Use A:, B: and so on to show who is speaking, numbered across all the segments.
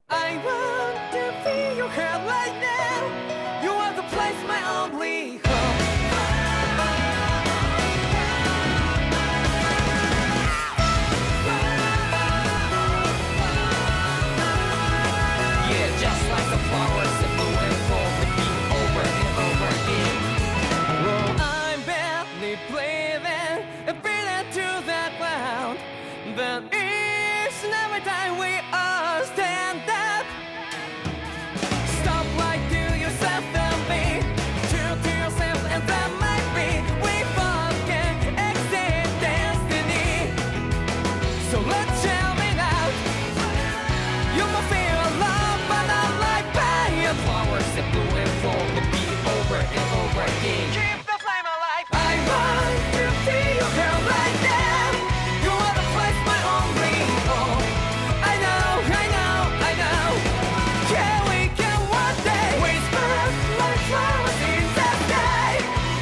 A: I want to feel your head right now. You are the place, my only home. Yeah, just like the flowers that bloom and fall, repeat over and over again. Well, I'm barely breathing and breathing to that ground, but each and every time we all stand up, stop right to yourself and be true to yourself, and that might be we forget exit destiny. So let's jam it out. You will feel love, but not like pain. Flowers that bloom and fall, repeat over and over again. Keep the flame alive. I want to feel your hair right now. You are the place, my only home. I know, I know, I know. Yeah, we can one day whisper like flowers in the sky.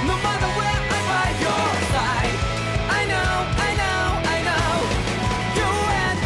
A: No matter where I'm by your side. I know, I know, I know. You and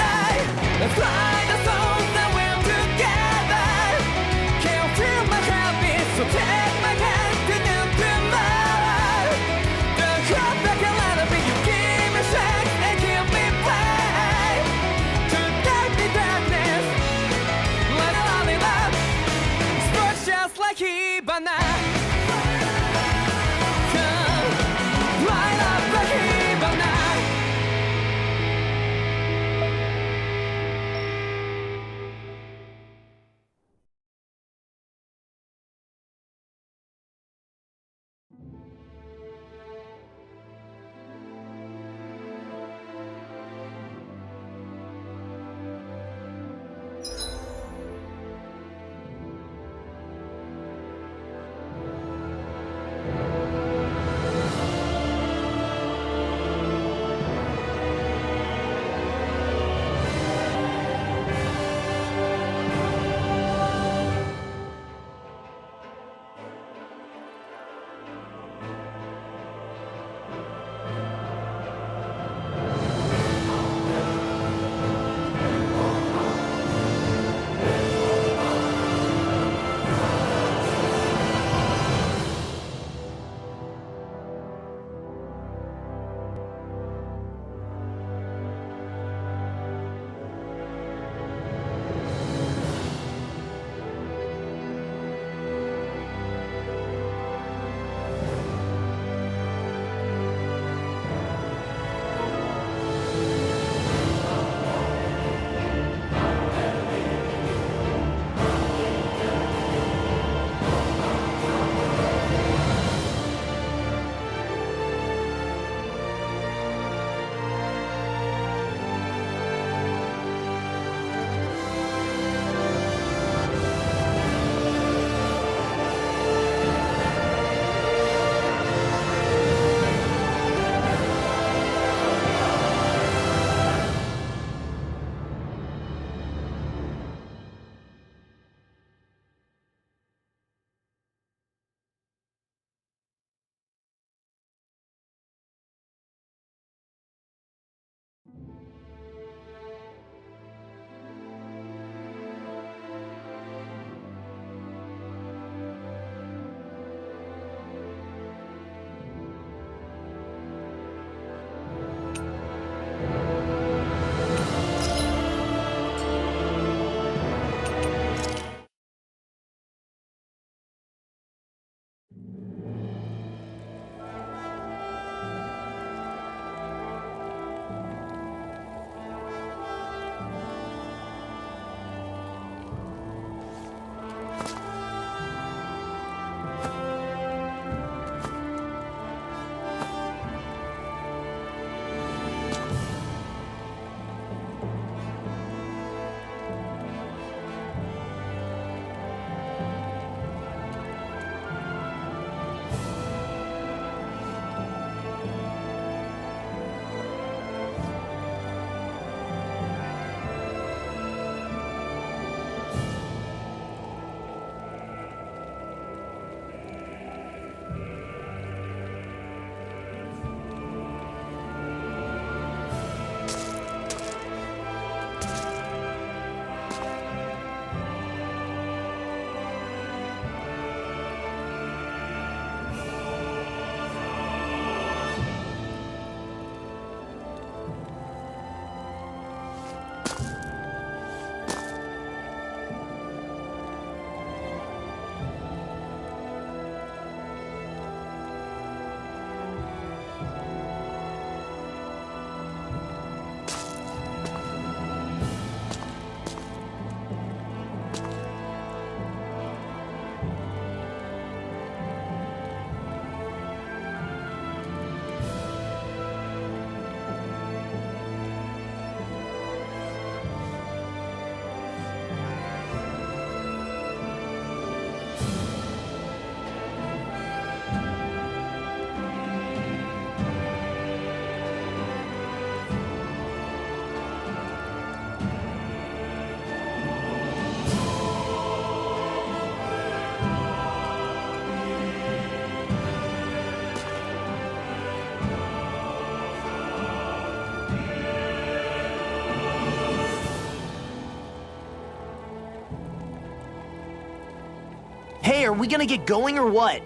B: are we gonna get going or what?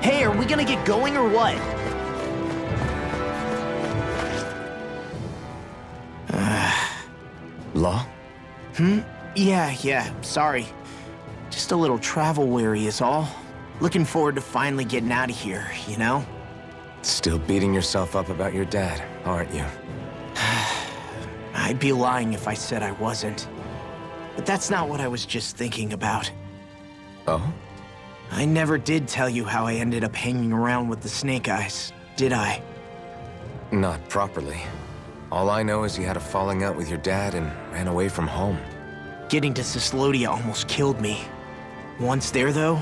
B: Hey, are we gonna get going or what?
C: Law?
B: Yeah, sorry. Just a little travel weary is all. Looking forward to finally getting out of here, you know?
C: Still beating yourself up about your dad, aren't you?
B: I'd be lying if I said I wasn't. But that's not what I was just thinking about.
C: Oh?
B: I never did tell you how I ended up hanging around with the Snake Eyes, did I?
C: Not properly. All I know is you had a falling out with your dad and ran away from home.
B: Getting to Cyslodia almost killed me. Once there, though,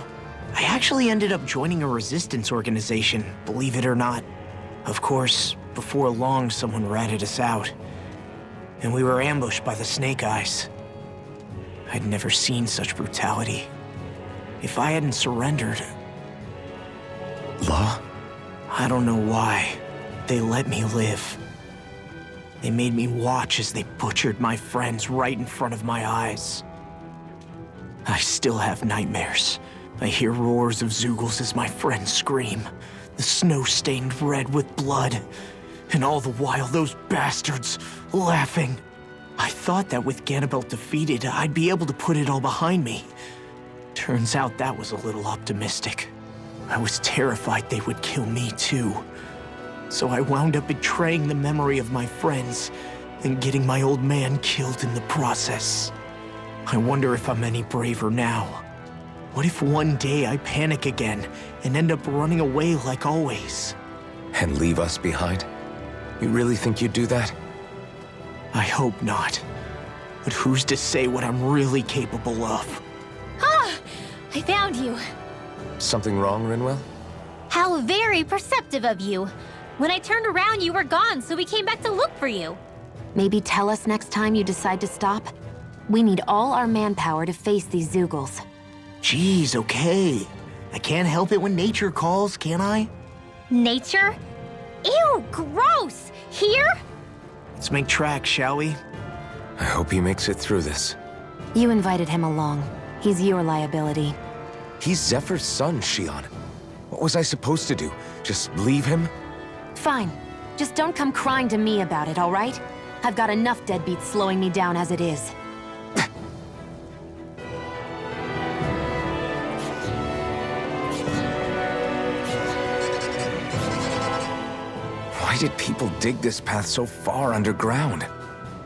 B: I actually ended up joining a resistance organization, believe it or not. Of course, before long, someone ratted us out. And we were ambushed by the Snake Eyes. I'd never seen such brutality. If I hadn't surrendered...
C: Law?
B: I don't know why. They let me live. They made me watch as they butchered my friends right in front of my eyes. I still have nightmares. I hear roars of Zeugles as my friends scream. The snow stained red with blood. And all the while, those bastards laughing. I thought that with Ganabelt defeated, I'd be able to put it all behind me. Turns out that was a little optimistic. I was terrified they would kill me too. So I wound up betraying the memory of my friends and getting my old man killed in the process. I wonder if I'm any braver now. What if one day I panic again and end up running away like always?
C: And leave us behind? You really think you'd do that?
B: I hope not. But who's to say what I'm really capable of?
D: I found you.
C: Something wrong, Rinwell?
D: How very perceptive of you. When I turned around, you were gone, so we came back to look for you.
E: Maybe tell us next time you decide to stop? We need all our manpower to face these Zeugles.
B: Jeez, okay. I can't help it when nature calls, can I?
D: Nature? Ew, gross! Here?
B: Let's make tracks, shall we?
C: I hope he makes it through this.
E: You invited him along. He's your liability.
C: He's Zephyr's son, Shion. What was I supposed to do? Just leave him?
E: Fine. Just don't come crying to me about it, all right? I've got enough deadbeats slowing me down as it is.
C: Why did people dig this path so far underground?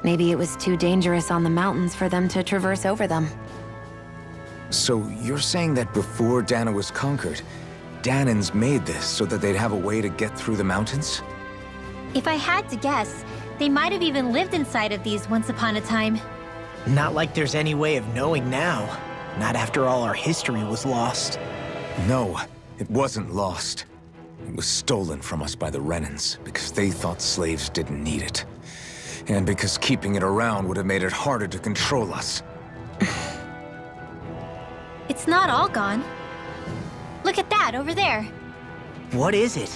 E: Maybe it was too dangerous on the mountains for them to traverse over them.
C: So you're saying that before Dana was conquered, Danans made this so that they'd have a way to get through the mountains?
D: If I had to guess, they might have even lived inside of these once upon a time.
B: Not like there's any way of knowing now. Not after all our history was lost.
C: No, it wasn't lost. It was stolen from us by the Renans because they thought slaves didn't need it. And because keeping it around would have made it harder to control us.
D: It's not all gone. Look at that over there.
B: What is it?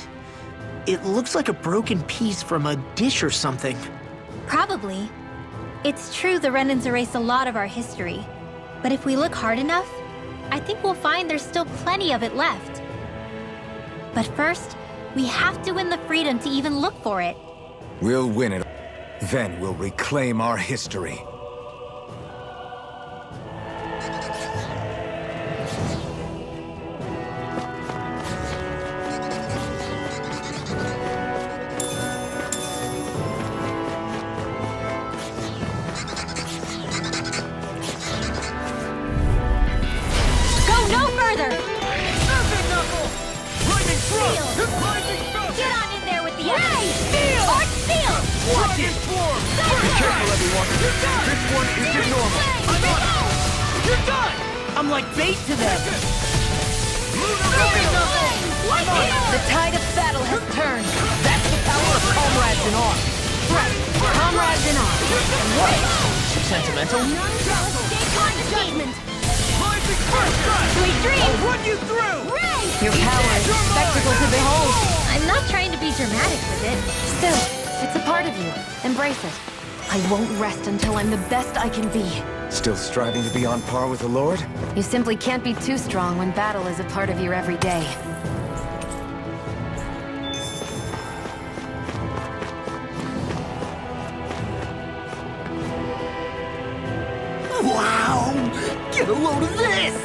B: It looks like a broken piece from a dish or something.
D: Probably. It's true the Renans erased a lot of our history. But if we look hard enough, I think we'll find there's still plenty of it left. But first, we have to win the freedom to even look for it.
C: We'll win it. Then we'll reclaim our history.
D: Go no further!
A: Lightning
D: Get on in there with the enemy! Arch Steel!
A: Watch it!
C: Be careful, everyone! This one isn't normal!
A: I'm on it! You're done!
B: I'm like bait to them.
E: The tide of battle has turned.
B: That's the power of comrades in arms.
E: Right. Comrades in arms.
B: What? Too sentimental?
D: Judgment!
A: Rising first strike!
D: Sweet dreams!
A: I'll run you through!
E: Your power is a spectacle to behold.
D: I'm not trying to be dramatic with it.
E: Still, it's a part of you. Embrace it. I won't rest until I'm the best I can be.
C: Still striving to be on par with the Lord?
E: You simply can't be too strong when battle is a part of your everyday.
B: Wow! Get a load of this!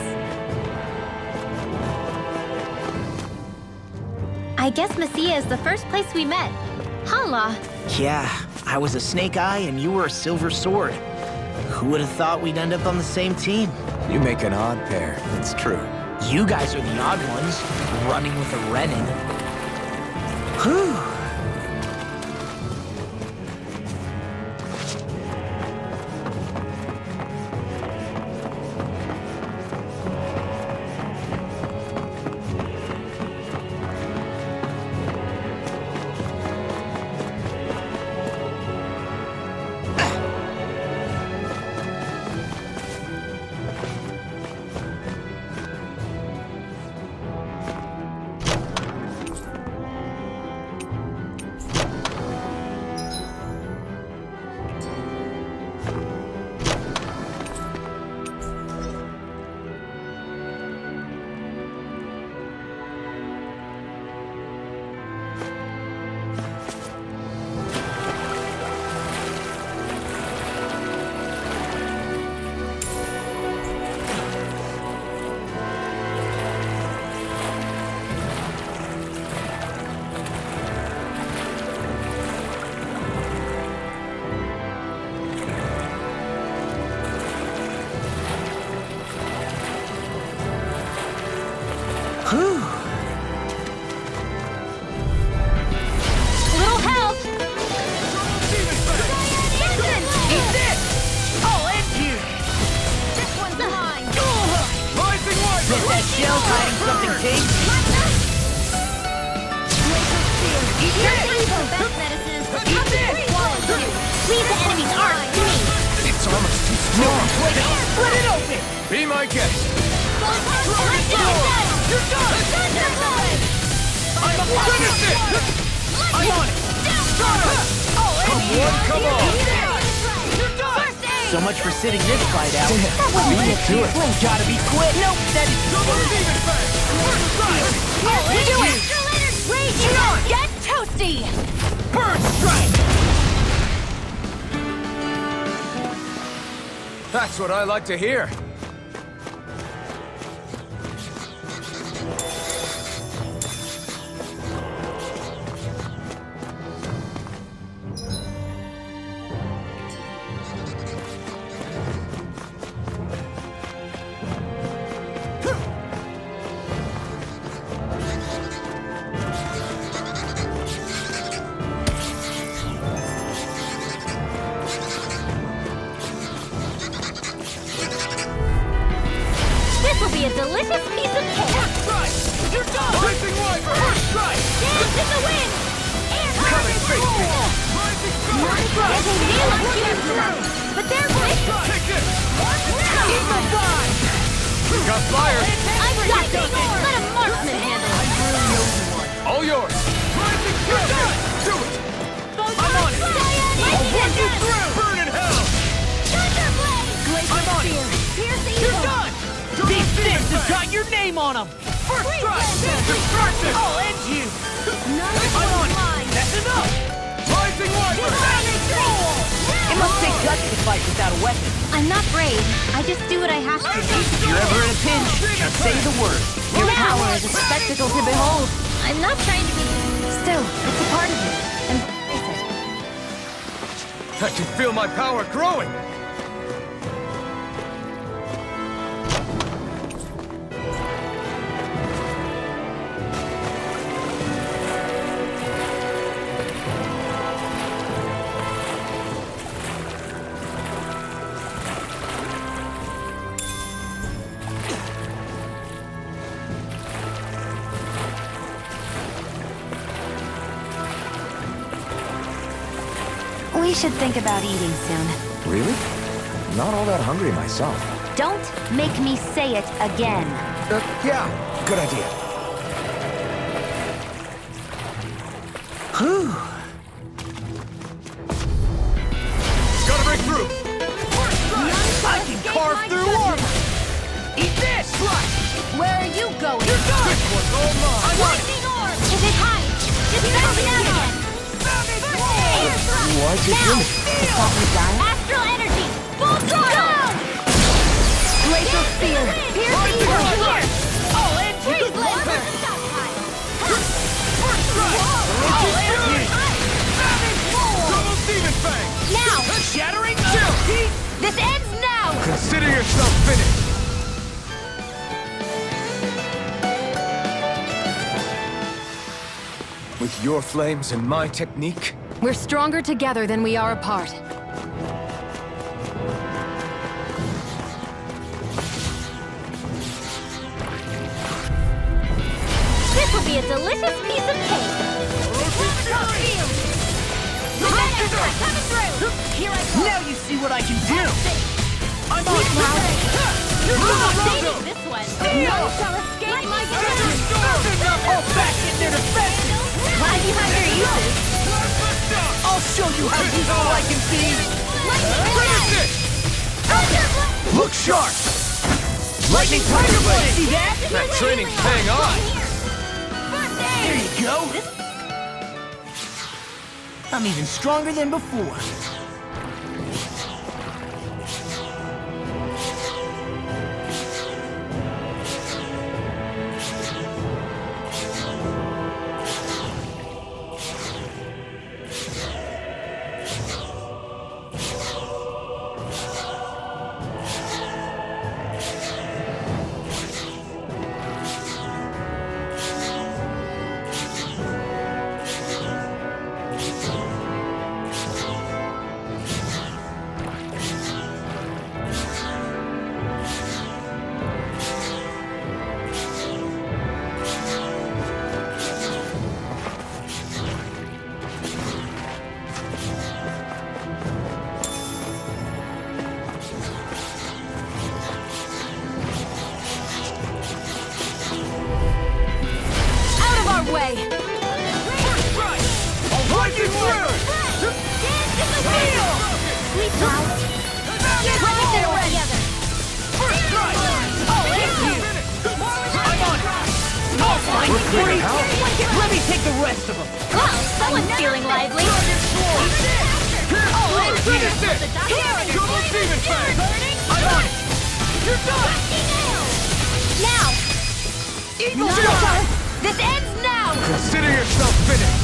D: I guess Messia is the first place we met. Hala.
B: Yeah, I was a Snake Eye and you were a Silver Sword. Who would have thought we'd end up on the same team?
C: You make an odd pair, it's true.
B: You guys are the odd ones, running with a Renin. Whew.
D: Little help!
B: Eat this! I'll end you!
D: This one's mine!
A: Rising
B: Bet
A: Rising!
B: that shell's hiding something tasty. Eat this!
D: Best medicine is for
B: Eat this!
D: Leave the enemy's arms to me!
C: Its armor's too
B: No,
C: strong!
B: split it open!
C: Be my guest!
A: You're done! I'm a finish it! I'm on it!
C: Come on, come on!
A: You're done!
B: So much for sitting this fight out.
C: Beat it to it!
B: Gotta be quick! Nope, that is...
A: Double demon fang! First strike!
D: Do it! Rage on! Get toasty!
A: Bird strike!
C: That's what I like to hear!
D: This will be a delicious piece of cake! But they're
A: Take this! Got fire!
D: I've got this! Let a marksman handle it!
A: All yours! You're done! Do it! I'm on it!
D: I'll
A: Run you through! Burn in hell!
D: I'm
A: on it! You're done!
F: These fists have got your name on them!
A: First strike! Destruction!
F: I'll end you!
A: I'm on it! That's enough! Rising Wiper!
F: It must take guts to fight without a weapon.
D: I'm not brave. I just do what I have to.
F: If you're ever in a pinch, just say the word.
E: Your power is a spectacle to behold.
D: I'm not trying to be...
E: Still, it's a part of you. Embrace it.
A: I can feel my power growing!
E: We should think about eating soon.
C: Really? Not all that hungry myself.
E: Don't make me say it again.
C: Yeah, good idea.
A: Gotta break through!
F: I can carve through armor! Eat this!
E: Where are you going?
A: This one's all mine! I'm on it!
D: If it hides, just knock it out again!
C: Why take
D: Now!
C: limit?
E: Thought we died?
D: Astral energy! Full throttle!
E: Glacial spear! Pierce the evil!
D: Here!
F: I'll end you!
D: Freeze laser!
A: First strike!
F: I'll end you!
A: Double Demon Fang!
D: Now!
F: Shattering
A: Chill!
D: This ends now!
A: Consider yourself finished! With your flames and my technique,
E: We're stronger together than we are apart.
D: This will be a delicious piece of cake! Coming through! Here I go!
F: Now you see what I can do! I'm on
D: Sweet
F: it!
D: loud! You're
A: Rondo!
D: saving this one! No shall escape my grasp!
F: All back in their defense!
D: Why behind your uses?
F: I'll show you how useful I can be!
A: finish it!
F: Look sharp! Lightning Tiger Blade! See that?
A: That training's paying off!
F: There you go! I'm even stronger than before.
E: Way!
A: I'll run you through!
D: Sweet cloud! Right there together!
A: First strike!
F: I'll end you! I'm on it! I'll find you,
C: clear
F: Woody!
C: out.
F: Let me take the rest of them!
D: Well, someone's feeling lively!
A: Finish it! Double Demon Fang!
F: I'm on it!
A: You're done!
D: Now!
F: Eagle
D: No.
F: Shot!
D: This ends now!
A: Consider yourself finished!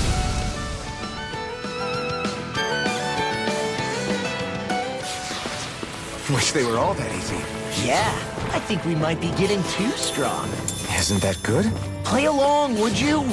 C: Wish they were all that easy.
F: Yeah, I think we might be getting too strong.
C: Isn't that good?
F: Play along, would you?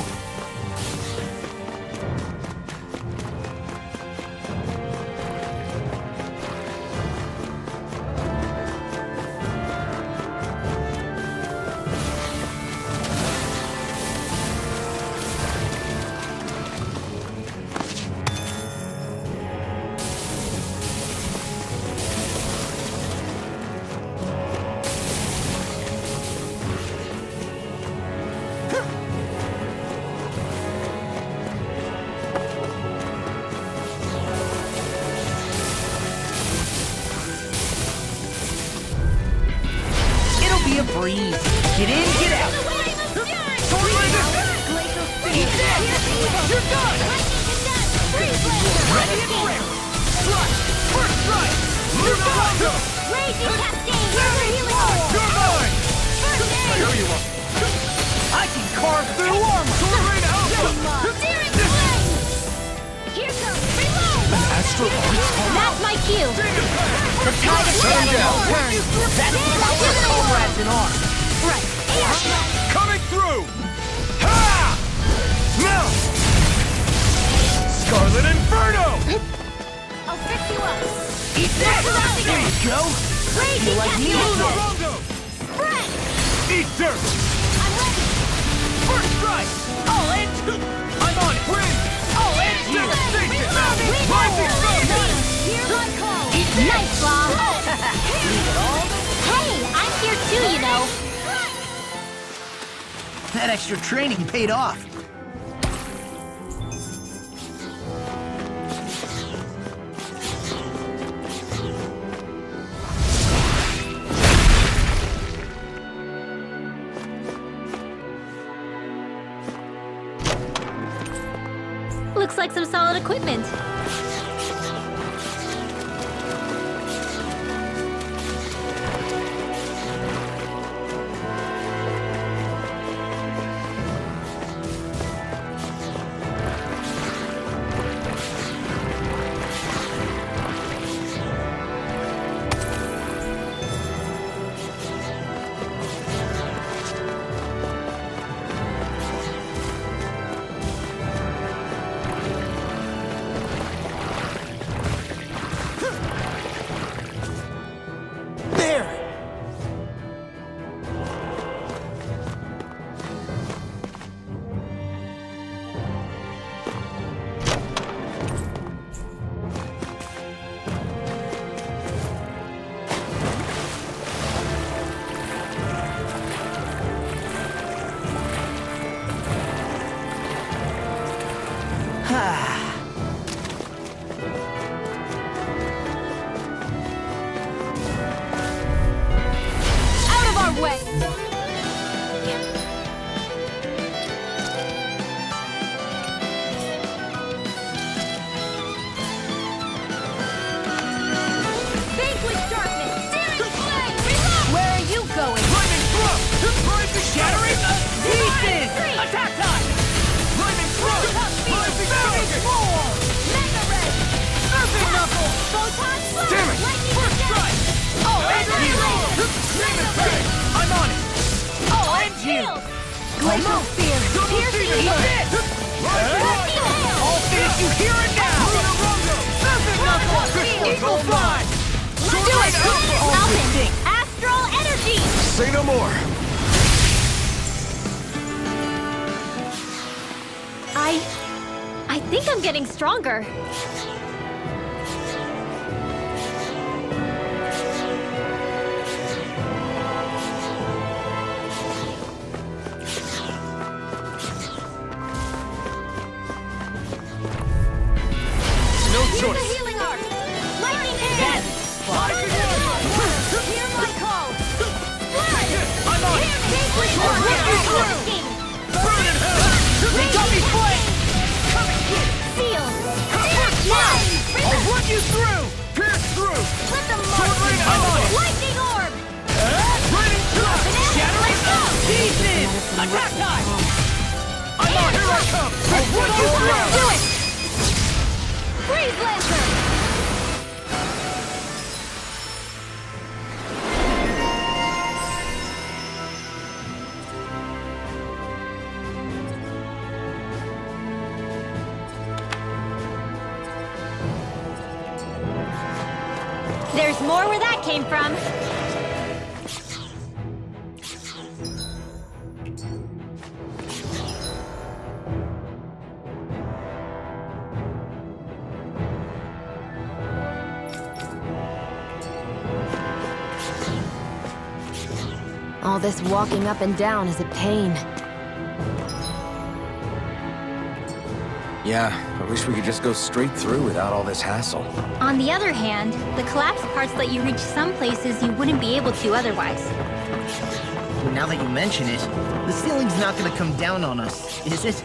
F: freeze. Get in, get out. Eat this! You're done! Ready and rare! Flush! First strike! Lunarondo!
D: Raging Cascade!
F: You're mine! I know you are. I can carve through armor! Sword Rain Alpha!
D: Searing Flame! Here comes Reload!
F: An Astral Arts?
D: That's my cue!
F: The tide of battle! That's how our comrades in arms!
D: Right!
C: Coming through! Ha! Now! Scarlet Inferno!
D: I'll fix you up!
F: Eat this! There you go!
D: Raging
F: You like me?
D: Cascade!
C: Lunarondo!
D: Spread!
C: Eat dirt!
D: I'm ready!
F: First strike! All in! I'm on it!
C: Win!
F: All in!
C: Devastation!
D: Reload!
C: Rising Sun!
D: Here's my call!
F: Eat this!
D: Nice, Bob!
F: Leave it all to...
D: Hey, I'm here too, you know!
F: That extra training paid off.
D: Looks like some solid equipment.
B: There!
D: Out of our way! Vanquish darkness! Searing flame! Reload! Where are you going?
F: Lightning Thrust! Rising Shattering Pieces!
D: Freeze!
F: Attack time! Lightning Thrust! Rising Focus!
D: Mega Red!
F: Earthing Knuckle!
D: Photon Slash!
C: Damn it!
D: Lightning
F: First strike! All end you!
D: Mega Red!
F: I'm on it! All end you!
D: Shield! Glacial Spear! Piercing
F: Eat
D: Blade!
F: this!
D: Rusty Nail!
F: I'll finish you here and now! Earthing Knuckle! Eagle Fly!
D: Do it!
F: All
D: Alvin!
F: distinct!
D: Astral Energy!
C: Say no more!
D: I think I'm getting stronger.
C: No
D: Use the
C: choice!
D: healing arc! Lightning Hand! Hear my call! Flood!
F: I'm on it!
D: Vanquish Darkness!
F: Burn in hell! Dummy Flame! Come and get it!
D: Seal!
F: First strike! I'll run you through! Pierce through!
D: Let them
F: Sword Rain Alpha!
D: Lightning Orb!
F: Raining Thrust! Shattering
D: Go!
F: Pieces! Attack time! I'm on! Here I come! I'll run you through!
D: Do it! Freeze Lancer! There's more where that came from.
E: All this walking up and down is a pain.
C: Yeah, I wish we could just go straight through without all this hassle.
D: On the other hand, the collapsed parts let you reach some places you wouldn't be able to otherwise.
G: Now that you mention it, the ceiling's not gonna come down on us, is it?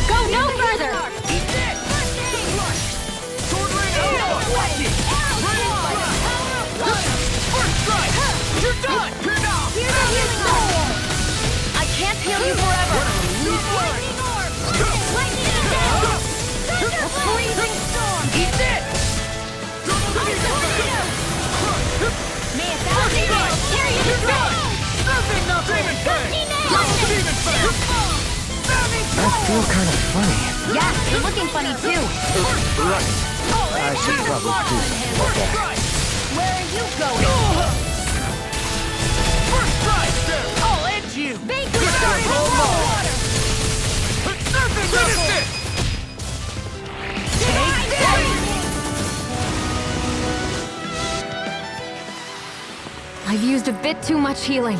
E: Go no further!
F: Sword Rain Alpha! Watch it! Rain Blast! First strike! You're done!
E: Here's a healing orb! I can't heal you forever!
F: Lightning
E: orb! Lightning orb! A freezing storm!
F: Eat this!
E: May a thousand nails carry you through!
F: Nothing! Demon Fang! Demon Fang!
C: I feel kind of funny.
E: Yeah, you're looking funny too!
C: Right. I should probably do something about that.
E: Where are you going?
F: First strike! I'll end you!
E: Vaguely
F: Hold on! Nothing! Finish this!
E: I've used a bit too much healing.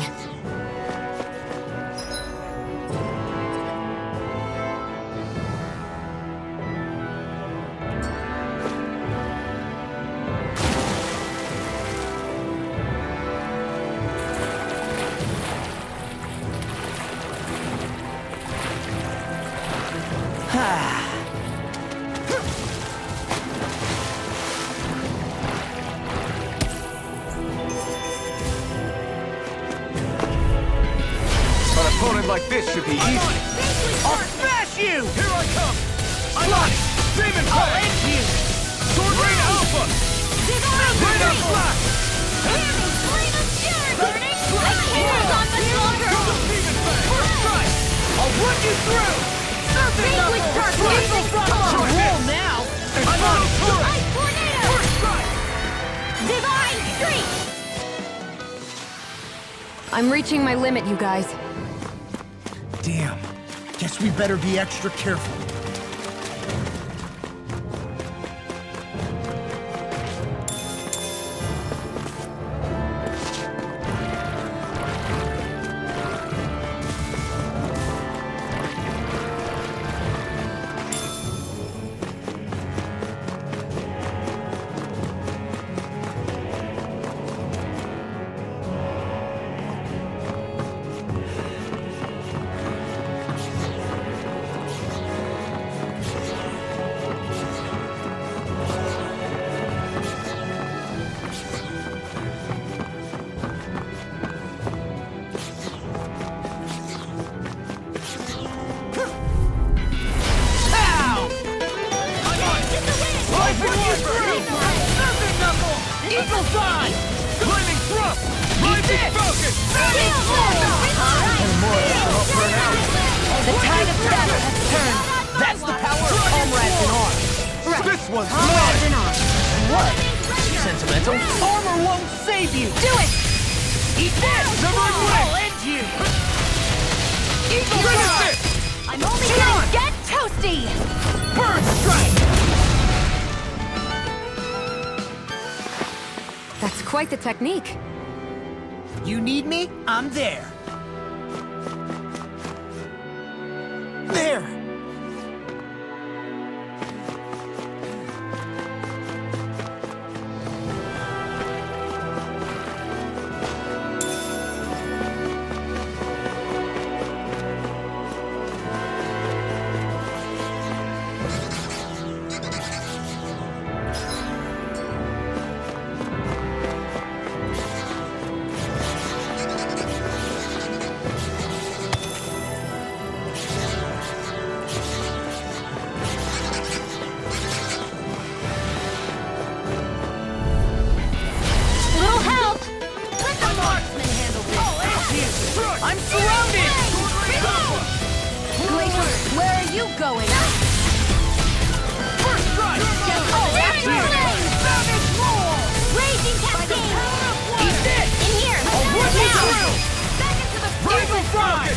C: An opponent like this should be easy.
F: I'll smash you! Here I come! I'm on it! Demon Fang! I'll end you! Sword Rain Alpha! Rain Up Flash! Demon Fang! First strike! I'll run you through! Nothing! Roll now! I'm on it! First strike!
E: I'm reaching my limit, you guys.
G: Damn. Guess we better be extra careful.
F: Eagle's Eye! Lightning Thrust! Rising Falcon!
E: The tide of battle has turned.
G: That's the power of comrades in arms.
E: Right.
C: This one's
E: Comrades
C: mine!
E: in arms.
G: What? Sentimental? Armor won't save you!
E: Do it!
F: Eat this! Never I'll end you! Eagle Finish it!
E: I'm only gonna get toasty!
F: Bird Strike!
E: That's quite the technique.
G: You need me? I'm there. There!
D: Little help! Let the marksman handle this.
G: I'm surrounded!
E: Glacier, where are you going?
F: First Strike!
D: Raging cascade!
F: Eat this!
D: In here!
F: Run you
D: Now!
F: through!
D: Back into the
F: Eagle Falcon!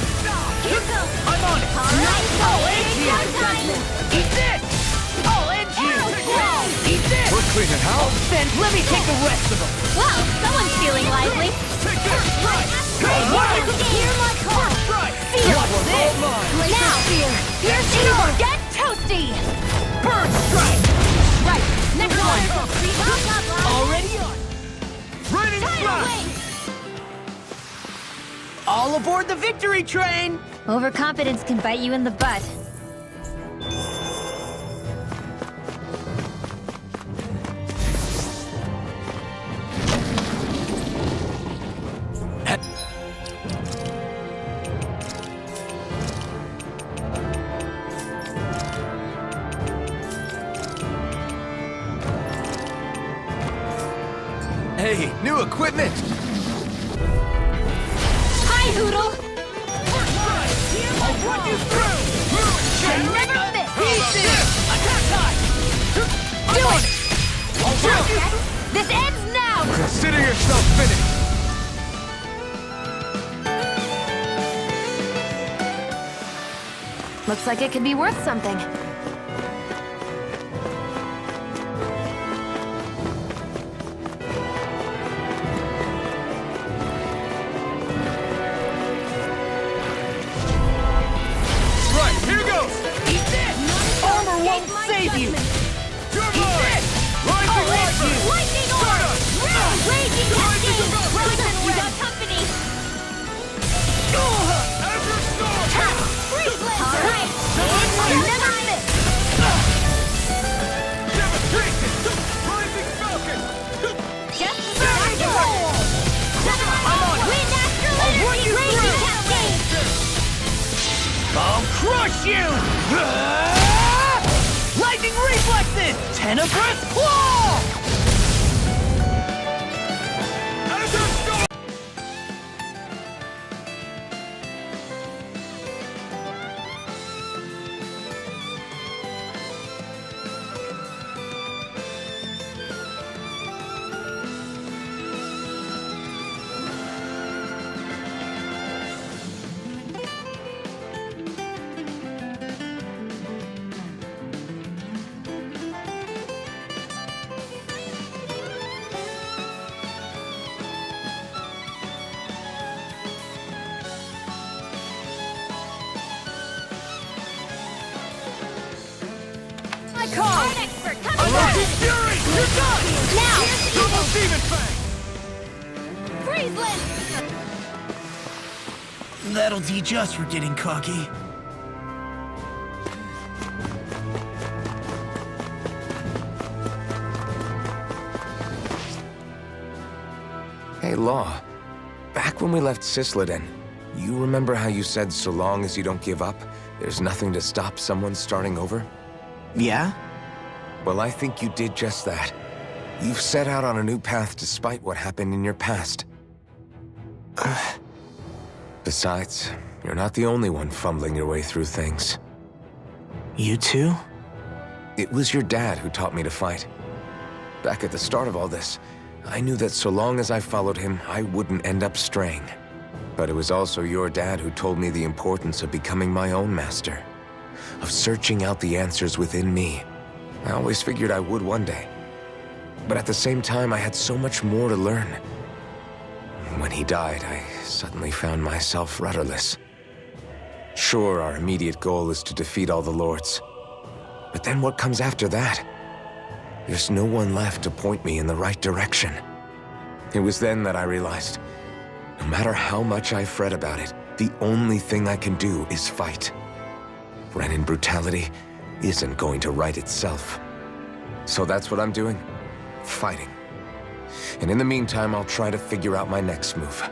D: You go!
F: I'm on it!
D: Nice!
F: I'll end you!
D: Time!
F: Eat this! I'll end you! Eat this!
C: We're cleaning house.
G: Then let me take the rest of them.
D: Wow, someone's feeling lively.
F: Take this! Strike!
D: Hear my call!
F: Strike!
D: Feel
G: What's this?
D: Now! Here's evil! Get toasty!
F: All aboard the victory train!
D: Overconfidence can bite you in the butt.
C: Hey, new equipment!
D: Hi, Hoodle!
F: I'll run you through!
D: Never fit!
F: Attack time!
D: Do it!
F: I'll run you
D: This ends now!
C: Consider yourself finished!
E: Looks like it could be worth something.
F: Right, here goes! Eat this! Armor won't save you! You're mine! Rising lightning!
D: Lightning orb! Raging cascade! Rosen, we got company!
F: Azure Storm!
D: Freeze laser! Never miss!
F: Demonstration! Rising Falcon!
D: Just roll! Wind astral energy! Raging cascade!
F: I'll crush you! Lightning reflexes! Tenebrous claw! Azure Storm!
D: My call! Art expert, coming
F: Electric
D: in!
F: Fury! You're done!
D: Now!
F: Double Demon Fang!
D: Freeze list!
G: That'll teach us for getting cocky.
C: Hey, Law. Back when we left Cisleden, you remember how you said so long as you don't give up, there's nothing to stop someone starting over?
B: Yeah?
C: Well, I think you did just that. You've set out on a new path despite what happened in your past. Besides, you're not the only one fumbling your way through things.
B: You too?
C: It was your dad who taught me to fight. Back at the start of all this, I knew that so long as I followed him, I wouldn't end up straying. But it was also your dad who told me the importance of becoming my own master, of searching out the answers within me. I always figured I would one day. But at the same time, I had so much more to learn. When he died, I suddenly found myself rudderless. Sure, our immediate goal is to defeat all the lords. But then what comes after that? There's no one left to point me in the right direction. It was then that I realized, no matter how much I fret about it, the only thing I can do is fight. Renin brutality isn't going to right itself. So that's what I'm doing. Fighting. And in the meantime, I'll try to figure out my next move.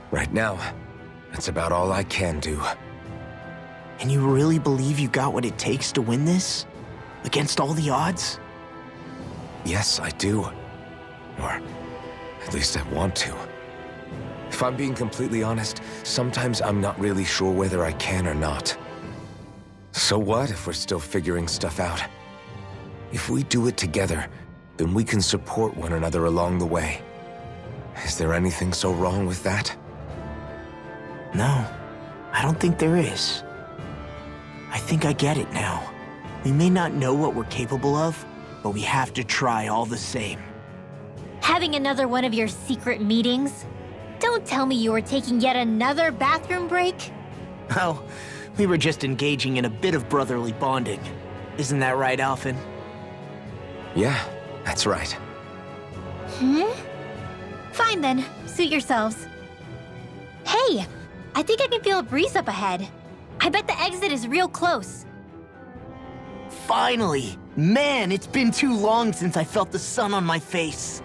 C: Right now, that's about all I can do.
B: And you really believe you got what it takes to win this? Against all the odds?
C: Yes, I do. Or at least I want to. If I'm being completely honest, sometimes I'm not really sure whether I can or not. So what if we're still figuring stuff out? If we do it together, then we can support one another along the way. Is there anything so wrong with that?
B: No, I don't think there is. I think I get it now. We may not know what we're capable of, but we have to try all the same.
D: Having another one of your secret meetings? Don't tell me you were taking yet another bathroom break?
B: Oh, we were just engaging in a bit of brotherly bonding. Isn't that right, Alphen?
C: Yeah, that's right.
D: Fine then, suit yourselves. Hey, Hey, I think I can feel a breeze up ahead. I bet the exit is real close.
B: Finally! Man, it's been too long since I felt the sun on my face.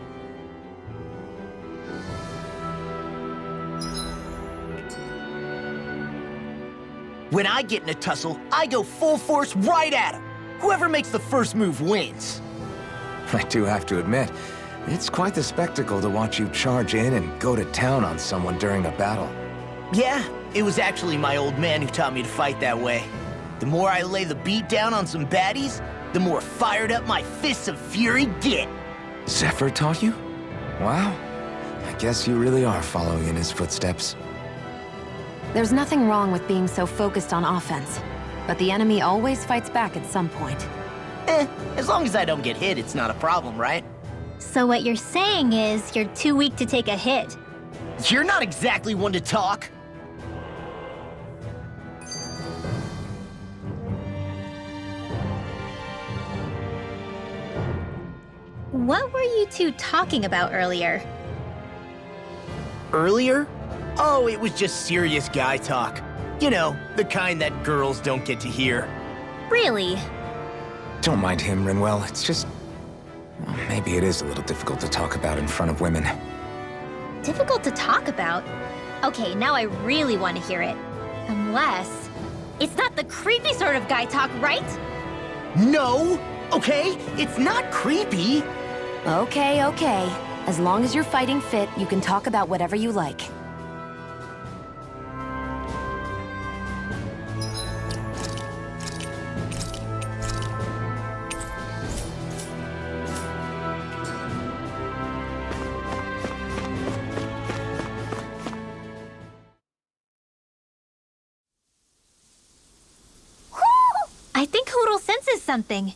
B: When I get in a tussle, I go full force right at him. Whoever makes the first move wins.
C: I do have to admit, it's quite the spectacle to watch you charge in and go to town on someone during a battle.
B: Yeah, it was actually my old man who taught me to fight that way. The more I lay the beat down on some baddies, the more fired up my fists of fury get.
C: Zephyr taught you? Wow. I guess you really are following in his footsteps.
E: There's nothing wrong with being so focused on offense, but the enemy always fights back at some point.
B: As long as I don't get hit, it's not a problem, right?
D: So what you're saying is you're too weak to take a hit.
B: You're not exactly one to talk.
D: What were you two talking about earlier?
B: Earlier? Oh, it was just serious guy talk. You know, the kind that girls don't get to hear.
D: Really?
C: Don't mind him, Rinwell. It's just... well, maybe it is a little difficult to talk about in front of women.
D: Difficult to talk about? Okay, now I really want to hear it. Unless... it's not the creepy sort of guy talk, right?
B: No! Okay, it's not creepy.
E: Okay, okay. As long as you're fighting fit, you can talk about whatever you like.
D: I think Hootle senses something.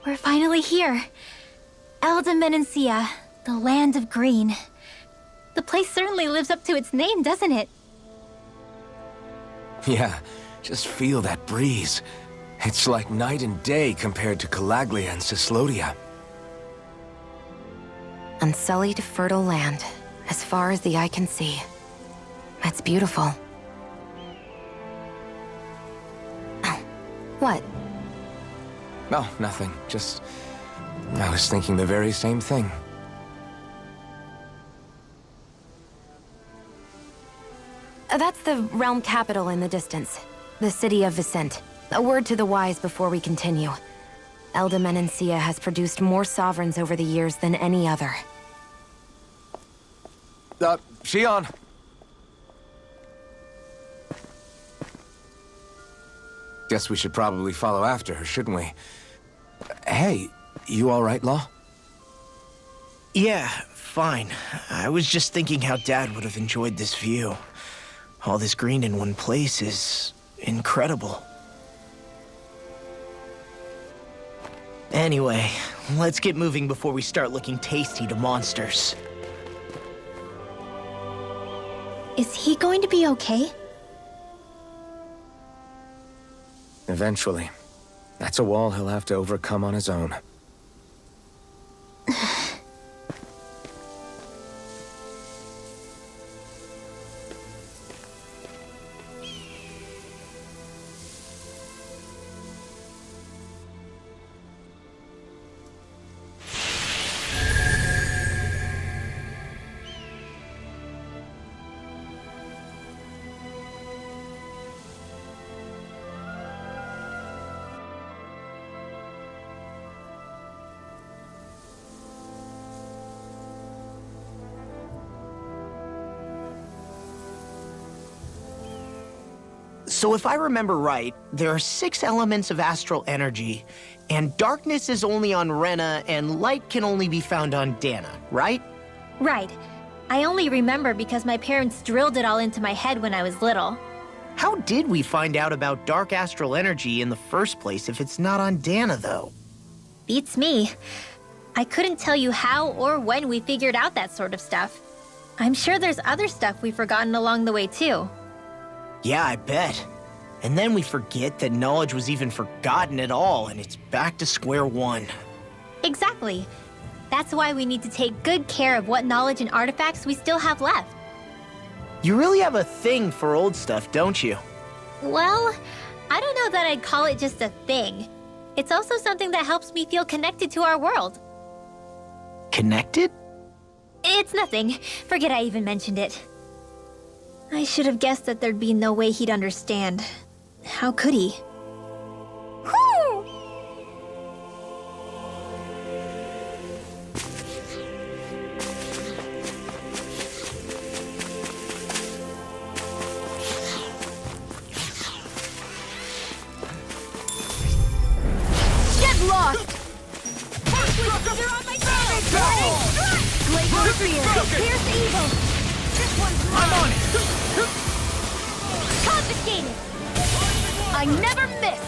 D: We're finally here. Elda Menancia, the land of green. The place certainly lives up to its name, doesn't it?
C: Yeah, just feel that breeze. It's like night and day compared to Calaglia and Cyslodia.
E: Unsullied, fertile land, as far as the eye can see. That's beautiful. Oh, what?
C: Oh, nothing. Just... I was thinking the very same thing.
E: That's the realm capital in the distance. The city of Vicent. A word to the wise before we continue. Elda Menancia has produced more sovereigns over the years than any other.
C: Shion! Guess we should probably follow after her, shouldn't we? Hey, you all right, Law?
B: Yeah, fine. I was just thinking how Dad would have enjoyed this view. All this green in one place is incredible. Anyway, let's get moving before we start looking tasty to monsters.
D: Is he going to be okay?
C: Eventually. That's a wall he'll have to overcome on his own.
B: So if I remember right, there are 6 elements of astral energy, and darkness is only on Rena, and light can only be found on Dana, right?
D: Right. I only remember because my parents drilled it all into my head when I was little.
B: How did we find out about dark astral energy in the first place if it's not on Dana, though?
D: Beats me. I couldn't tell you how or when we figured out that sort of stuff. I'm sure there's other stuff we've forgotten along the way, too.
B: Yeah, I bet. And then we forget that knowledge was even forgotten at all, and it's back to square one.
D: Exactly. That's why we need to take good care of what knowledge and artifacts we still have left.
B: You really have a thing for old stuff, don't you?
D: Well, I don't know that I'd call it just a thing. It's also something that helps me feel connected to our world.
B: Connected?
D: It's nothing. Forget I even mentioned it. I should have guessed that there'd be no way he'd understand. How could he? Whew!
E: Get lost!
F: They're on my tail!
E: Glacial Spear! Pierce evil!
F: This one's mine! I'm on it!
D: Confiscated!
E: I never miss!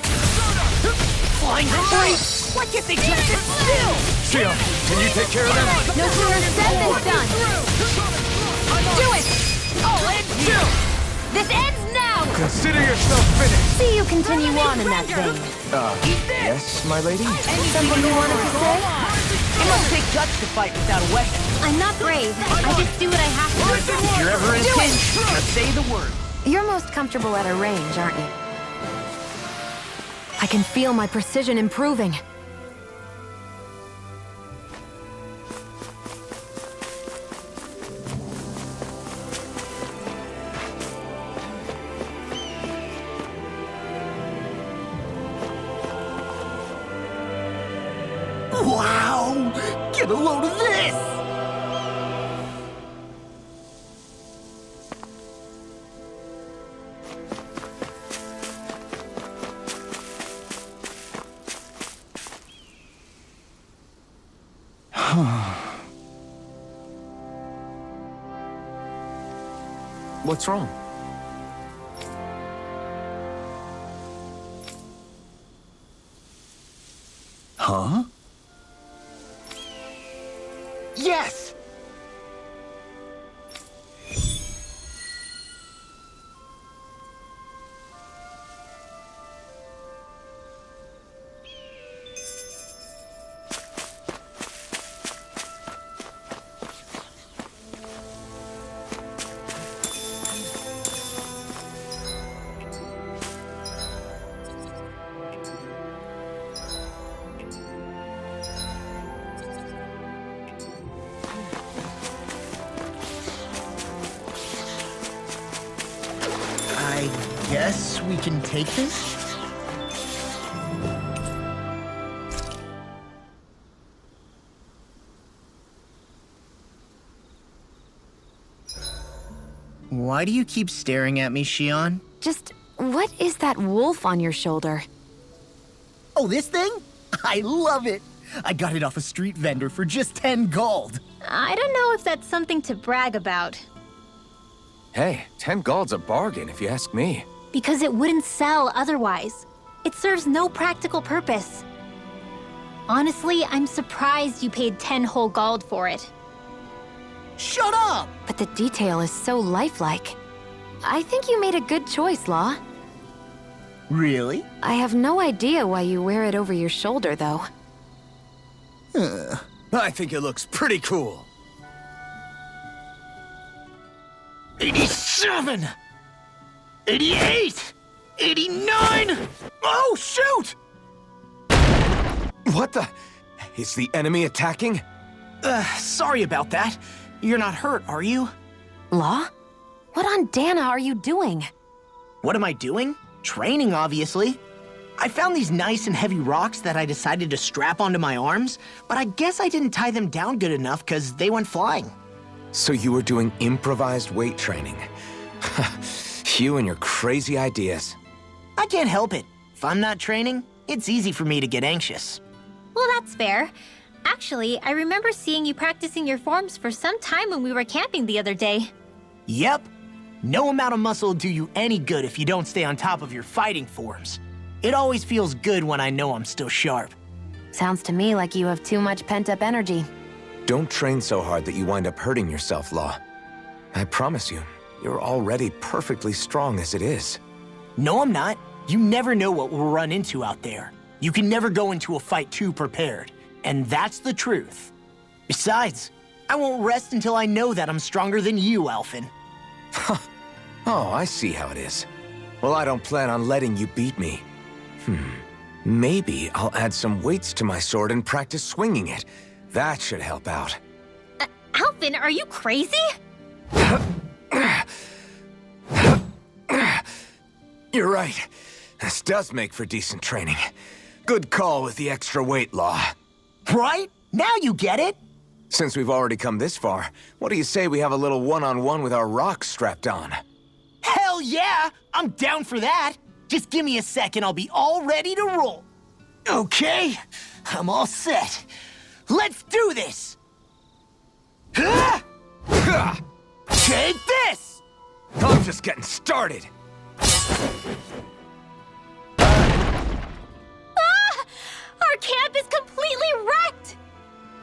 B: Flying blade! Why can't they just sit still?
C: Shion, can you take care of them?
E: No sooner said than done! Do it!
F: I'll end you!
E: This ends now!
C: Consider yourself finished.
E: See you continue on in that vein.
C: Yes, my lady?
E: Something you wanted to say?
B: It must take guts to fight without a weapon.
D: I'm not brave. I just do what I have to.
B: If you're ever in a pinch, just say the word.
E: You're most comfortable at a range, aren't you? I can feel my precision improving.
B: Wow! Get a load of this!
C: What's wrong?
G: Huh? Yes! I guess we can take this? Why do you keep staring at me, Shion?
E: Just, what is that wolf on your shoulder?
G: Oh, this thing? I love it! I got it off a street vendor for just 10 gold.
D: I don't know if that's something to brag about,
C: Hey, 10 gold's a bargain if you ask me.
D: because it wouldn't sell otherwise. It serves no practical purpose. Honestly, I'm surprised you paid 10 whole gold for it.
G: Shut up!
E: But the detail is so lifelike. I think you made a good choice, Law.
G: Really?
E: I have no idea why you wear it over your shoulder, though.
G: I think it looks pretty cool. 87! 88! 89! Oh, shoot!
C: What the? Is the enemy attacking?
B: Sorry about that. You're not hurt, are you?
E: Law? What on Dana are you doing?
B: What am I doing? Training, obviously. I found these nice and heavy rocks that I decided to strap onto my arms, but I guess I didn't tie them down good enough because they went flying.
C: So you were doing improvised weight training. You and your crazy ideas.
B: I can't help it. If I'm not training, it's easy for me to get anxious.
D: Well, that's fair. Actually, I remember seeing you practicing your forms for some time when we were camping the other day.
B: Yep. No amount of muscle will do you any good if you don't stay on top of your fighting forms. It always feels good when I know I'm still sharp.
E: Sounds to me like you have too much pent-up energy.
C: Don't train so hard that you wind up hurting yourself, Law. I promise you, you're already perfectly strong as it is.
B: No, I'm not. You never know what we'll run into out there. You can never go into a fight too prepared. And that's the truth. Besides, I won't rest until I know that I'm stronger than you, Alphen.
C: Oh, I see how it is. Well, I don't plan on letting you beat me. Maybe I'll add some weights to my sword and practice swinging it. That should help out.
D: Alphen, are you crazy?
C: You're right. This does make for decent training. Good call with the extra weight, Law.
B: Right? Now you get it?
C: Since we've already come this far, what do you say we have a little one-on-one with our rocks strapped on?
B: Hell yeah! I'm down for that! Just give me a second, I'll be all ready to roll. Okay, I'm all set. Let's do this! Huh? Take this!
C: I'm just getting started.
D: Our camp is completely wrecked!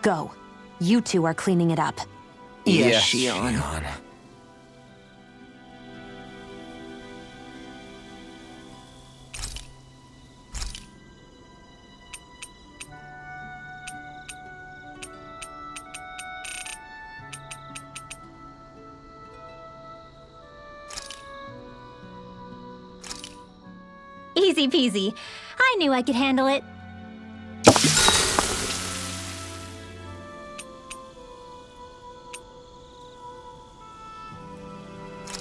E: Go. You two are cleaning it up.
B: Yes,
C: Shion.
D: Easy peasy. I knew I could handle it.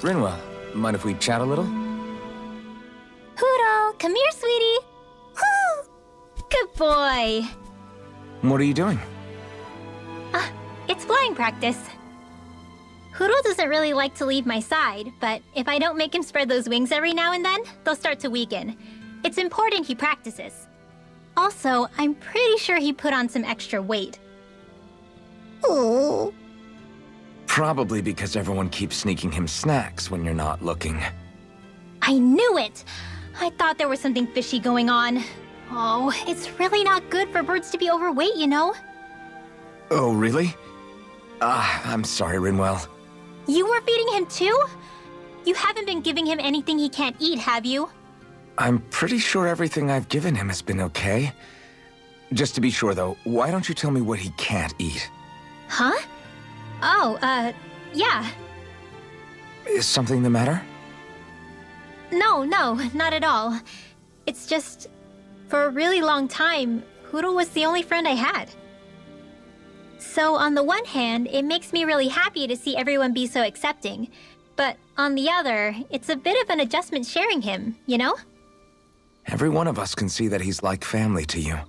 C: Rinwell, mind if we chat a little?
D: Huro, come here, sweetie. Woo! Good boy.
C: What are you doing?
D: It's flying practice. Huro doesn't really like to leave my side, but if I don't make him spread those wings every now and then, they'll start to weaken. It's important he practices. Also, I'm pretty sure he put on some extra weight. Oh.
C: Probably because everyone keeps sneaking him snacks when you're not looking.
D: I knew it! I thought there was something fishy going on. Oh, it's really not good for birds to be overweight, you know?
C: Oh, really? I'm sorry, Rinwell.
D: You were feeding him too? You haven't been giving him anything he can't eat, have you?
C: I'm pretty sure everything I've given him has been okay. Just to be sure, though, why don't you tell me what he can't eat?
D: Huh? Oh, yeah.
C: Is something the matter?
D: No, not at all. It's just, for a really long time, Huro was the only friend I had. So on the one hand, it makes me really happy to see everyone be so accepting. But on the other, it's a bit of an adjustment sharing him, you know?
C: Every one of us can see that he's like family to you.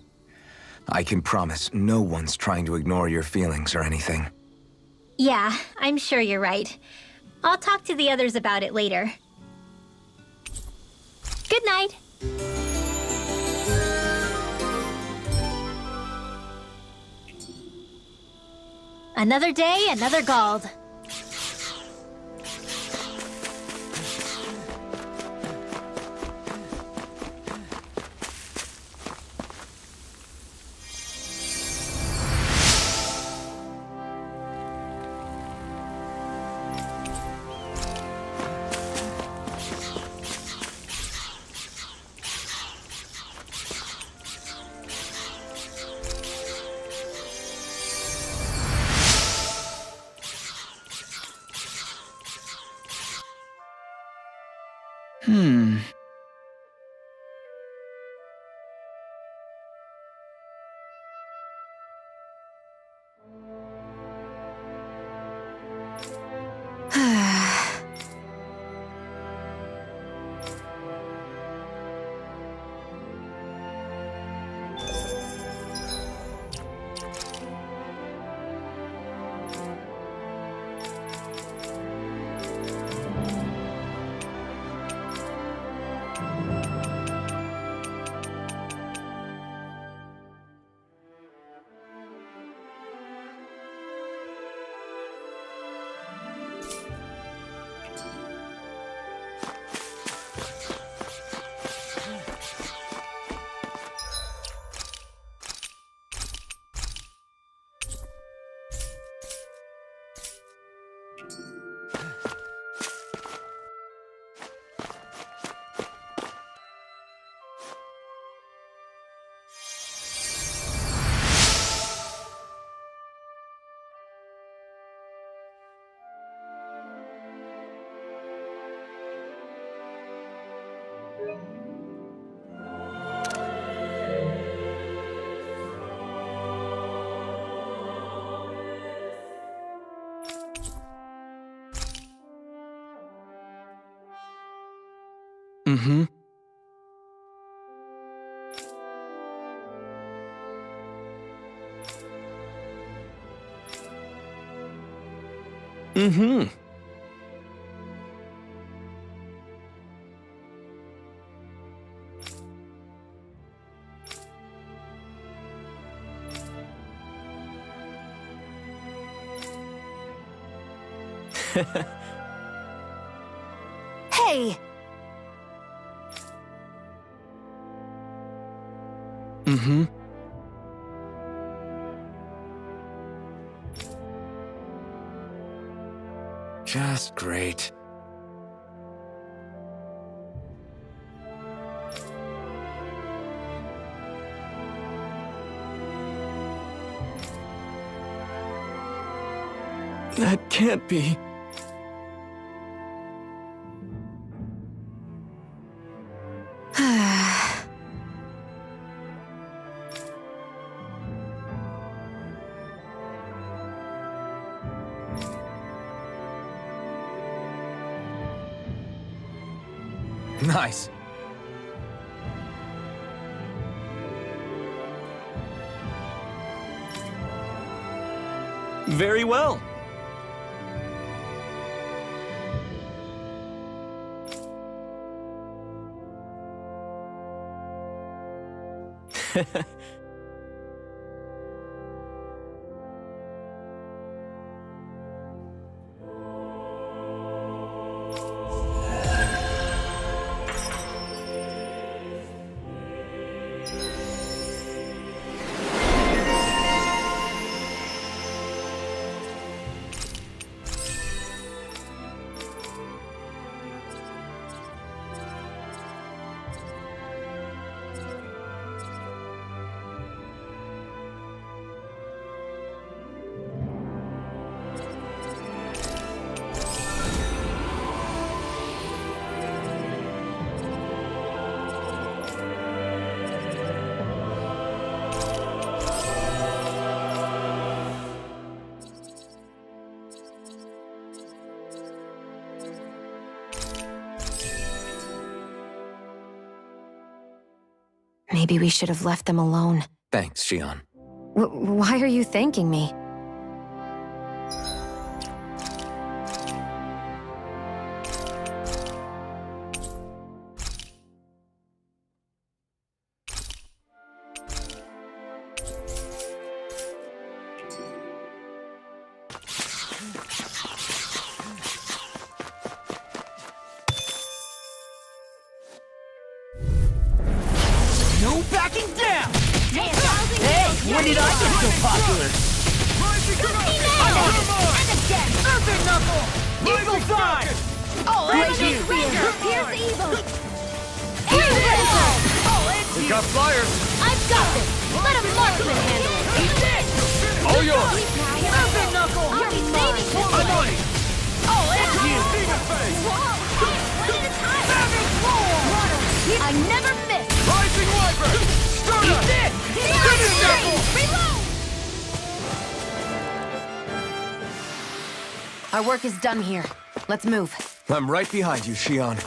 C: I can promise no one's trying to ignore your feelings or anything.
D: Yeah, I'm sure you're right. I'll talk to the others about it later. Good night. Another day, another Gald.
B: Mm-hmm. Mm-hmm.
E: Hey!
B: Mm-hmm.
C: Just great.
B: That can't be.
C: Nice.
B: Very well.
E: Maybe we should have left them alone.
C: Thanks, Shion.
E: Why are you thanking me?
F: No backing down! Hey, when did I get so popular? Earthen Knuckle! Eagle's Eye!
D: Oh,
F: Thank you!
D: Here's evil!
C: We got flyers!
D: I've got this! Let a marksman handle it!
C: All yours!
F: Earthen Knuckle!
D: I'll be saving this
C: I'm on it!
F: Thank you!
D: Whoa! Hey, one at a time! I never miss!
C: Rising Wyvern! Start
F: Eat
C: up!
F: this! Earthen Knuckle!
D: Reload!
E: Our work is done here. Let's move.
C: I'm right behind you, Shion.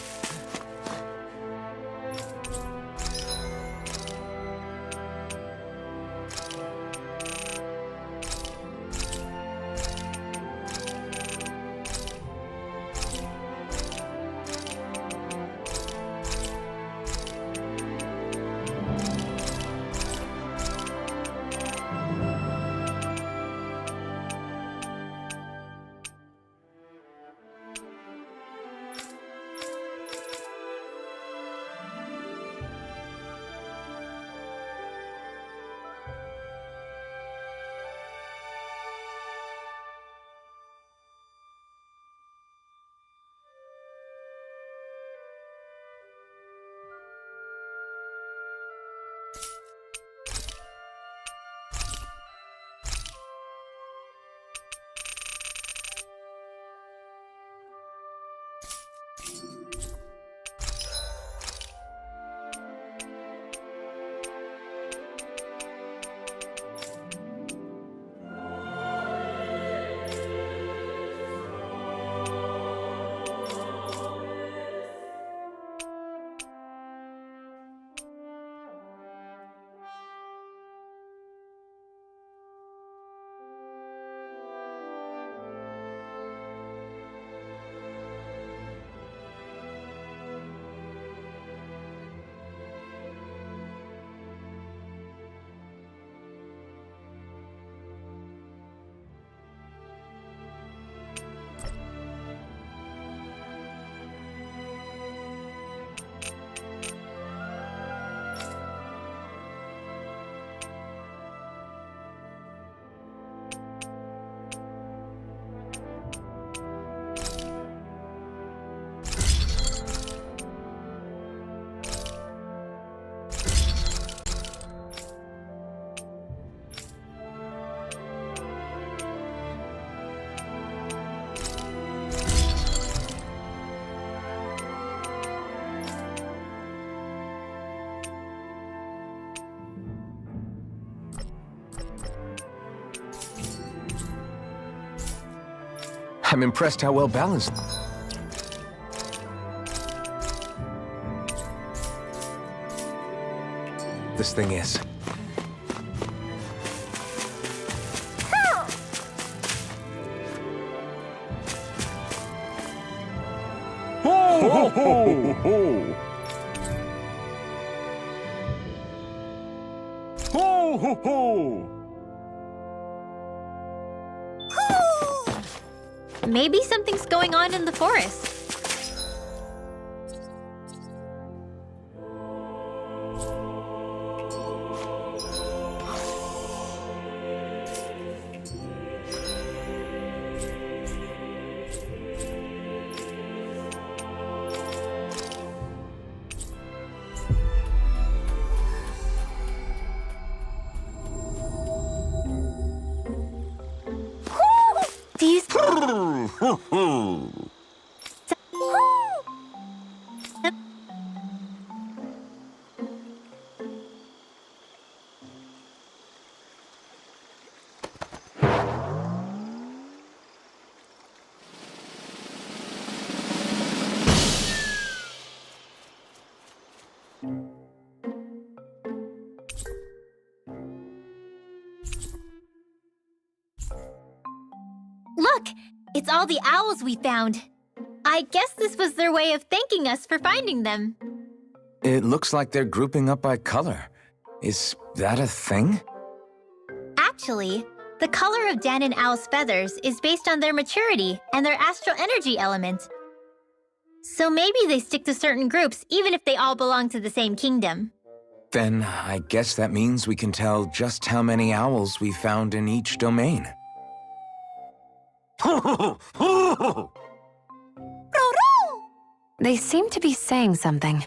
C: I'm impressed how well balanced. This thing is.
F: Ho, ho, ho, ho! Ho, ho, ho!
D: Maybe something's going on in the forest. Do you... Look! It's all the owls we found. I guess this was their way of thanking us for finding them.
C: It looks like they're grouping up by color. Is that a thing?
D: Actually, the color of Dan and Owl's feathers is based on their maturity and their astral energy element. So maybe they stick to certain groups even if they all belong to the same kingdom.
C: Then I guess that means we can tell just how many owls we found in each domain.
E: They seem to be saying something.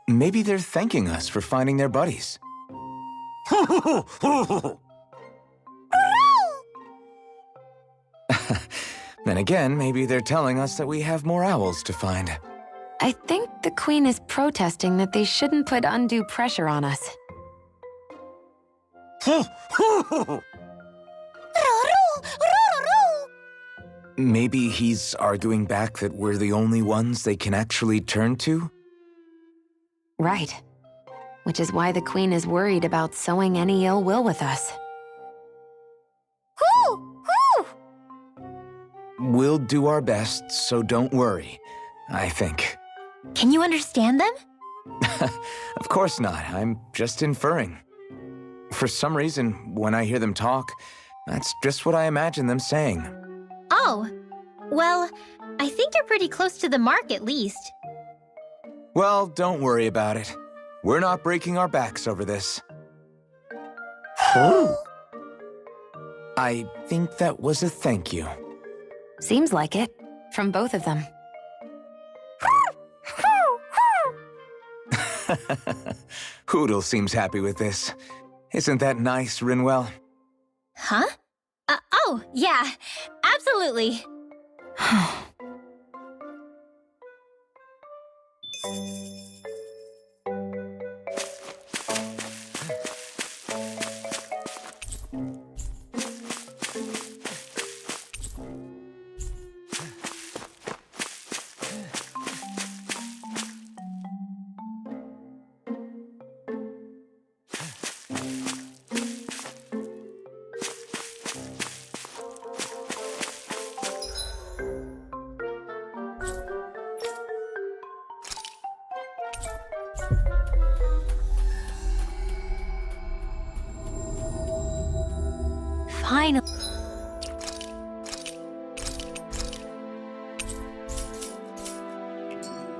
C: Maybe they're thanking us for finding their buddies. Then again, maybe they're telling us that we have more owls to find.
E: I think the Queen is protesting that they shouldn't put undue pressure on us.
C: Maybe he's arguing back that we're the only ones they can actually turn to?
E: Right. Which is why the Queen is worried about sowing any ill will with us.
C: We'll do our best, so don't worry, I think.
D: Can you understand them?
C: Of course not, I'm just inferring. For some reason, when I hear them talk, that's just what I imagine them saying.
D: Oh, well, I think you're pretty close to the mark at least.
C: Well, don't worry about it. We're not breaking our backs over this. I think that was a thank you.
E: Seems like it, from both of them.
C: Hootle seems happy with this. Isn't that nice, Rinwell?
D: Huh? Oh, yeah, absolutely.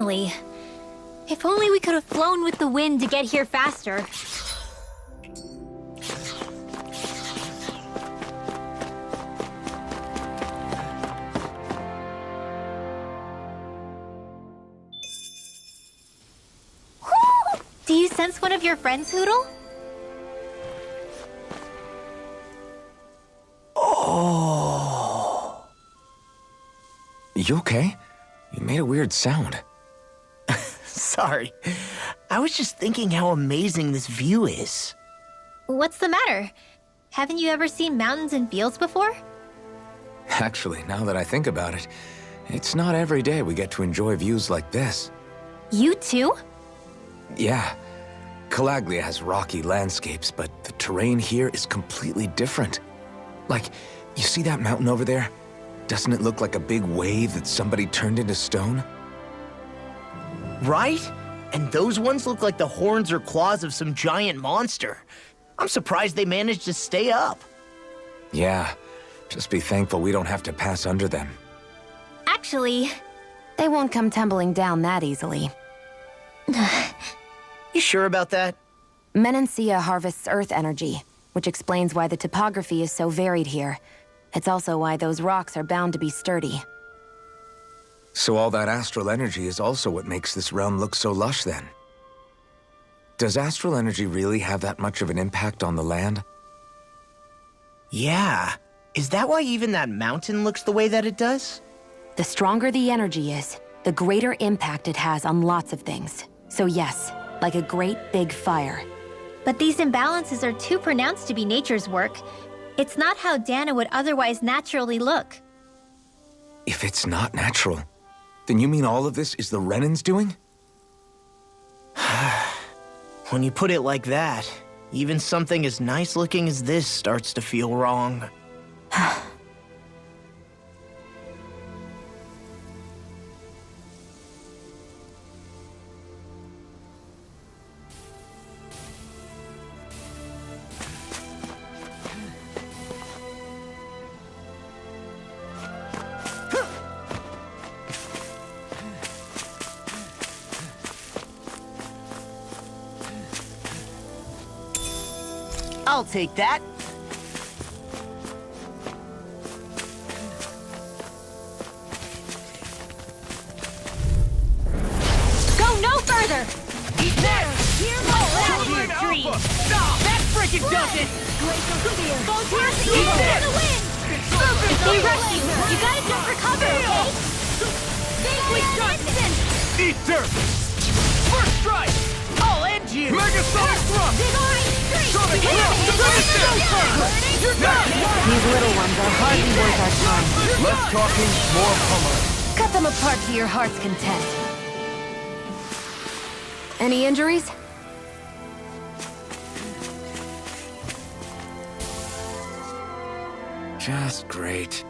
D: Finally. If only we could have flown with the wind to get here faster. Do you sense one of your friends, Hootle?
B: Oh.
C: You okay? You made a weird sound.
B: Sorry. I was just thinking how amazing this view is.
D: What's the matter? Haven't you ever seen mountains and fields before?
C: Actually, now that I think about it, it's not every day we get to enjoy views like this.
D: You too?
C: Yeah. Calaglia has rocky landscapes, but the terrain here is completely different. Like, you see that mountain over there? Doesn't it look like a big wave that somebody turned into stone?
B: Right? And those ones look like the horns or claws of some giant monster. I'm surprised they managed to stay up.
C: Yeah. Just be thankful we don't have to pass under them.
D: Actually,
E: They won't come tumbling down that easily.
B: You sure about that?
E: Menancia harvests earth energy, which explains why the topography is so varied here. It's also why those rocks are bound to be sturdy.
C: So all that astral energy is also what makes this realm look so lush then? Does astral energy really have that much of an impact on the land?
B: Yeah. Is that why even that mountain looks the way that it does?
E: The stronger the energy is, the greater impact it has on lots of things. So yes, like a great big fire.
D: but these imbalances are too pronounced to be nature's work. It's not how Dana would otherwise naturally look.
C: If it's not natural, then you mean all of this is the Renans doing?
B: When you put it like that, even something as nice looking as this starts to feel wrong. I'll take that.
D: Go no further!
F: Eat that!
D: Here's my
F: Children Alpha! Stop! That freaking does it!
D: Volunteers to
F: Eat
D: you
F: this!
D: for the win! If they rush you, you gotta jump for cover, okay?
F: Eat dirt! First strike! I'll end you! Megasonic thrust! Sonic thrust! Finish it! You're done!
E: These little ones are hardly worth our time.
F: Less talking, more pummeling.
E: Cut them apart to your heart's content. Any injuries?
C: Just great.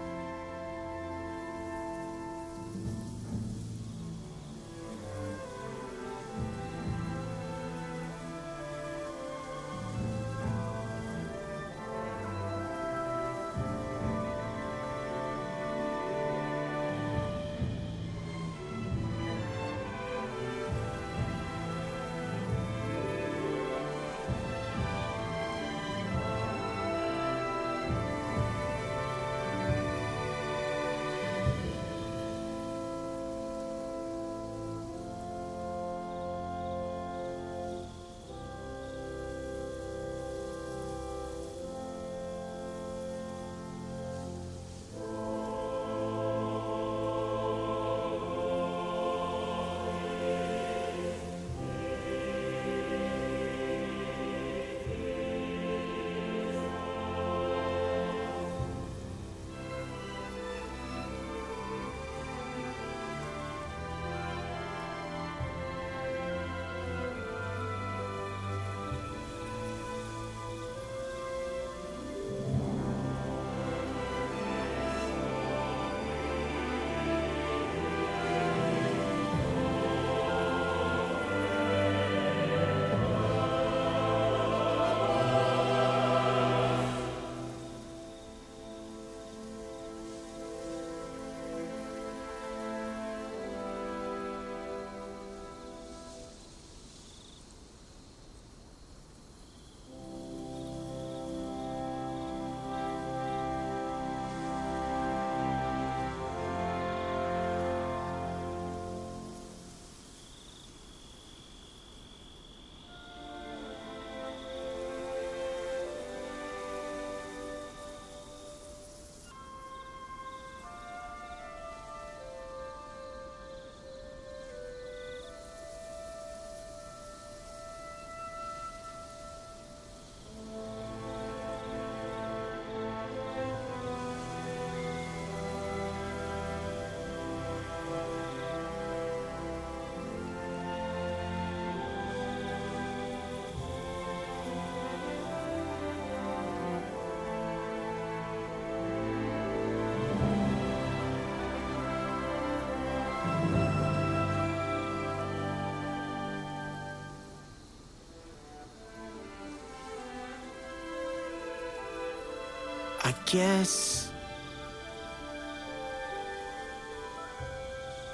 B: I guess...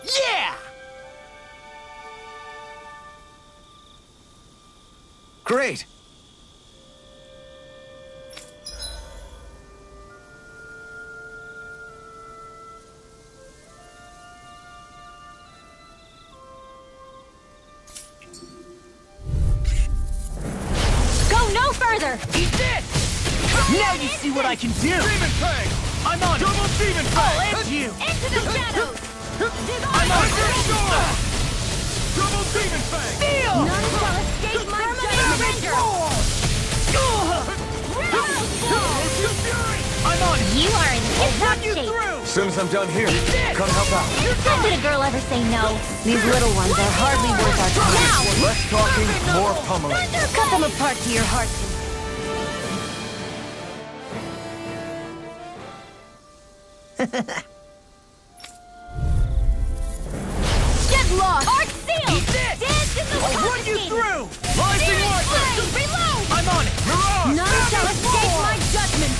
F: Yeah!
C: Great!
D: Go no further!
F: Eat this!
G: Now you see what I can do!
F: Demon Fang! I'm on it! Double Demon Fang!
G: I'll end you!
D: Into the shadows!
F: I'm on it! Double Demon Fang!
G: Feel!
D: None shall escape my surrender!
F: I'm on it!
D: You are in tip-top
F: Run you
D: shape.
F: through!
C: As soon as I'm done here, come help out.
D: When did a girl ever say no?
E: These little ones are hardly worth our time.
D: Now!
C: Less talking, more pummeling.
D: Cut them apart to your heart's Get lost! Arc seal!
F: Eat this!
D: Dance in the
F: I'll run you
D: Constantine!
F: through! Rising Lightning!
D: Reload!
F: I'm on it! Mirage!
D: None shall escape my judgment!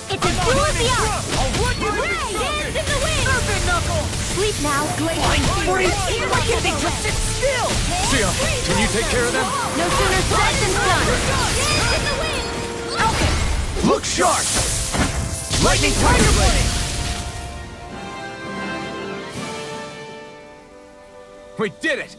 D: It's a
F: I'm
D: duel
F: on
D: of the
F: it!
D: arts!
F: I'll run you
D: Ray,
F: through!
D: dance in the wind!
F: Serpent Knuckle!
D: Sleep now,
F: Flying Free!
G: Why can't they just sit still?
C: Sia, can you take care of them?
D: No sooner said than done! Dance in the wind! Okay!
C: Look sharp! Lightning Tiger Blade! We did it!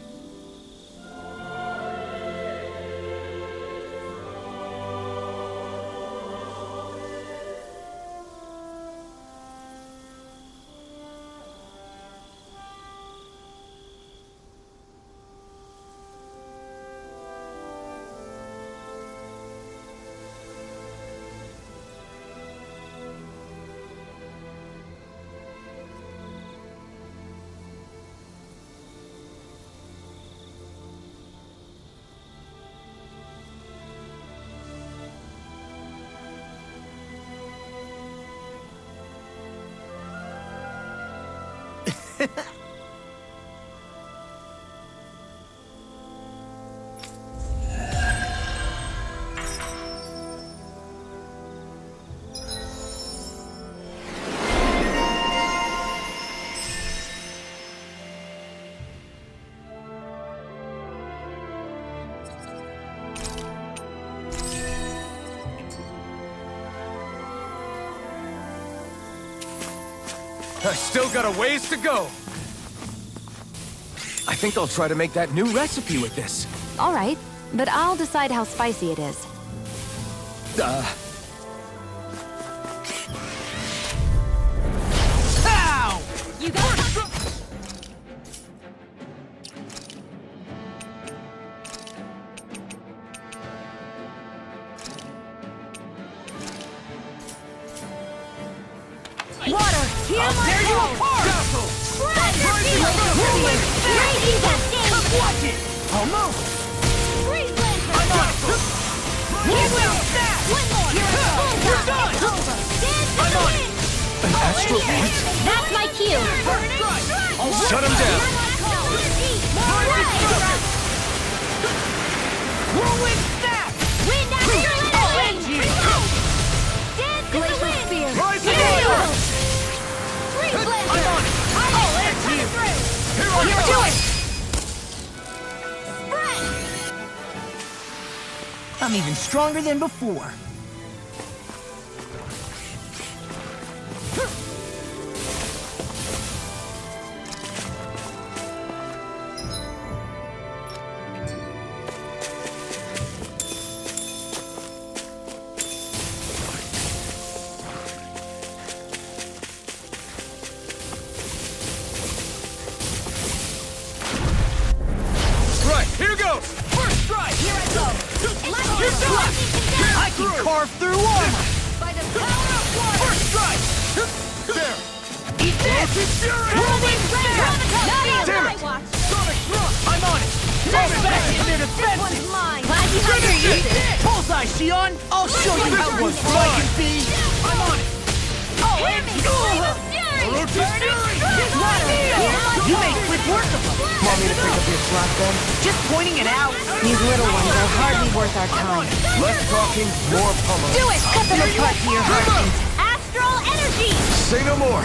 C: I still got a ways to go. I think I'll try to make that new recipe with this.
E: All right, but I'll decide how spicy it is.
G: Pow!
D: You got it! Water! Heal my
G: Tear you
D: soul!
G: apart!
F: Castle!
D: Spread your feelings!
G: Rolling
D: Raging cascade!
G: Come watch it! Almost!
D: Freeze lantern!
F: I'm on it!
G: You will snap!
D: One more!
G: You're done!
D: It's over! Dance in
F: I'm
D: the
F: on it!
D: wind!
C: An astral beat?
D: That's my cue!
C: Shut him down!
G: Whirlwind snap!
D: Wind after
G: I'll end you!
D: Dance in the wind!
F: Rising
D: Here you go!
F: Lightning!
D: Freeze
F: I'm
D: lantern!
F: on it!
G: I'll end you!
F: Here I
D: Here,
F: come!
D: do it! Spread!
G: I'm even stronger than before.
F: Right, here goes! First strike!
D: Here I go!
F: You're done!
G: I can carve through armor!
D: By the power of water!
F: First strike! There!
G: Eat this!
D: Whirlwind snap! Not on
F: Damn
D: my
F: it!
D: watch!
F: Sonic thrust! I'm on it!
G: Fall back in their
D: This
G: defenses!
D: one's mine! Glad you had your
F: Finish
D: uses!
F: it!
G: Bullseye, Shion! I'll show you how
F: This
G: one
F: one's
G: strike
F: mine.
G: can be!
F: I'm on it!
G: Oh,
D: Hear
G: and
D: me! Flame of fury!
F: Orochi's Fury!
G: You may quickly course I'm up.
B: Want me to pick up your slack then?
G: Just pointing it out.
E: These little ones are hardly worth our time.
C: Less talking, more pummeling.
E: Do it! Cut them apart to your heart.
D: Astral energy!
C: Say no more.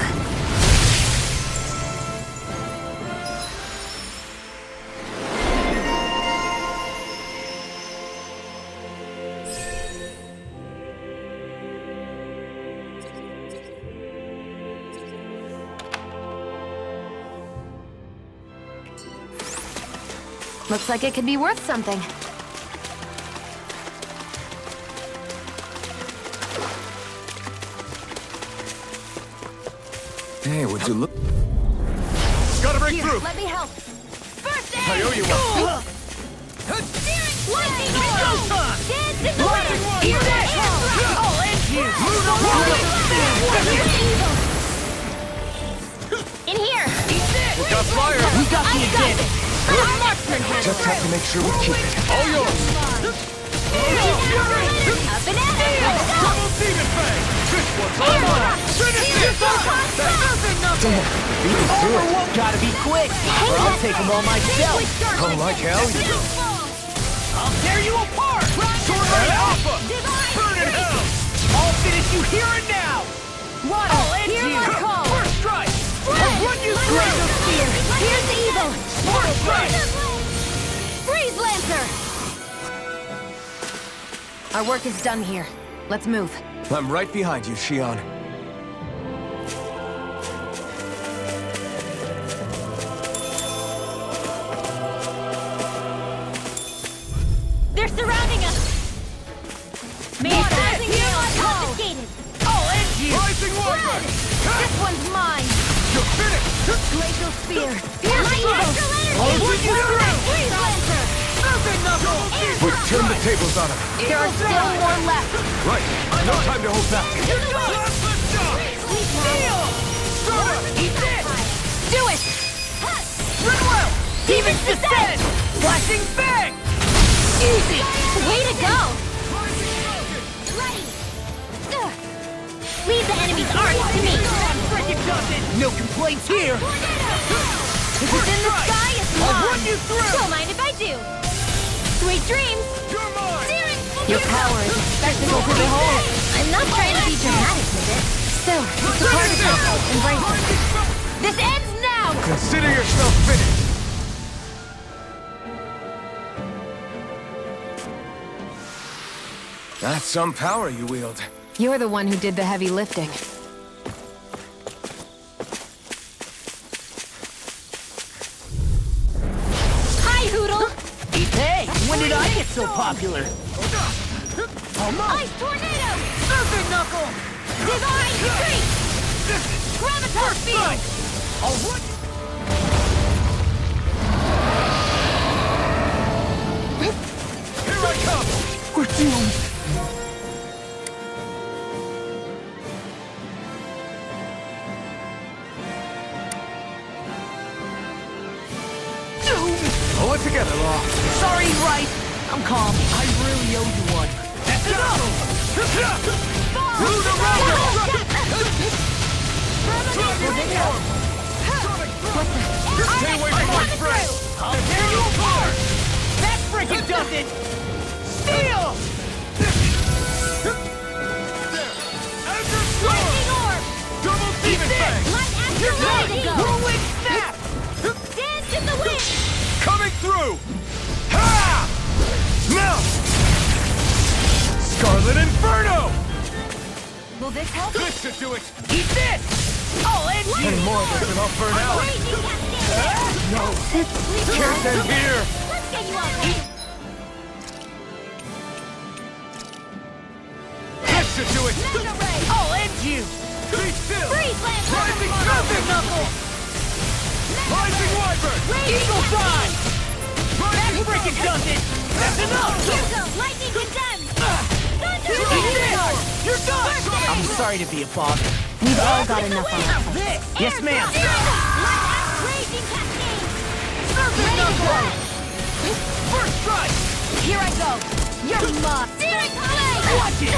E: Looks like it could be worth something.
C: Hey, would you look?
F: Gotta break
E: Here,
F: through!
E: let me help.
D: First aid!
F: I owe you one.
D: Lightning
F: It's
D: roll!
F: showtime!
D: Dance in the
F: Lightning
D: wind!
F: roll!
D: Hear that?
G: I'll end you.
D: In here!
F: Got fire!
G: We got the advantage.
C: Just have to make sure we keep it.
F: All yours!
D: Up and at it!
F: Double demon fang! This one's all mine! Finish this!
G: Gotta be quick, or I'll take them all myself.
C: Oh, like hell?
G: I'll tear you apart.
F: Sword Ray Alpha! Burn in hell!
G: I'll finish you here and now. I'll end
D: hear
G: you.
D: my call.
G: First strike. I'll run you through.
D: Laser spear! Here's evil!
G: First strike.
D: Freeze Lancer!
E: Our work is done here. Let's move.
C: I'm right behind you, Shion.
D: They're surrounding us! Rising Neon confiscated!
G: I'll end you.
F: Rising Wyvern!
E: This one's mine!
F: You're finished!
E: Glacial spear!
D: Here's evil!
G: I'll put you through.
D: Freeze Lancer!
G: Perfect knuckle.
C: We turned the tables on him.
E: There are still more left!
C: Right. No time to hold back.
F: Let's go!
G: Steel. Eat this.
E: Do it!
G: Run well. Demon's descent. Flashing bang. Easy.
D: Way to go! Ready! Leave the enemy's arts to me!
G: Frickin' does it. No complaints here.
D: If it's in the sky, it's
G: I'll
D: mine!
G: run you through.
D: Don't mind if I do! Sweet dreams!
F: You're mine!
E: Your power is a spectacle to behold!
D: I'm not trying to be dramatic with it.
E: Still, it's a part of us. Embrace it.
D: This ends now!
C: Consider yourself finished. That's some power you wield.
E: You're the one who did the heavy lifting.
D: Hi, Hoodle!
G: Hey, when did I get so popular?
D: Ice Tornado!
G: Perfect knuckle.
D: Divine Retreat! Gravitas Field!
G: I'll run.
F: Here I come!
G: We're doomed.
C: Pull it together, Law.
G: Sorry, right. I'm calm. I really owe you one.
F: That's enough! Through the Stay away from my friend!
G: I'll tear you apart. That frickin' does it. Steel.
F: Azure Storm!
D: Lightning Orb!
F: Double demon fang!
D: Light after lightning!
G: Whirlwind snap.
D: Dance in the wind!
F: Coming through! Ha! Now! Scarlet Inferno!
E: Will this help?
F: This should do it!
G: Eat this. I'll end you.
C: Any more of this and I'll burn out.
D: Raging Cascade!
F: Can't end here!
D: Let's get you off this!
F: This should do it!
D: Mega Ray!
G: I'll end you.
F: Be still!
D: Freeze Lancer!
F: Rising
G: Perfect
F: Serpent!
G: knuckle.
F: Rising Wyvern!
G: Eagle Fly. That
F: Rising
G: frickin' does it. That's enough.
D: Here goes Lightning Condemned! Thunder
G: Eat
D: Wave!
G: this. You're done. I'm sorry to be a bother.
E: We've all got enough of it.
G: This. Yes, ma'am.
D: Raging Cascade!
G: Perfect knuckle. First strike.
E: Here I go! You're mine!
D: Searing Blade!
G: Watch it.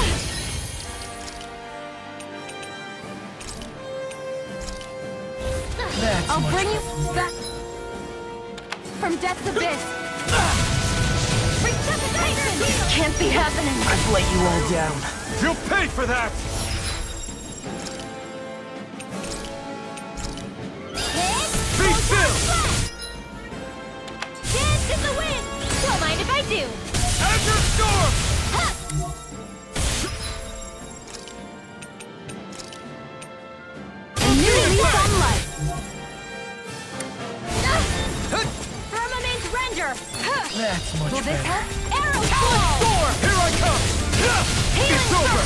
E: I'll bring you back. from Death's Abyss! This can't be happening!
B: I've let you all down.
F: You'll pay for that! Be still!
D: Dance in the wind! Don't mind if I do!
F: Azure Storm!
E: A new lease on life!
D: Firmament render!
B: That's much
E: Will this
B: better.
E: help?
D: Arrow fall!
F: Storm! Here I come! It's over!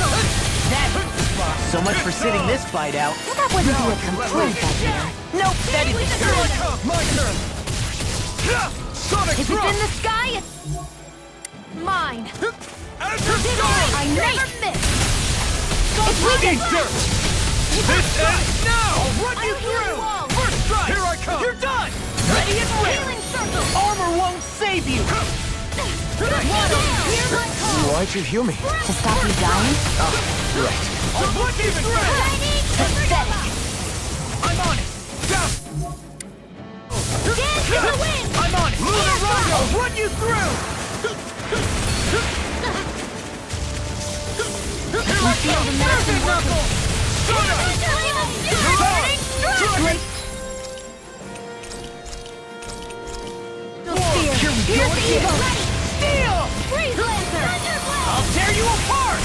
B: So much for sitting this fight out.
E: That wouldn't be a complaint, I fear.
B: Nope, that
D: With
B: isn't
D: the
B: true.
D: sword!
F: My turn! Sonic
E: If it's
F: Thrust!
E: in the sky, it's... mine!
F: Azure Storm!
E: I never miss! If we can...
F: Eater! This ends now! I'll run you
D: I'll heal
F: through!
D: you all.
F: First strike! Here I come!
B: You're done! Ready and ready!
D: Healing circle!
B: Armor won't save you!
D: Hear my call!
C: Why'd you heal me?
E: To stop you dying?
C: Right.
F: I'll look even better!
D: Shining
E: Pathetic!
B: I'm on it!
D: Dance in the wind!
B: I'm on it!
F: I'll run you through! Here I
E: feel
F: come!
E: the medicine
F: Perfect knuckle!
E: Great.
B: Here we go again!
D: Steel! Freeze Lancer!
B: I'll tear you apart!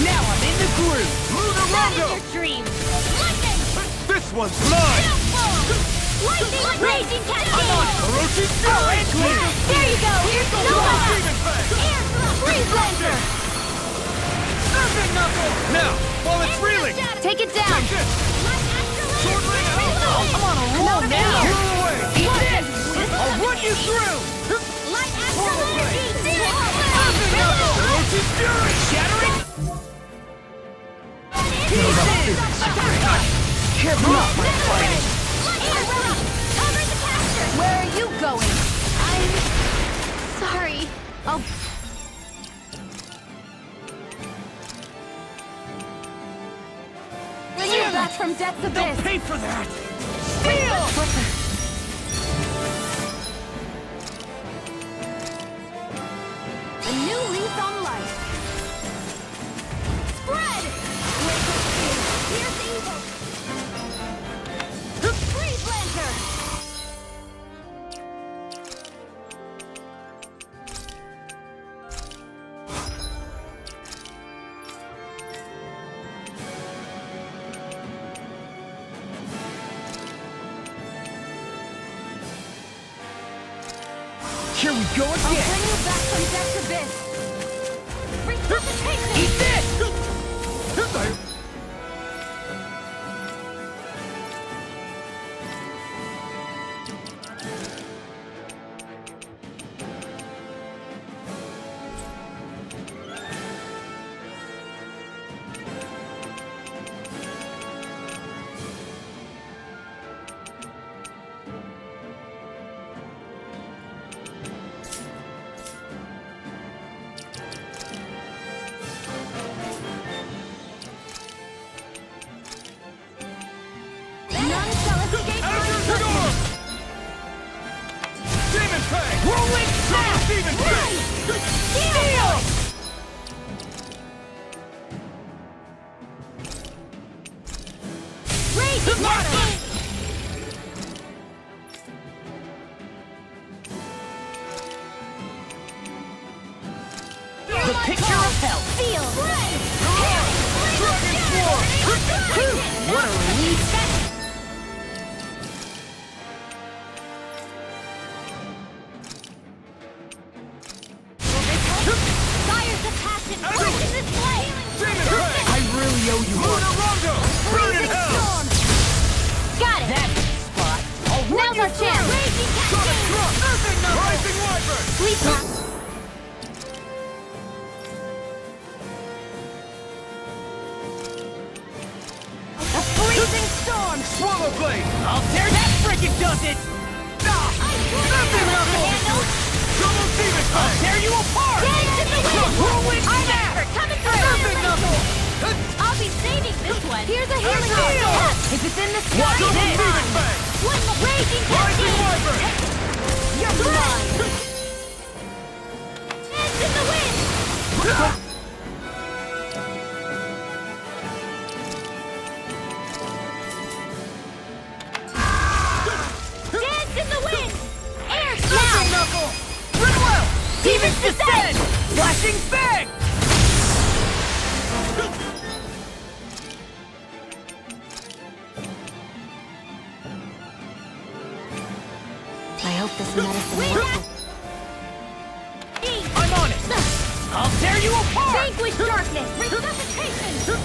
B: Now I'm in the groove!
F: Lunar
D: That is
F: Rondo!
D: your dream! Lightning!
F: This one's mine!
D: Lightning! Raging Cascade!
F: Orochi Fury!
D: There you go! Here's the
F: Double
D: Nova!
F: Demon Fang!
D: Air Thrust! Freeze Lancer!
F: Perfect knuckle! Now, while it's reeling!
E: Take it down!
F: Take this! Sword Ring Alpha!
B: I'm on a roll now!
F: You're away!
B: Eat this!
F: I'll run you through!
D: Light Astral Energy!
F: Perfect knuckle! Orochi Fury!
B: Shattering!
D: Attack!
B: Careful not my fighting!
D: Cover the caster!
E: Where are you going?
D: I'm... sorry.
E: Oh, bring you back from Death's Abyss!
B: Pay for that!
E: A new lease on life!
D: Spread! Here's evil! Freeze Lancer!
B: Here we go
E: I'll
B: again!
E: bring you back from Death's Abyss!
D: Resuscitation!
B: Eat this!
D: None shall escape my
F: Azure
D: touch!
F: Storm! Demon Fang!
B: Rolling
F: Double Demon Fang!
D: Steel! Raging Cascade!
B: The picture of health!
D: Steel!
F: Dragon Swarm!
B: What a relief!
D: Fires of passion! Burst this flame!
F: Demon Fang!
B: I really owe you one.
F: Lunar Rondo! Burn in hell!
D: Got it!
B: That spot!
F: I'll run
D: Now's
F: you
D: our
F: through!
D: chance! Raging
F: Sonic
D: Cascade!
F: Thrust! Perfect knuckle! Rising Wyvern!
D: Sleep now!
E: A freezing storm!
F: Swallow Blade!
B: I'll tear that frickin' does it!
F: Perfect knuckle! Double Demon
B: I'll
F: Fang!
B: tear you apart!
D: Dance in the wind!
B: Rolling
D: I'm
B: snap!
D: expert coming through!
F: Perfect knuckle!
D: I'll be saving this one! Here's a healing
F: Steel!
D: circle!
E: If it's in the
B: Watch
E: sky,
F: Double
B: this!
F: Demon Fang!
D: One raging
F: Rising
D: cascade!
F: Wyvern!
D: You're through!
F: Flaming Descent! Flashing Fang!
E: I hope this medicine works.
F: I'm on it! I'll tear you apart!
D: Vanquish darkness! Resuscitation!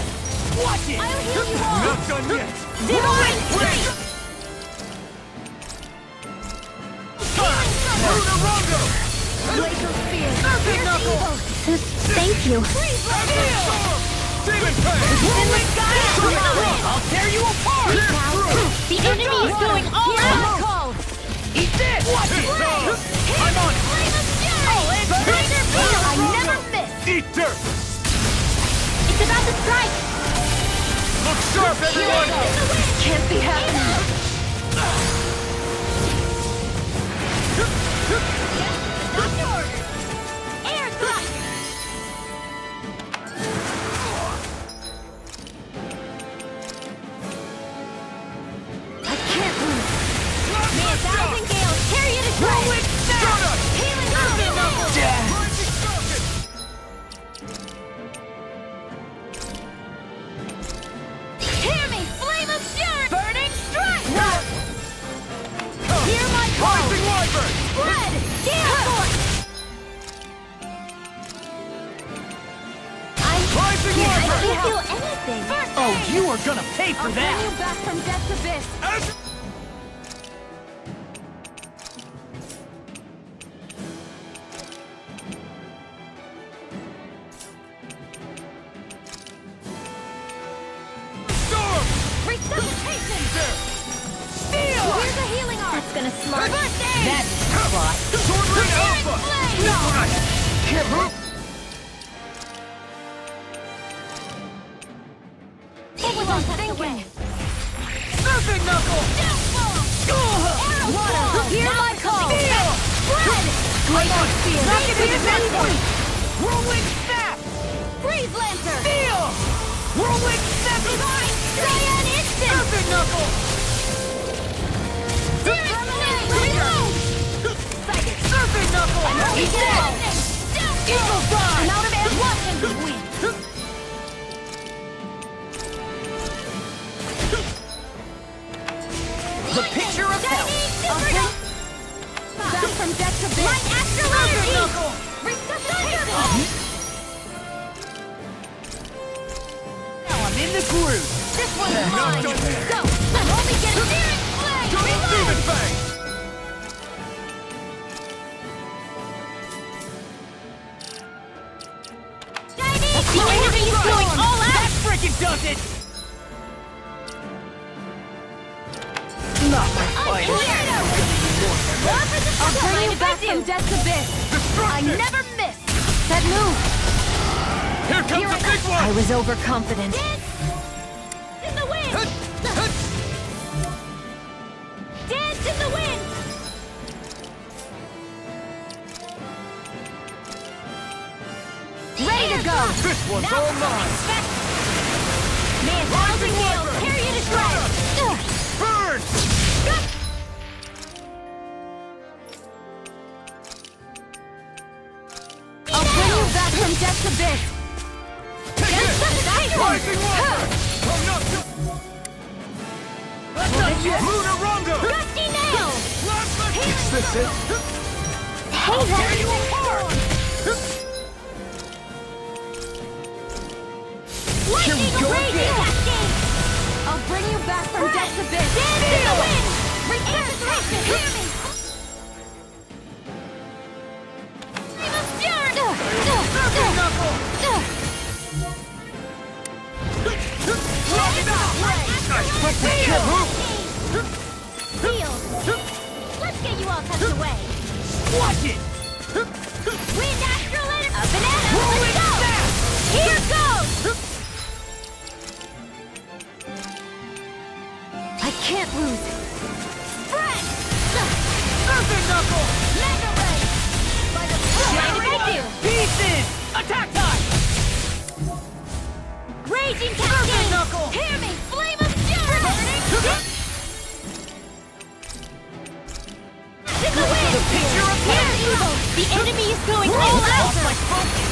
F: Watch it!
D: I'll heal you all!
F: Not done yet!
D: Divine strength!
F: Brunarongo!
D: Laser spear!
F: Serpent Knuckle!
D: Thank you.
F: Demon Fang!
D: In the sky!
F: I'll tear you apart!
D: The enemy is going all out!
F: Eat this! Watch it! I'm on it!
D: I never miss!
F: Eat dirt!
D: It's about to strike!
F: Look sharp, everyone!
D: Can't be happening! Air thrust!
E: I can't lose.
D: May a thousand gales carry you to shreds! Healing Hear me, flame of fury! Burning strike! Hear my call!
F: Rising Wyvern!
D: Spread! Gale force!
F: Rising
D: I
F: Wyvern!
D: can't feel anything!
F: Oh, you are gonna pay for
D: Bring you
F: that!
D: back from death's abyss!
F: Storm!
D: Resuscitation!
F: Steel!
D: Here's a healing arm! That's gonna smart! Reverse aim!
F: That's spot! Sword Ring Alpha! Can't move!
D: What was I thinking?
F: Serpent Knuckle!
D: Water! Hear my call!
F: Steel!
D: Spread!
F: Laser
D: spear!
F: Knock it into
D: Spear
F: that point!
D: ready!
F: Whirlwind Snap!
D: Freeze Lancer!
F: Steel! Whirlwind Snap!
D: Divine Cyan Instant!
F: Serpent Knuckle!
D: Reload!
F: Serpent Knuckle!
D: Eat that!
F: Eagle Dive!
D: I'm out of air. Watch and win!
F: The picture of hell!
D: Back from death to bliss! Light astral
F: Serpent
D: energy!
F: Knuckle!
D: Resuscitation!
F: Now I'm in the groove!
D: This one's
F: Not
D: mine!
F: done yet.
D: Go! I'm only getting Searing Flag!
F: Demon Fang!
D: The enemy is going all out!
F: That frickin' does it! Not my fight!
D: I'll bring you back from death's abyss! I
F: Destruction!
D: never miss!
E: That move!
F: Here comes the big
E: I
F: one!
E: was overconfident.
D: In the wind! Dance in the wind! Ready to go!
F: This one's
D: Now
F: all
D: for
F: mine!
D: respect! May a thousand gales carry you to shreds!
F: Burn!
D: I'll bring you back from death's abyss!
F: Rising Wyvern! I'm not done! That's not yet! Brunarongo!
D: Rusty nail!
F: Is this it?
D: Hey,
F: Tear you apart!
D: Lightning
F: go
D: raging
F: again.
D: cascade! I'll bring you back from death's abyss! Dance in the wind! Resuscitation! Hear me! Flame of fury!
F: Serpent Knuckle! Nice! Can't move!
D: Seal! Let's get you all tucked away!
F: Watch it!
D: Wind astral energy! A banana!
F: Rolling
D: Let's go!
F: snap!
D: Here goes!
E: I can't lose.
D: Spread!
F: Serpent Knuckle!
D: Mega ray! By the
F: Shatter
D: power I
F: it!
D: do!
F: Pieces! Attack time!
D: Raging
F: Serpent
D: cascade!
F: Knuckle!
D: Hear me! Flame of fury! In the wind!
F: The picture of
D: Hear
F: hell!
D: evil! The enemy is going all out!
F: My focus!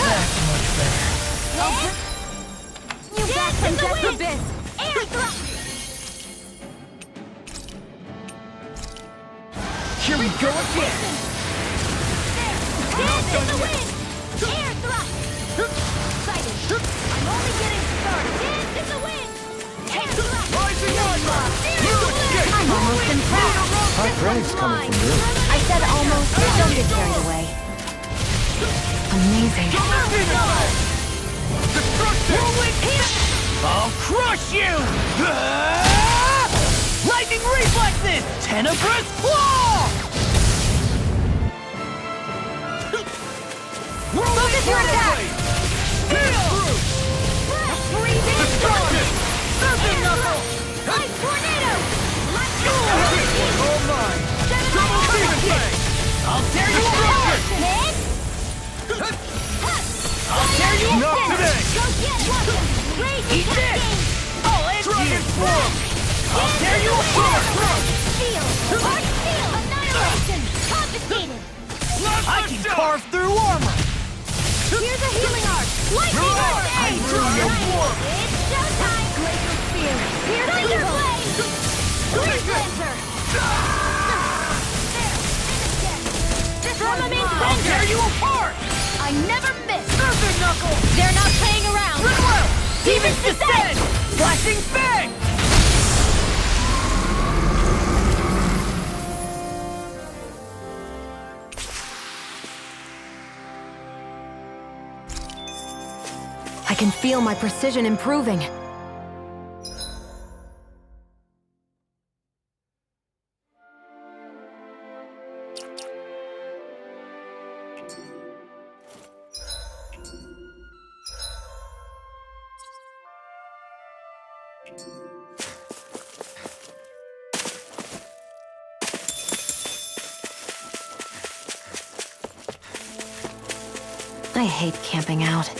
F: That's much better.
D: You got some depth abyss! Air thrust!
F: Here we go again!
D: Dance in the wind! Air thrust! Excited! I'm only getting started! Dance in the wind! Air thrust!
F: Rising on!
D: I'm almost impressed!
C: High praise coming from you.
E: I said almost. Don't get carried away. Amazing.
F: I'll crush you! Ah! Lightning reflexes! Tenebrous claw!
D: Focus your attack!
F: Destruction! Serpent knuckle!
D: Light tornado!
F: Oh my! Double demon fang! I'll tear you apart! I'll tear you apart! Not today!
D: Go get one! Rage
F: Eat this! I'll end Dragon Swarm! I'll tear you apart!
D: Steel! Arch steel! Annihilation! Confiscated!
F: I can carve through armor!
D: Here's a healing arc! Lightning arc!
F: I drew your warp!
D: It's showtime! Glacial spear! Here's Thunder blade! Freeze lancer! Firmament
F: I'll tear you apart!
D: I never miss!
F: Serpent knuckle!
D: They're not playing around!
F: Rinwell! Demon's descent! Flashing fang!
E: I can feel my precision improving. I hate camping out.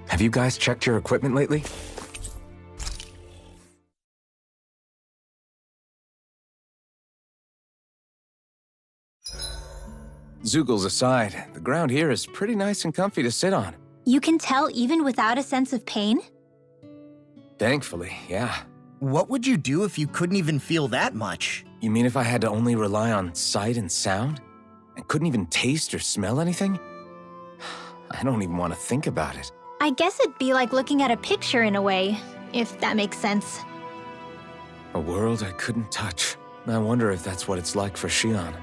C: Have you guys checked your equipment lately? Zoogles aside, the ground here is pretty nice and comfy to sit on.
D: You can tell even without a sense of pain?
C: Thankfully, yeah.
G: What would you do if you couldn't even feel that much?
C: You mean if I had to only rely on sight and sound? And couldn't even taste or smell anything? I don't even want to think about it.
D: I guess it'd be like looking at a picture in a way, if that makes sense.
C: A world I couldn't touch. I wonder if that's what it's like for Xion.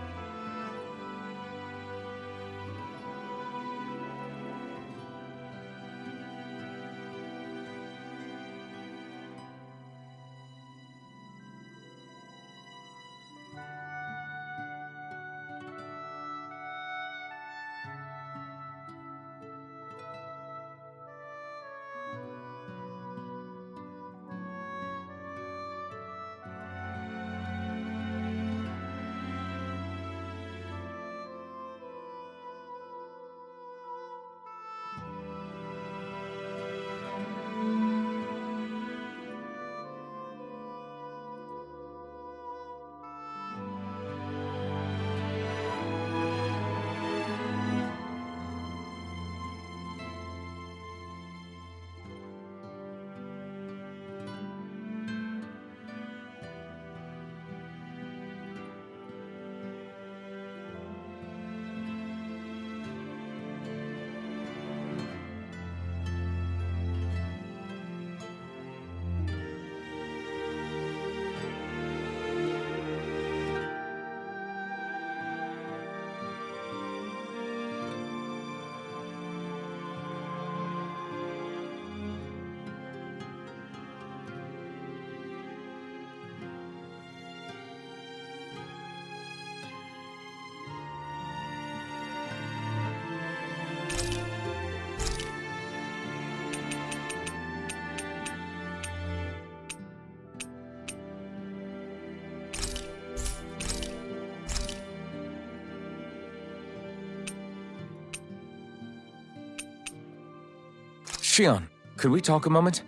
C: Shion, could we talk a moment?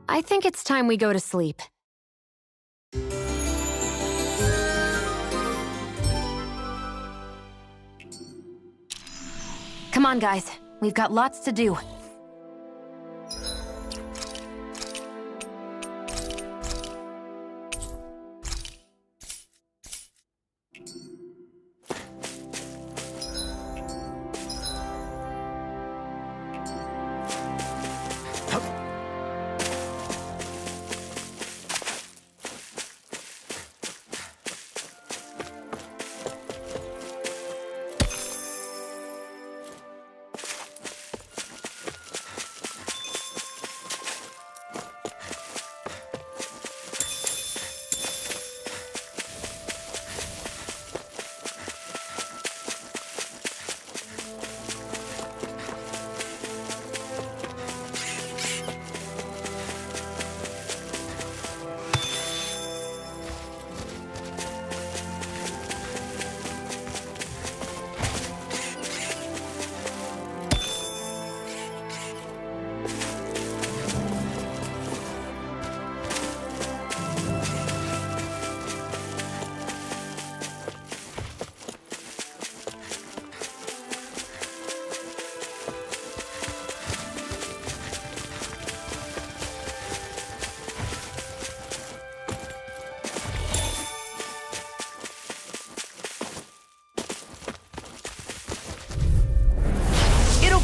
E: I think it's time we go to sleep. Come on, guys. We've got lots to do.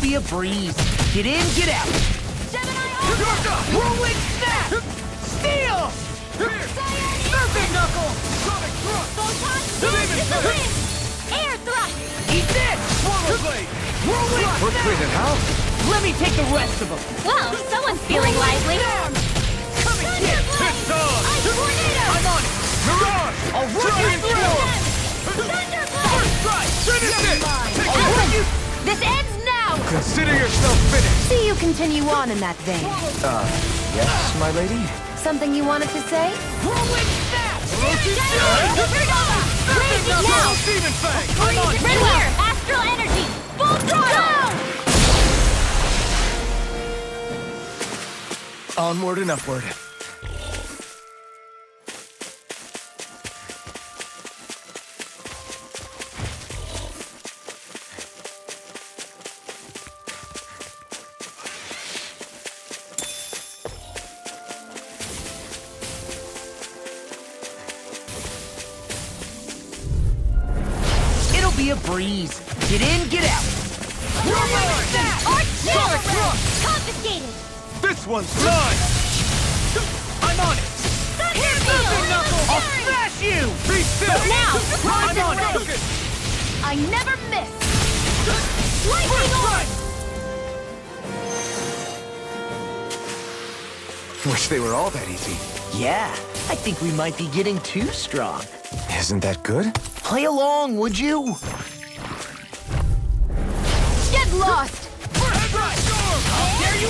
F: Be a breeze. Get in, get out. Whirlwind snap! Steel! Perfect knuckle!
D: Photon Air thrust!
F: Eat this! Swallow blade! Whirlwind
C: We're
F: snap!
C: clear then, Hal?
F: Let me take the rest of them.
D: Well, someone's feeling lively.
F: Come and get pissed off! I'm on it! Mirage! I'll run you through! First strike! Finish it! I'll run you!
D: This ends now!
C: Consider yourself finished!
E: See you continue on in that vein.
C: Yes, my lady?
E: Something you wanted to say?
F: Whirlwind snap!
D: Supernova! Blazing now!
F: Demon Fang! I'm on
D: Right
F: it!
D: here! Astral energy! Full throttle!
C: Onward and upward.
F: It'll be a breeze. Get in, get out. Whirlwind snap! Sonic thrust!
D: Confiscated!
F: This one's mine! I'm on it! Perfect knuckle! I'll smash you! Be still!
D: Now,
F: I'm on it!
D: ready. I never miss! Lightning
F: First
D: orb!
F: strike!
C: Wish they were all that easy.
G: Yeah, I think we might be getting too strong.
C: Isn't that good?
G: Play along, would you?
E: Get lost!
F: First strike! How dare you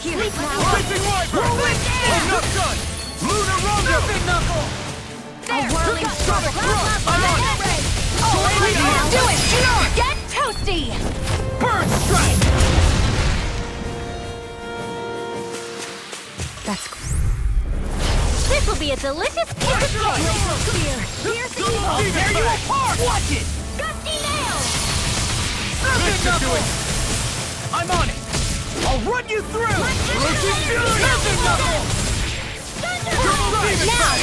D: Sleep now!
F: Raging Wyvern! Whirlwind snap! Not done! Lunar Rondo! Perfect knuckle!
D: There!
F: Whirling Sonic thrust! I'm on it!
E: Do it! Get toasty!
F: Burn strike!
E: That's
D: This will be a delicious piece of cake! Piercing
F: I'll tear you apart! Watch it!
D: Gusty nails!
F: Perfect knuckle! I'm on it! I'll run you through! Perfect knuckle!
D: Now!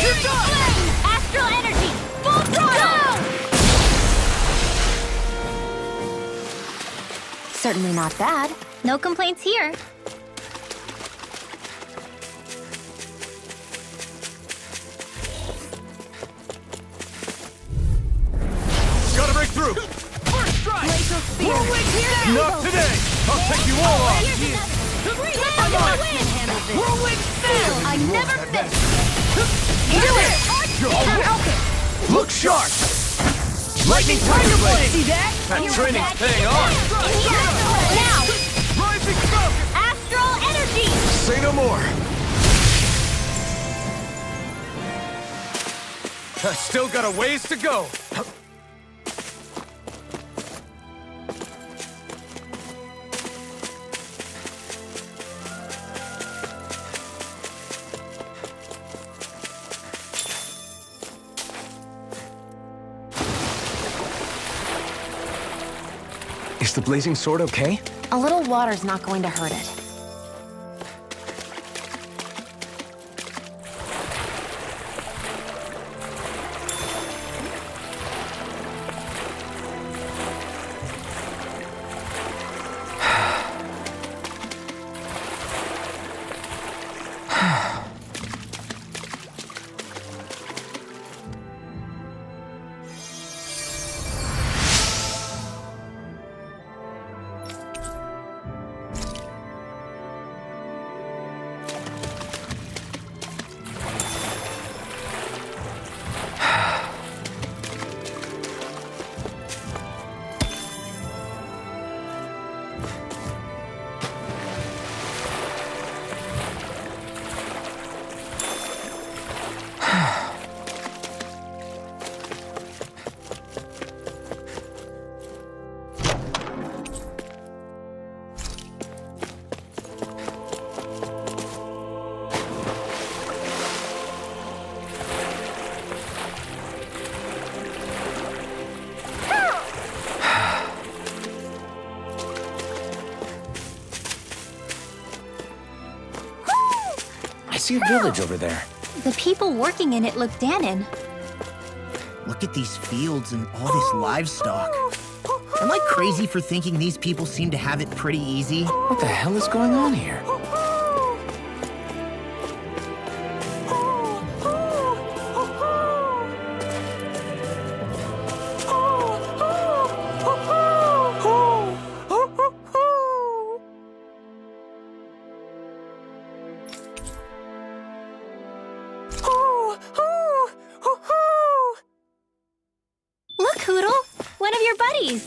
D: Astral energy! Full throttle!
E: certainly not bad.
D: No complaints here.
F: Gotta break through! First strike! Not today! I'll take you all on!
D: I'm
F: on it.
D: Whirlwind snap! I never miss!
F: Do it! Look sharp! Lightning Tiger Blade! See that?
C: That training's paying off.
D: Now!
C: no more!
F: I still got a ways to go.
C: Is the blazing sword okay?
E: A little water's not going to hurt it.
B: I see a village over there.
D: The people working in it look Dahnan.
G: Look at these fields and all this livestock. Am I crazy for thinking these people seem to have it pretty easy?
B: What the hell is going on here?
D: Look, Hootle! One of your buddies!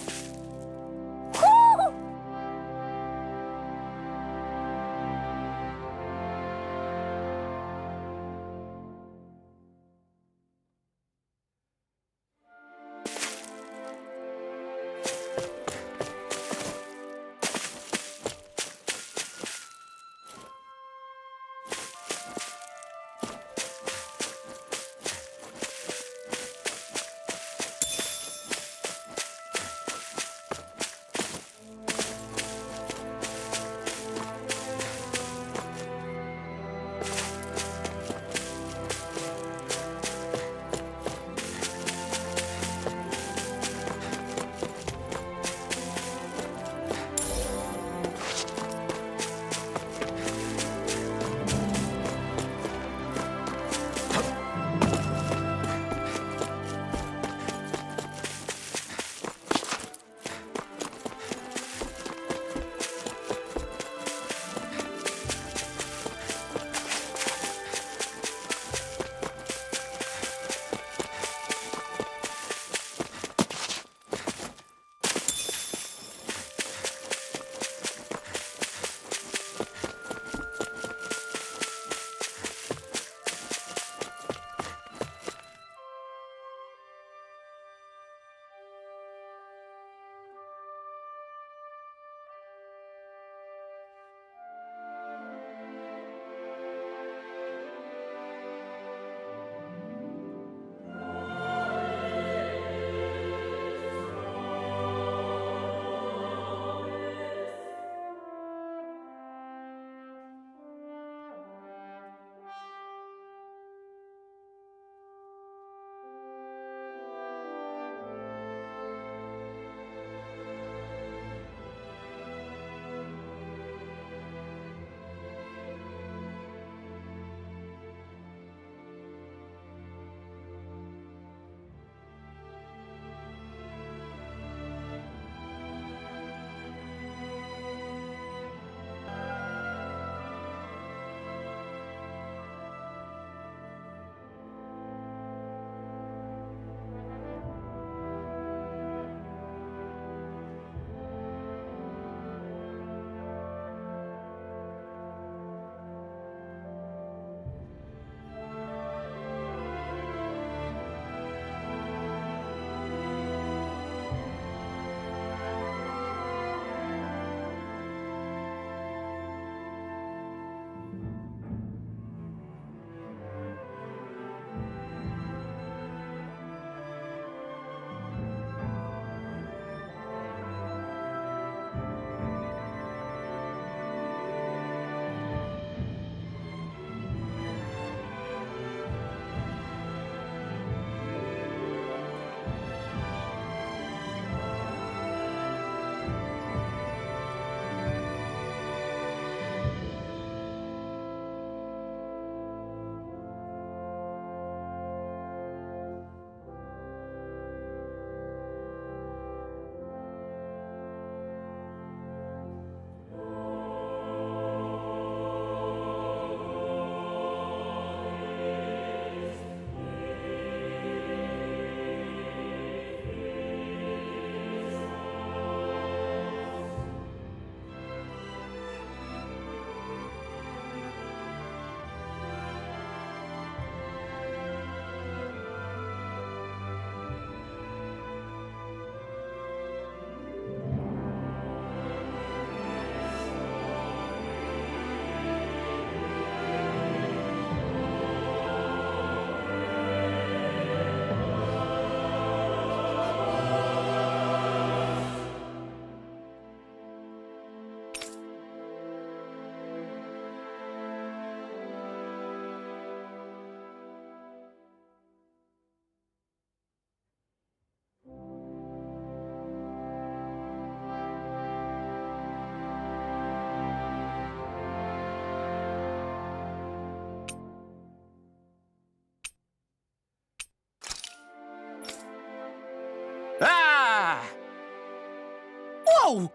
G: Whoa!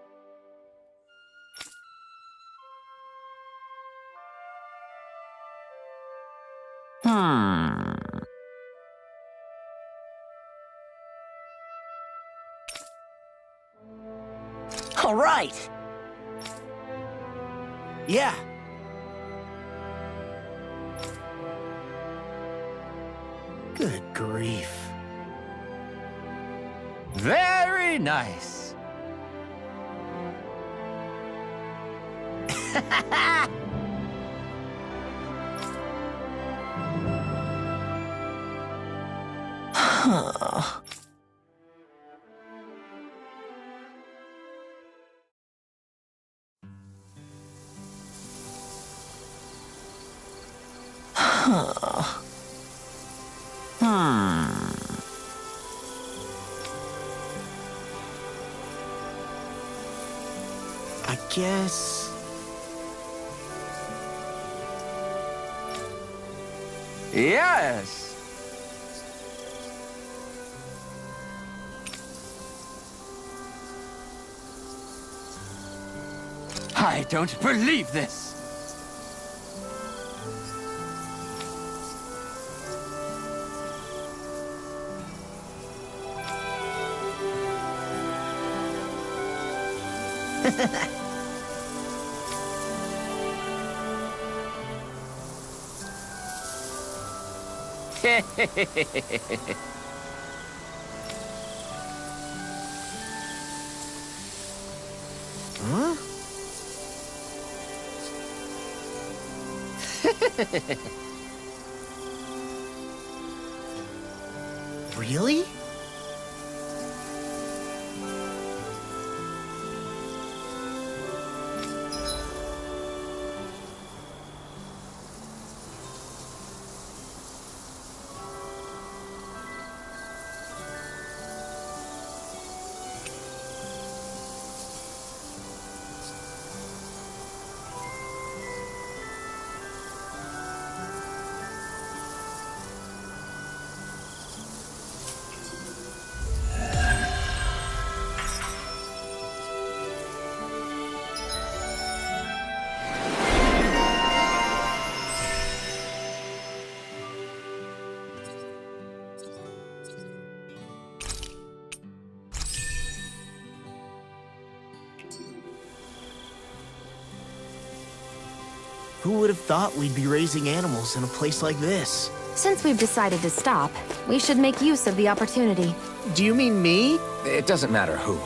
G: All right. Yeah. Good grief.
F: Very nice.
B: I guess.
F: Yes. I don't believe this.
B: Huh? Really? Who would have thought we'd be raising animals in a place like this?
E: Since we've decided to stop, we should make use of the opportunity.
B: Do you mean me?
C: It doesn't matter who.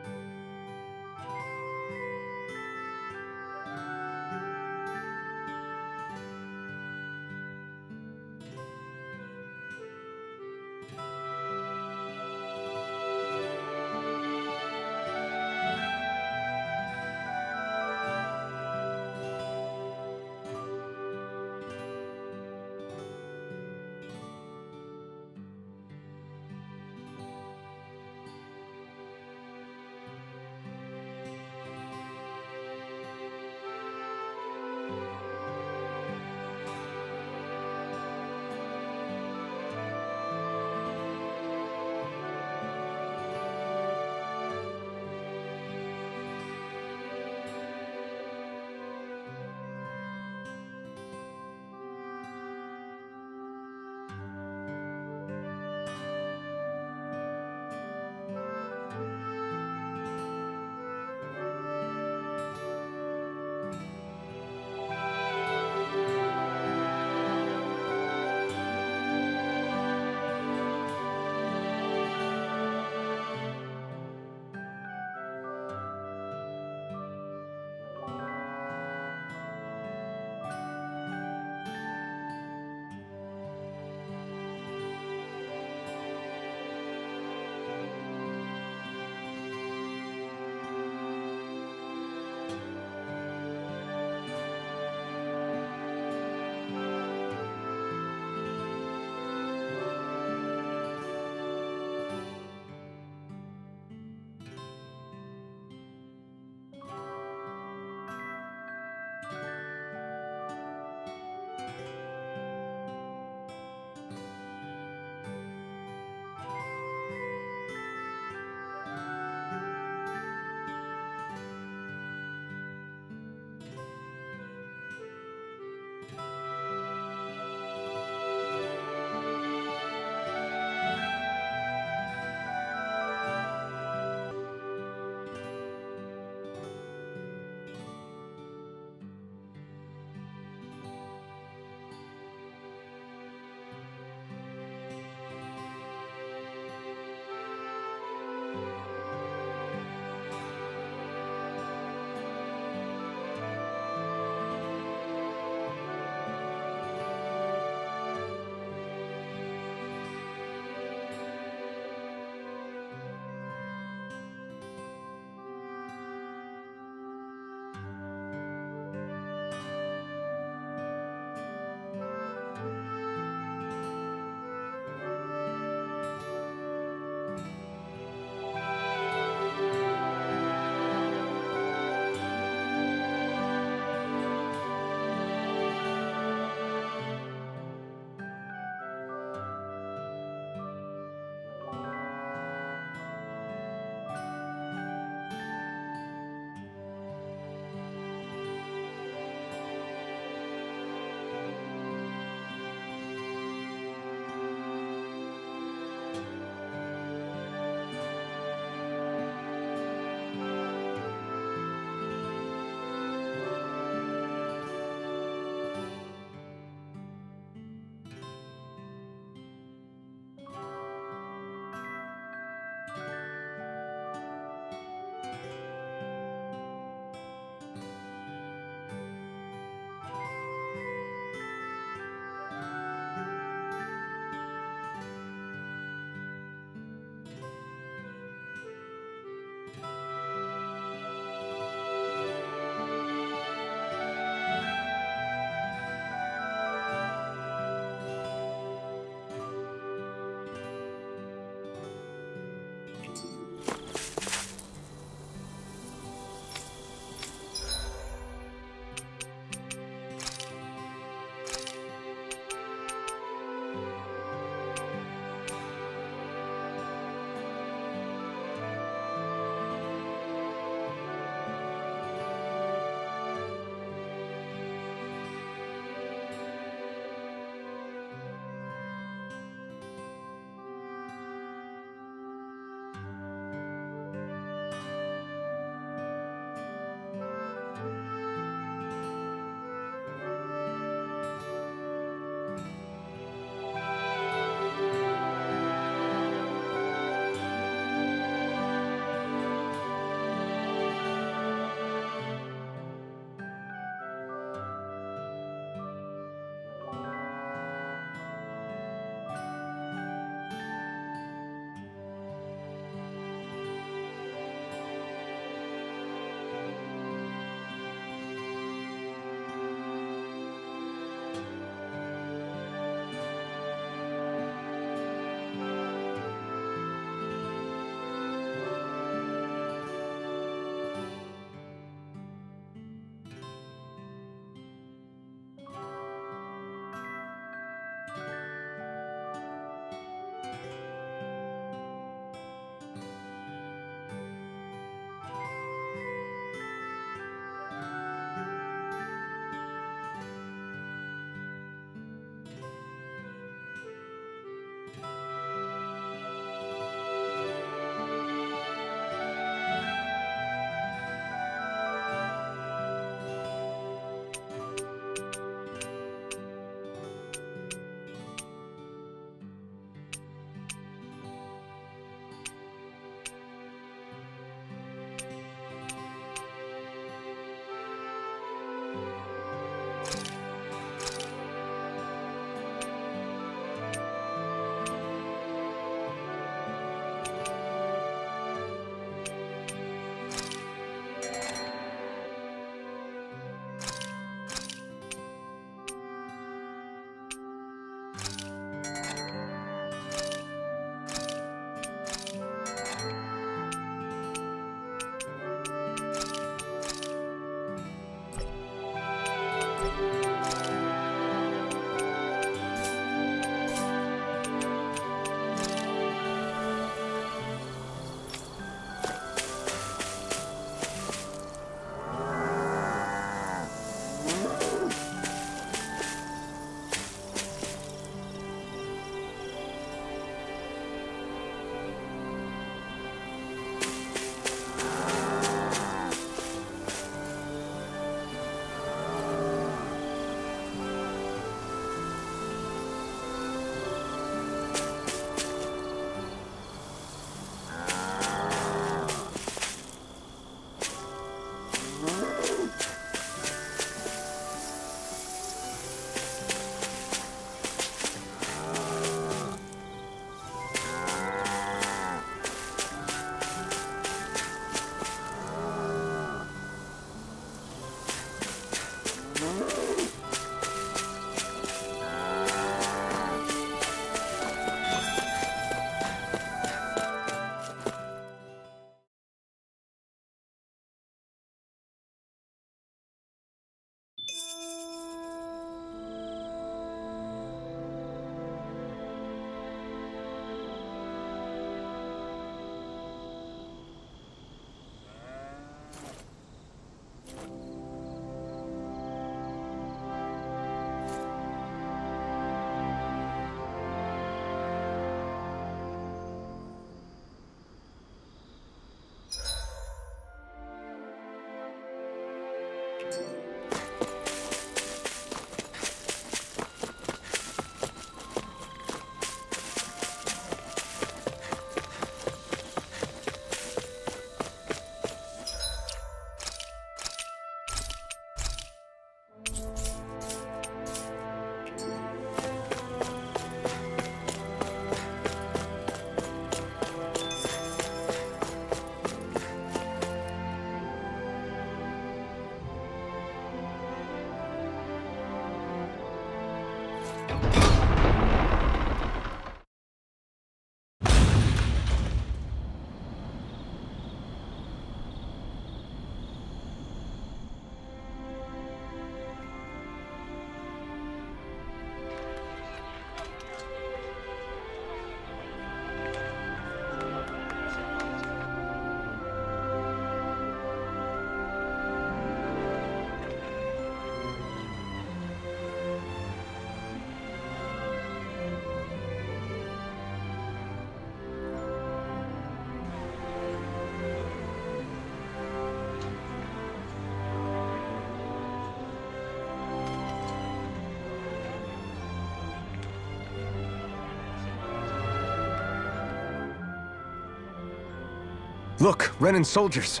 C: Look, Renan soldiers.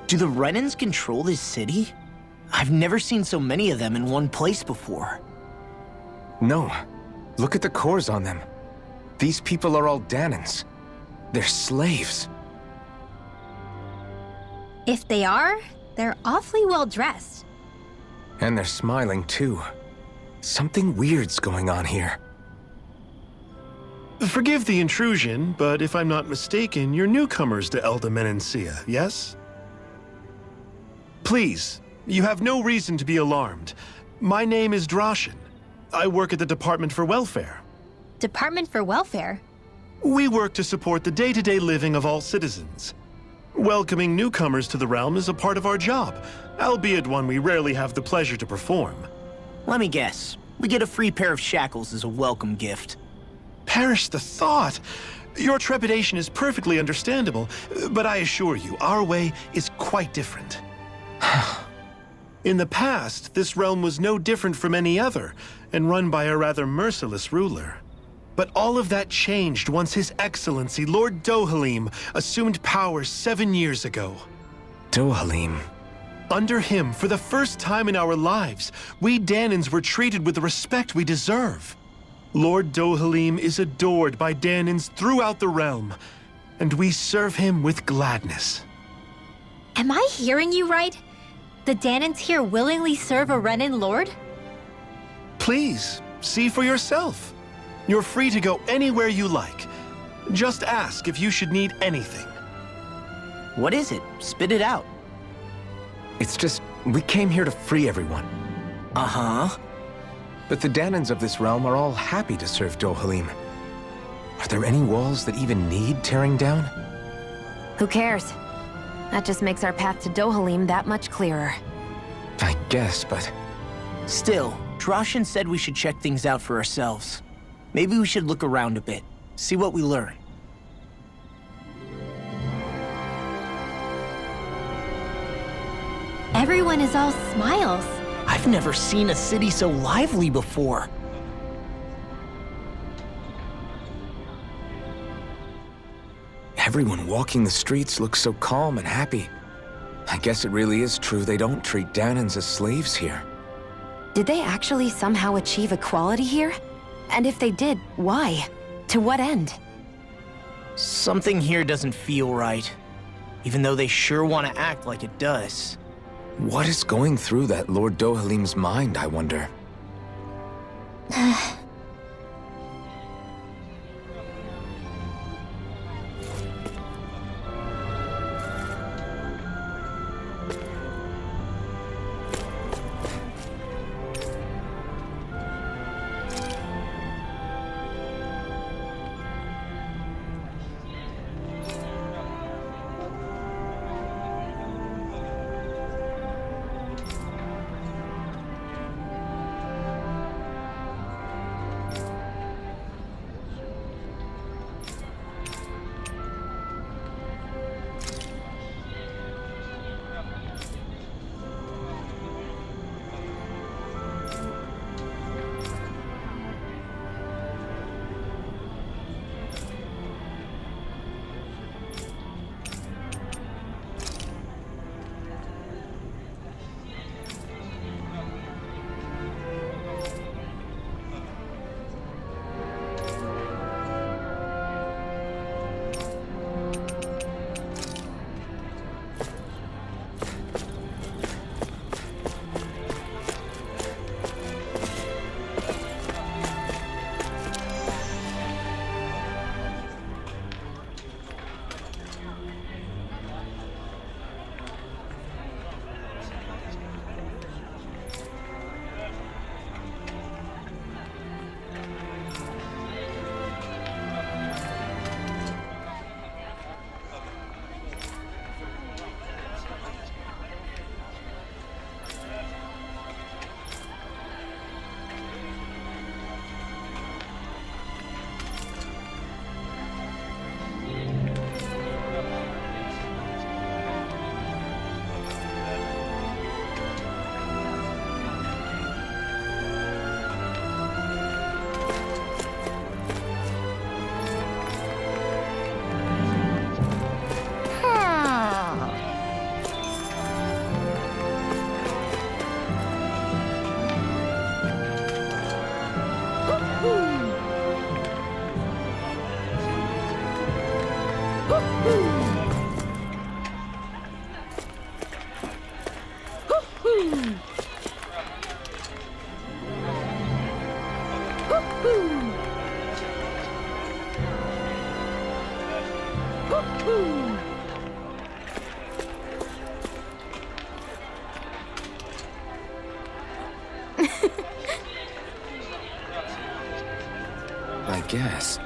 B: Do the Renans control this city? I've never seen so many of them in one place before.
C: No. Look at the cores on them. These people are all Danans. They're slaves.
D: If they are, they're awfully well dressed.
C: And they're smiling, too. Something weird's going on here.
H: Forgive the intrusion, but if I'm not mistaken, you're newcomers to Elda Menancia, yes? Please, you have no reason to be alarmed. My name is Drashin. I work at the Department for Welfare.
D: Department for Welfare?
H: We work to support the day-to-day living of all citizens. Welcoming newcomers to the realm is a part of our job, albeit one we rarely have the pleasure to perform.
B: Let me guess. We get a free pair of shackles as a welcome gift.
H: Perish the thought! Your trepidation is perfectly understandable, but I assure you, our way is quite different. In the past, this realm was no different from any other, and run by a rather merciless ruler. But all of that changed once His Excellency, Lord Dohalim, assumed power 7 years ago.
C: Dohalim.
H: Under him, for the first time in our lives, we Danans were treated with the respect we deserve. Lord Dohalim is adored by Danans throughout the realm, and we serve him with gladness.
D: Am I hearing you right? The Danans here willingly serve a Renan lord?
H: Please, see for yourself. You're free to go anywhere you like. Just ask if you should need anything.
B: What is it? Spit it out.
C: It's just, we came here to free everyone.
B: Uh-huh.
C: But the Danans of this realm are all happy to serve Dohalim. Are there any walls that even need tearing down?
E: Who cares? That just makes our path to Dohalim that much clearer.
C: I guess, but...
B: Still, Drashin said we should check things out for ourselves. Maybe we should look around a bit, see what we learn.
D: Everyone is all smiles.
B: I've never seen a city so lively before.
C: Everyone walking the streets looks so calm and happy. I guess it really is true they don't treat Danans as slaves here.
E: Did they actually somehow achieve equality here? And if they did, why? To what end?
B: Something here doesn't feel right, even though they sure want to act like it does.
C: What is going through that Lord Dohalim's mind, I wonder? I guess.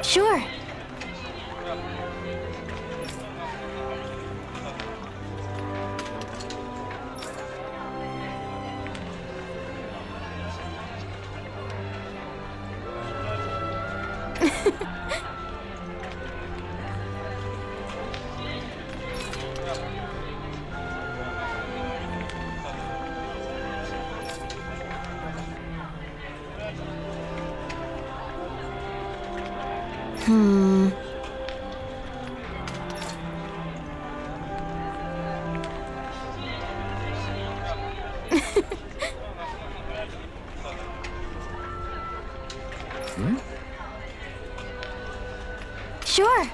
E: Sure. Sure.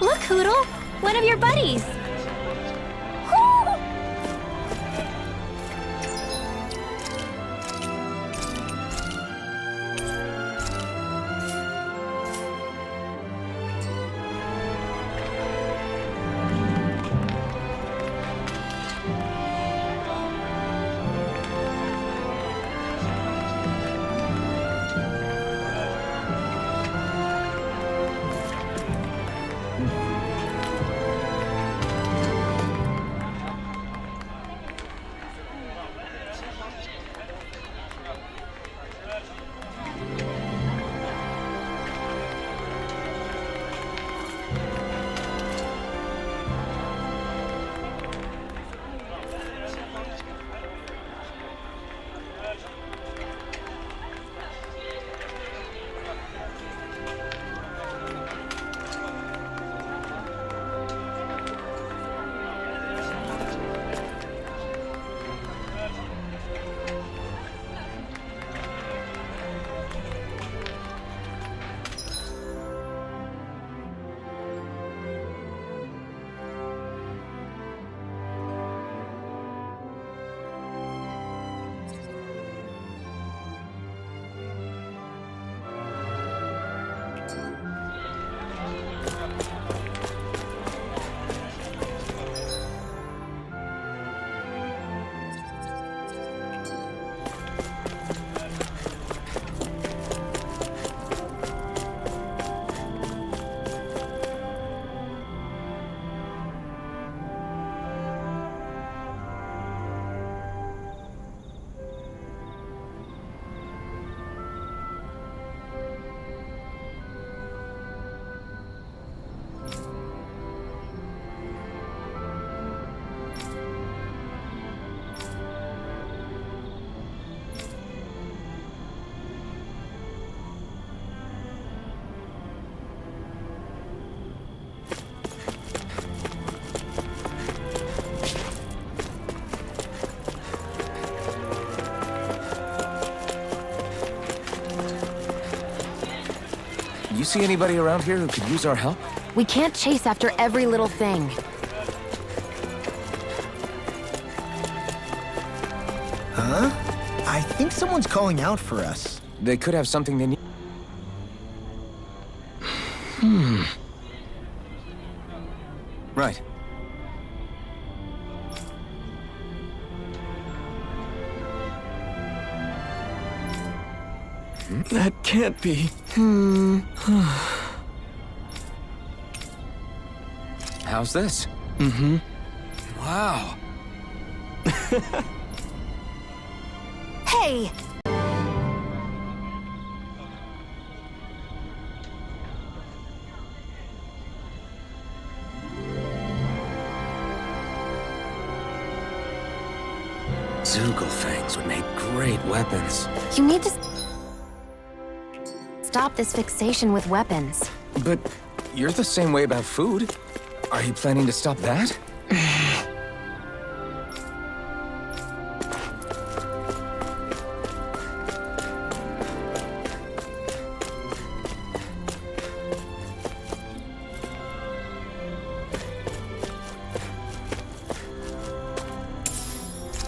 E: Look, Hootle! One of your buddies! Whoo!
C: You see anybody around here who could use our help?
E: We can't chase after every little thing.
G: Huh? I think someone's calling out for us.
C: They could have something they need. Right.
B: That can't be.
C: How's this? Wow.
E: Hey!
C: Zoogle fangs would make great weapons.
E: You need to stop this fixation with weapons.
C: But you're the same way about food. Are you planning to stop that?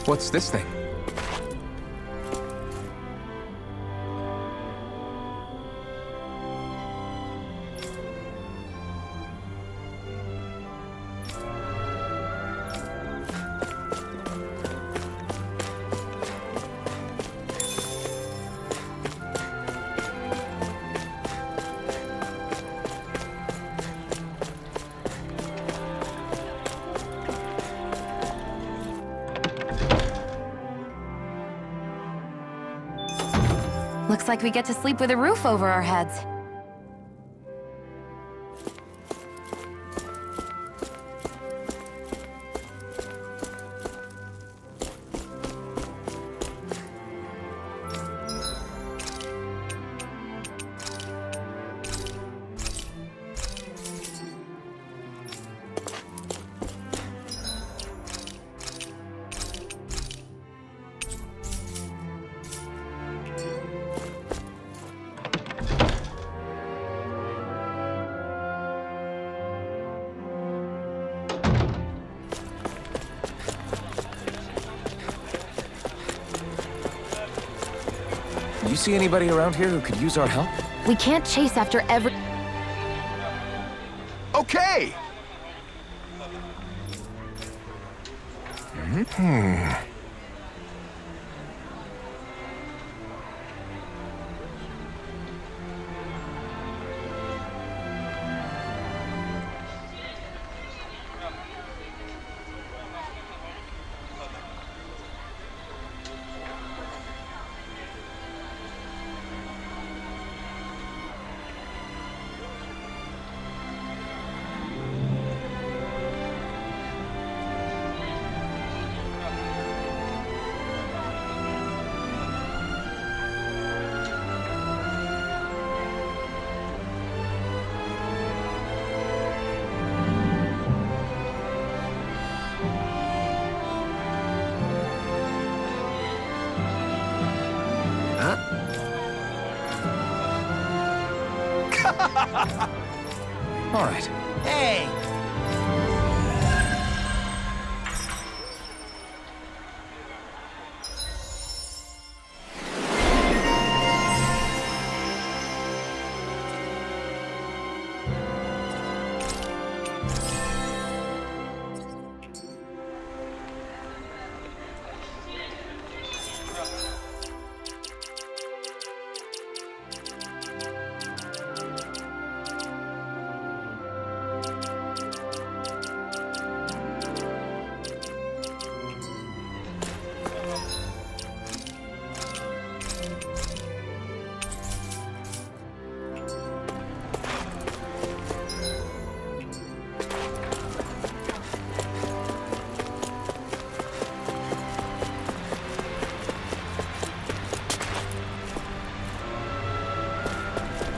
C: What's this thing?
E: Looks like we get to sleep with a roof over our heads.
C: You see anybody around here who could use our help?
E: We can't chase after every...
H: Okay!
C: All right.
G: Hey!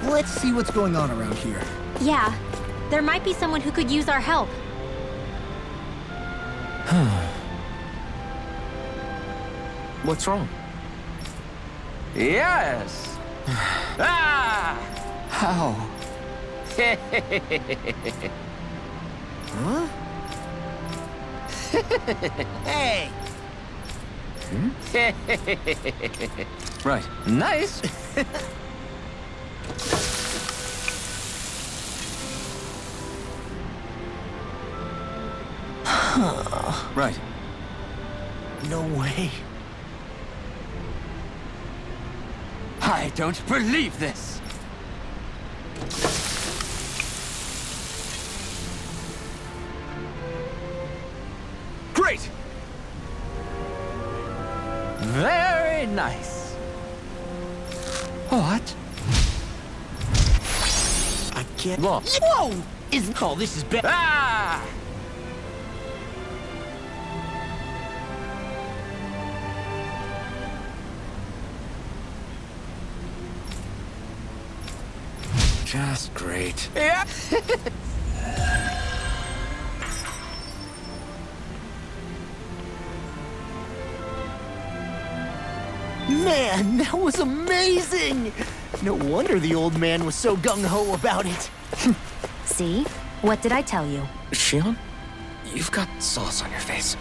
G: Let's see what's going on around here.
D: Yeah, there might be someone who could use our help.
C: What's wrong?
A: Yes! Ah!
C: How?
G: Huh? Hey!
C: Right.
A: Nice!
C: Right.
G: No way.
F: I don't believe this! Great! Very nice. What?
G: I can't.
F: Look.
G: Whoa! Oh, this is bad.
F: Ah!
C: Just great.
F: Yeah.
G: Man, that was amazing! No wonder the old man was so gung-ho about it.
E: See? What did I tell you?
C: Shion, you've got sauce on your face.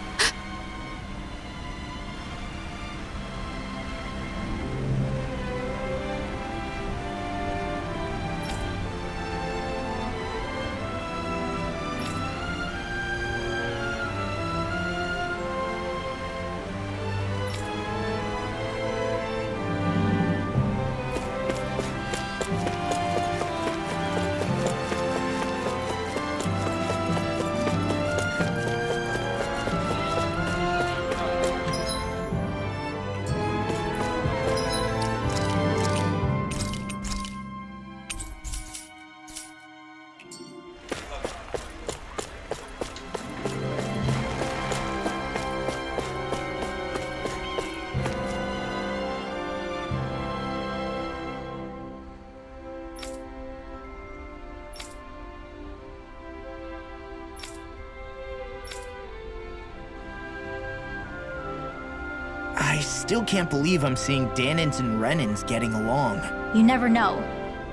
G: I still can't believe I'm seeing Danins and Renins getting along.
D: You never know.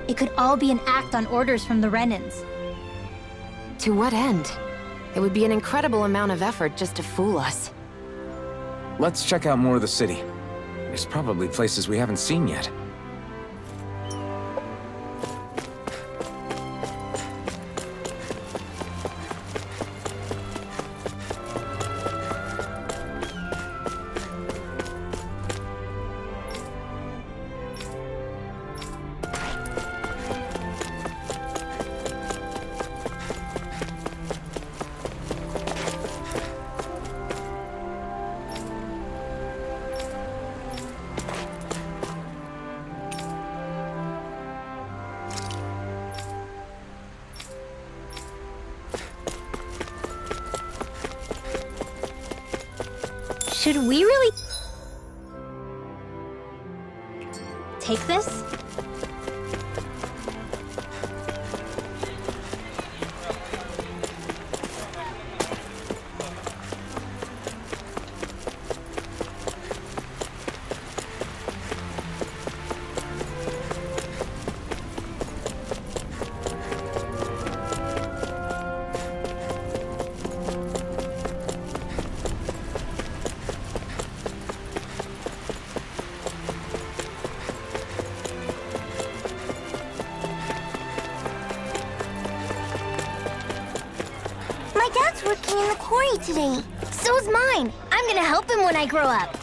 D: It could all be an act on orders from the Renins.
E: To what end? It would be an incredible amount of effort just to fool us.
C: Let's check out more of the city. There's probably places we haven't seen yet.
D: Should we really take this?
I: My dad's working in the quarry today. So's mine. I'm gonna help him when I grow up.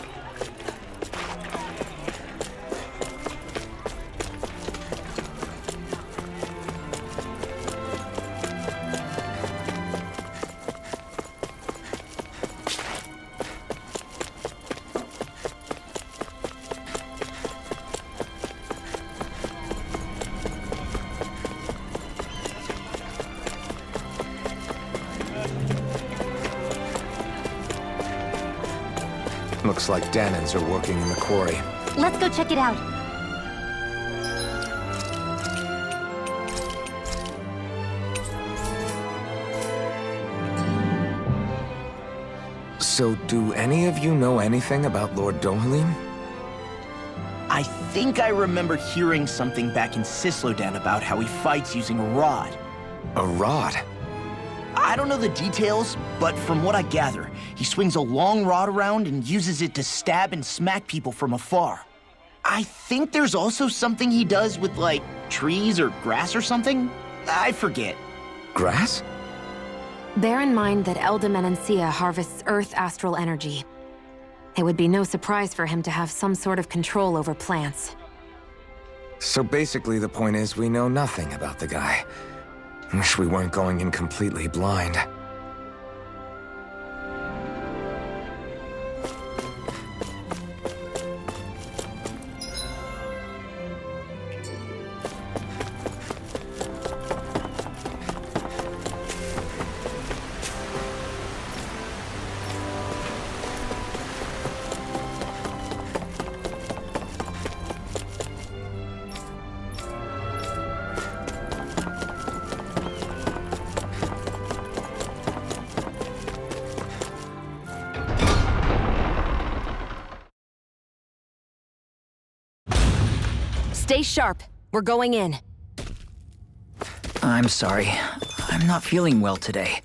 C: Looks like Danins are working in the quarry.
D: Let's go check it out.
C: So, do any of you know anything about Lord Dohalim?
G: I think I remember hearing something back in Sislodan about how he fights using a rod.
C: A rod?
G: I don't know the details, but from what I gather, he swings a long rod around and uses it to stab and smack people from afar. I think there's also something he does with, like, trees or grass or something? I forget.
C: Grass?
E: Bear in mind that Elda Menancia harvests Earth astral energy. It would be no surprise for him to have some sort of control over plants.
C: So basically, the point is we know nothing about the guy. Wish we weren't going in completely blind.
E: Stay sharp. We're going in.
J: I'm sorry. I'm not feeling well today.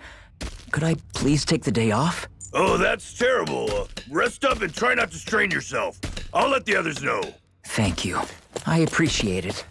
J: Could I please take the day off?
F: Oh, that's terrible. Rest up and try not to strain yourself. I'll let the others know.
J: Thank you. I appreciate it.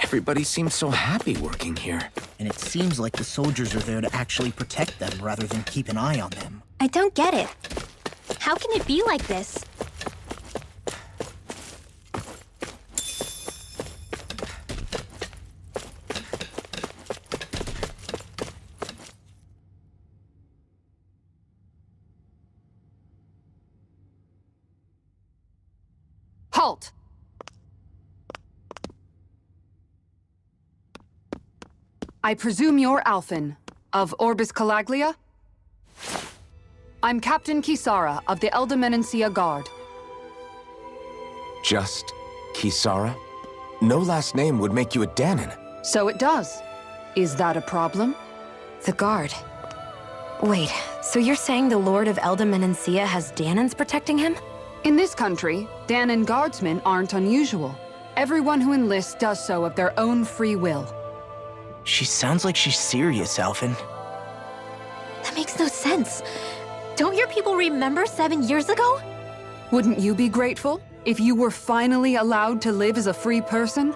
C: Everybody seems so happy working here.
G: And it seems like the soldiers are there to actually protect them rather than keep an eye on them.
D: I don't get it. How can it be like this?
K: Halt! I presume you're Alphen, of Orbis Calaglia? I'm Captain Kisara of the Elda Menancia Guard.
C: Just Kisara? No last name would make you a Danon.
K: So it does. Is that a problem?
E: The guard. Wait, so you're saying the Lord of Elda Menancia has Danons protecting him?
K: In this country, Danon guardsmen aren't unusual. Everyone who enlists does so of their own free will.
G: She sounds like she's serious, Alphen.
D: That makes no sense. Don't your people remember 7 years ago?
K: Wouldn't you be grateful if you were finally allowed to live as a free person?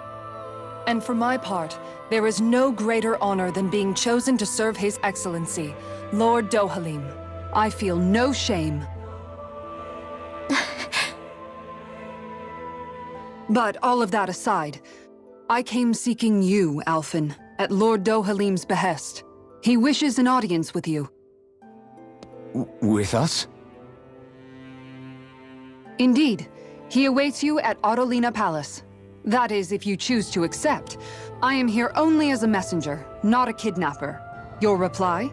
L: And for my part, there is no greater honor than being chosen to serve His Excellency, Lord Dohalim.
K: I feel no shame. But all of that aside, I came seeking you, Alphen, at Lord Dohalim's behest. He wishes an audience with you.
C: With us?
K: Indeed. He awaits you at Autolina Palace. That is, if you choose to accept. I am here only as a messenger, not a kidnapper. Your reply?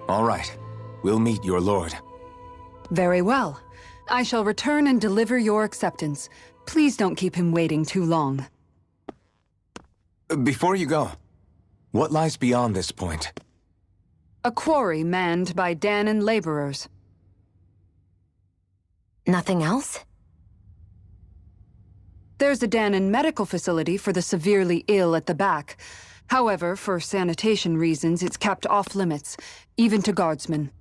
C: All right. We'll meet your lord.
K: Very well. I shall return and deliver your acceptance. Please don't keep him waiting too long.
C: Before you go, what lies beyond this point?
K: A quarry manned by Danon laborers.
E: Nothing else?
K: There's a Danon medical facility for the severely ill at the back. However, for sanitation reasons, it's kept off limits, even to guardsmen.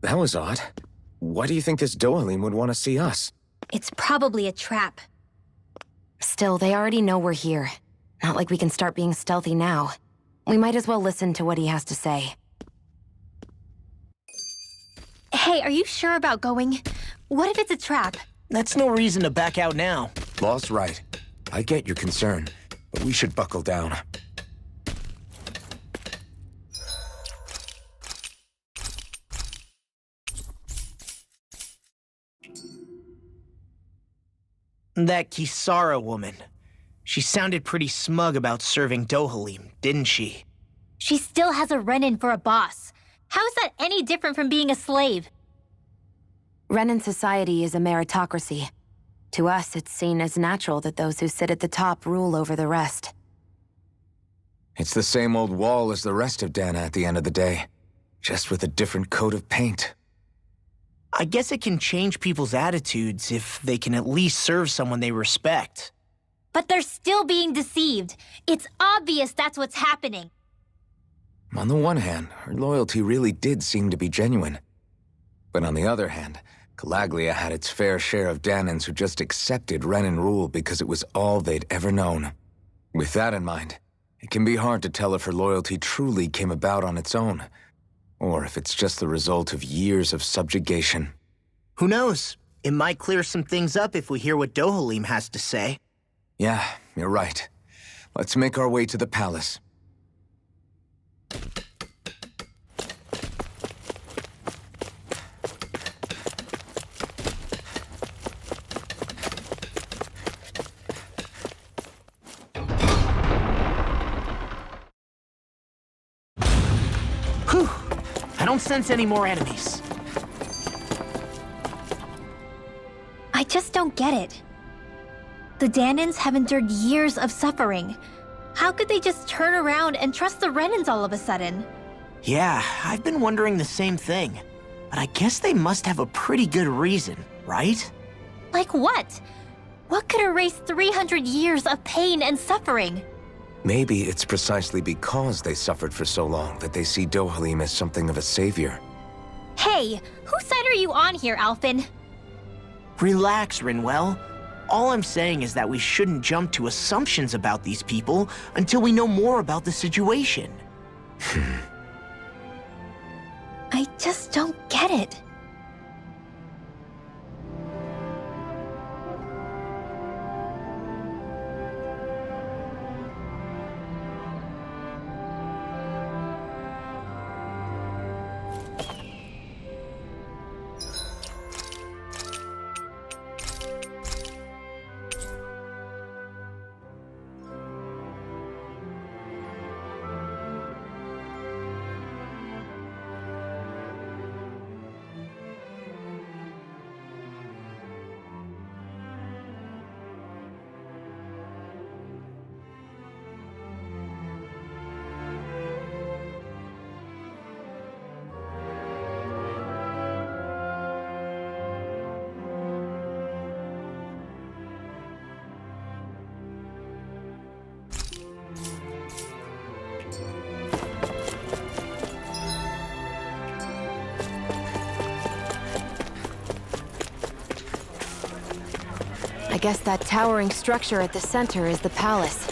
C: That was odd. Why do you think this Dohalim would want to see us?
D: It's probably a trap.
E: Still, they already know we're here. Not like we can start being stealthy now. We might as well listen to what he has to say.
D: Hey, are you sure about going? What if it's a trap?
G: That's no reason to back out now.
C: Law's right. I get your concern, but we should buckle down.
G: That Kisara woman. She sounded pretty smug about serving Dohalim, didn't she?
D: She still has a Renin for a boss. How is that any different from being a slave?
E: Renin society is a meritocracy. To us, it's seen as natural that those who sit at the top rule over the rest.
C: It's the same old wall as the rest of Dana at the end of the day, just with a different coat of paint.
G: I guess it can change people's attitudes if they can at least serve someone they respect.
D: But they're still being deceived. It's obvious that's what's happening.
C: On the one hand, her loyalty really did seem to be genuine. But on the other hand, Calaglia had its fair share of Dahnans who just accepted Renan rule because it was all they'd ever known. With that in mind, it can be hard to tell if her loyalty truly came about on its own, or if it's just the result of years of subjugation.
G: Who knows? It might clear some things up if we hear what Dohalim has to say.
C: Yeah, you're right. Let's make our way to the palace.
G: Whew! I don't sense any more enemies.
D: I just don't get it. The Dahnans have endured years of suffering. How could they just turn around and trust the Renans all of a sudden?
G: Yeah, I've been wondering the same thing. But I guess they must have a pretty good reason, right?
D: Like what? What could erase 300 years of pain and suffering?
C: Maybe it's precisely because they suffered for so long that they see Dohalim as something of a savior.
D: Hey, whose side are you on here, Alphen?
G: Relax, Rinwell. All I'm saying is that we shouldn't jump to assumptions about these people until we know more about the situation.
D: I just don't get it.
E: I guess that towering structure at the center is the palace.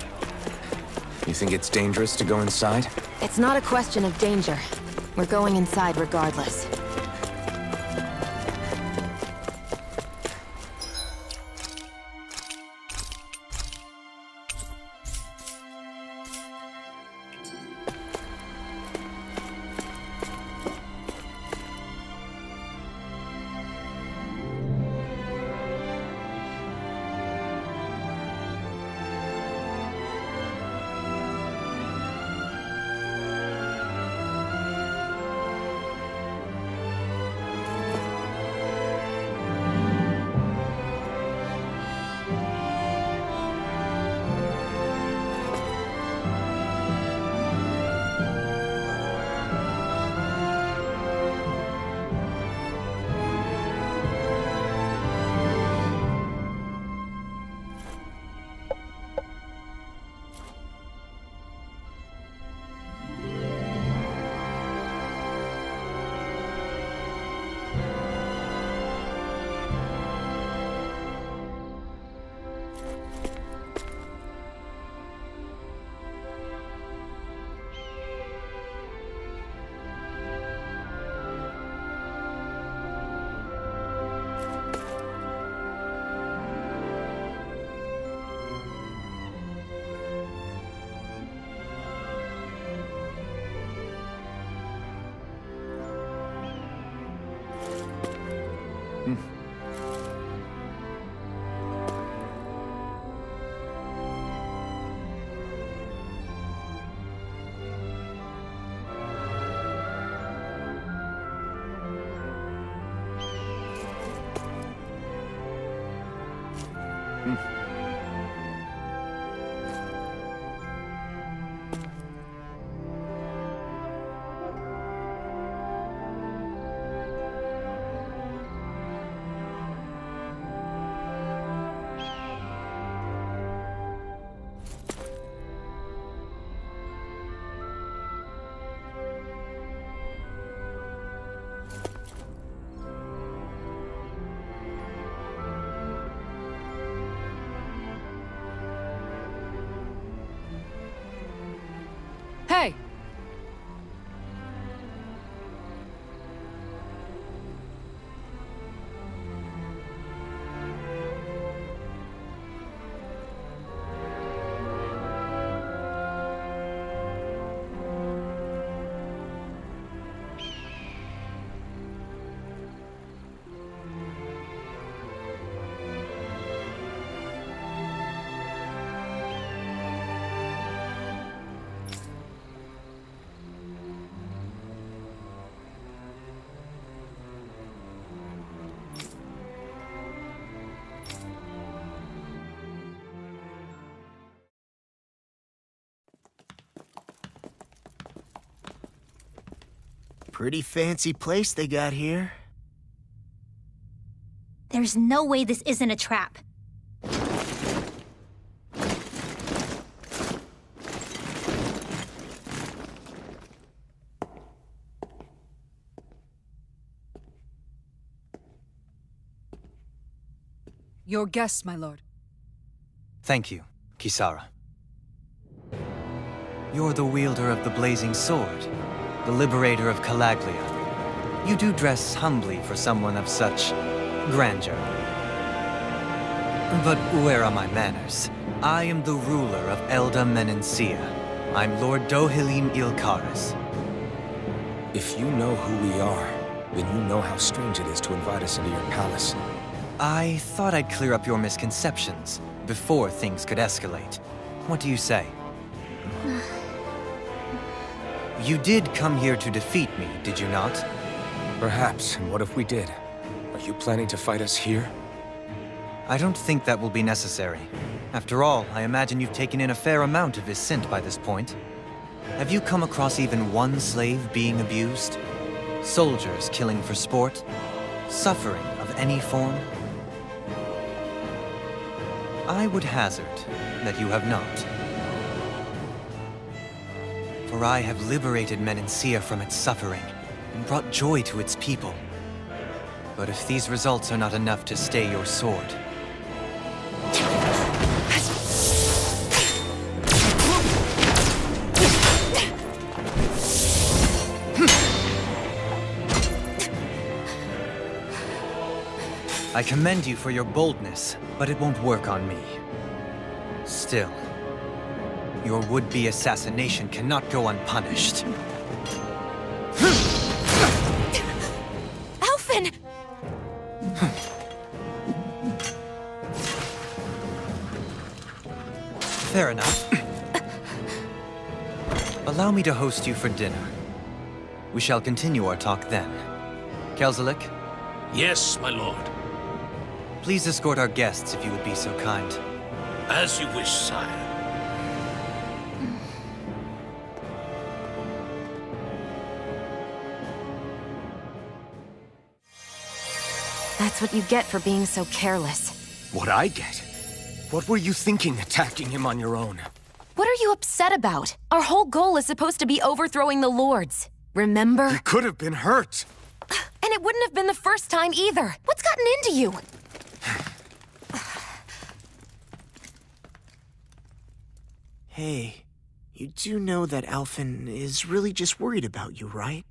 C: You think it's dangerous to go inside?
E: It's not a question of danger. We're going inside regardless.
G: Pretty fancy place they got here.
D: There's no way this isn't a trap.
L: Your guests, my lord.
M: Thank you, Kisara. You're the wielder of the blazing sword, the liberator of Calaglia. You do dress humbly for someone of such grandeur. But where are my manners? I am the ruler of Elda Menencia. I'm Lord Dohalim Ilkaris.
C: If you know who we are, then you know how strange it is to invite us into your palace.
M: I thought I'd clear up your misconceptions before things could escalate. What do you say? You did come here to defeat me, did you not?
C: Perhaps, and what if we did? Are you planning to fight us here?
M: I don't think that will be necessary. After all, I imagine you've taken in a fair amount of Viscint by this point. Have you come across even one slave being abused? Soldiers killing for sport? Suffering of any form? I would hazard that you have not. For I have liberated Menencia from its suffering and brought joy to its people. But if these results are not enough to stay your sword... I commend you for your boldness, but it won't work on me. Still, your would-be assassination cannot go unpunished.
E: Alphen!
M: Fair enough. Allow me to host you for dinner. We shall continue our talk then. Kelzelik?
F: Yes, my lord.
M: Please escort our guests if you would be so kind.
F: As you wish, sire.
E: That's what you get for being so careless.
C: What I get? What were you thinking attacking him on your own?
E: What are you upset about? Our whole goal is supposed to be overthrowing the Lords. Remember?
C: He could have been hurt.
E: And it wouldn't have been the first time either. What's gotten into you?
B: Hey, you do know that Alphen is really just worried about you, right?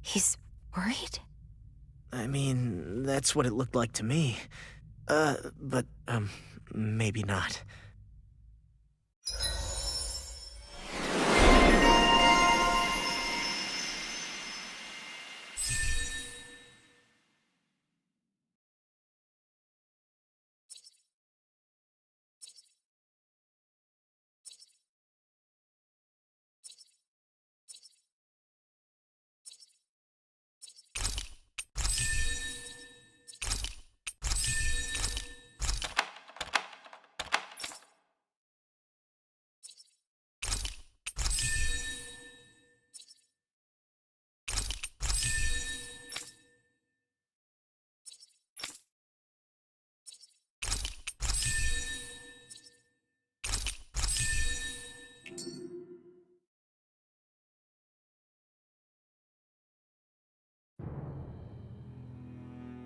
E: He's worried?
B: I mean, that's what it looked like to me. But maybe not.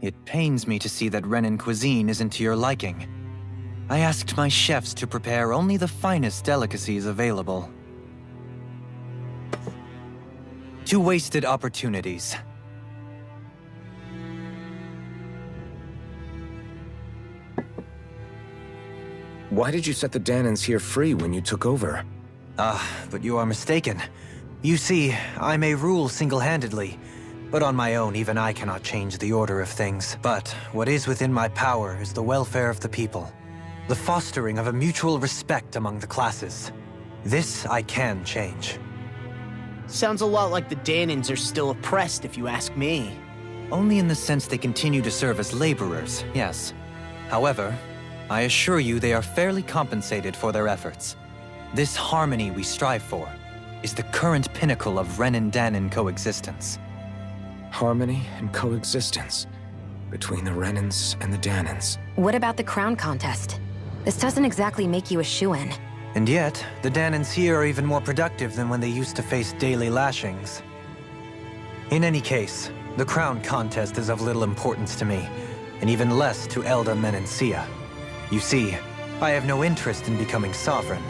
M: It pains me to see that Renan cuisine isn't to your liking. I asked my chefs to prepare only the finest delicacies available. 2 wasted opportunities.
C: Why did you set the Danans here free when you took over?
M: But you are mistaken. You see, I may rule single-handedly, but on my own, even I cannot change the order of things. But what is within my power is the welfare of the people. The fostering of a mutual respect among the classes. This I can change.
G: Sounds a lot like the Danans are still oppressed, if you ask me.
M: Only in the sense they continue to serve as laborers, yes. However, I assure you they are fairly compensated for their efforts. This harmony we strive for is the current pinnacle of Renin-Danin coexistence.
C: Harmony and coexistence between the Renins and the Danins.
E: What about the crown contest? This doesn't exactly make you a shoo-in.
M: And yet, the Danins here are even more productive than when they used to face daily lashings. In any case, the crown contest is of little importance to me, and even less to Elda Menencia. You see, I have no interest in becoming sovereign.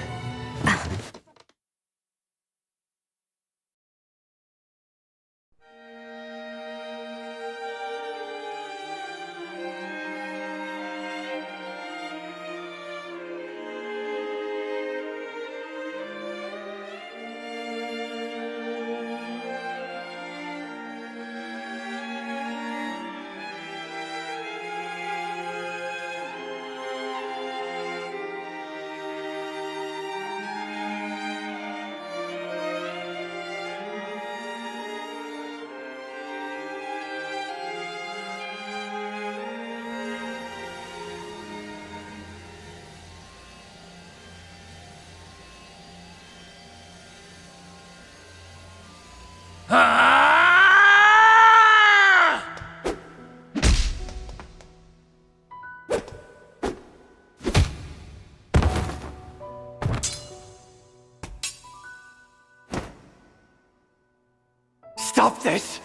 B: Stop this!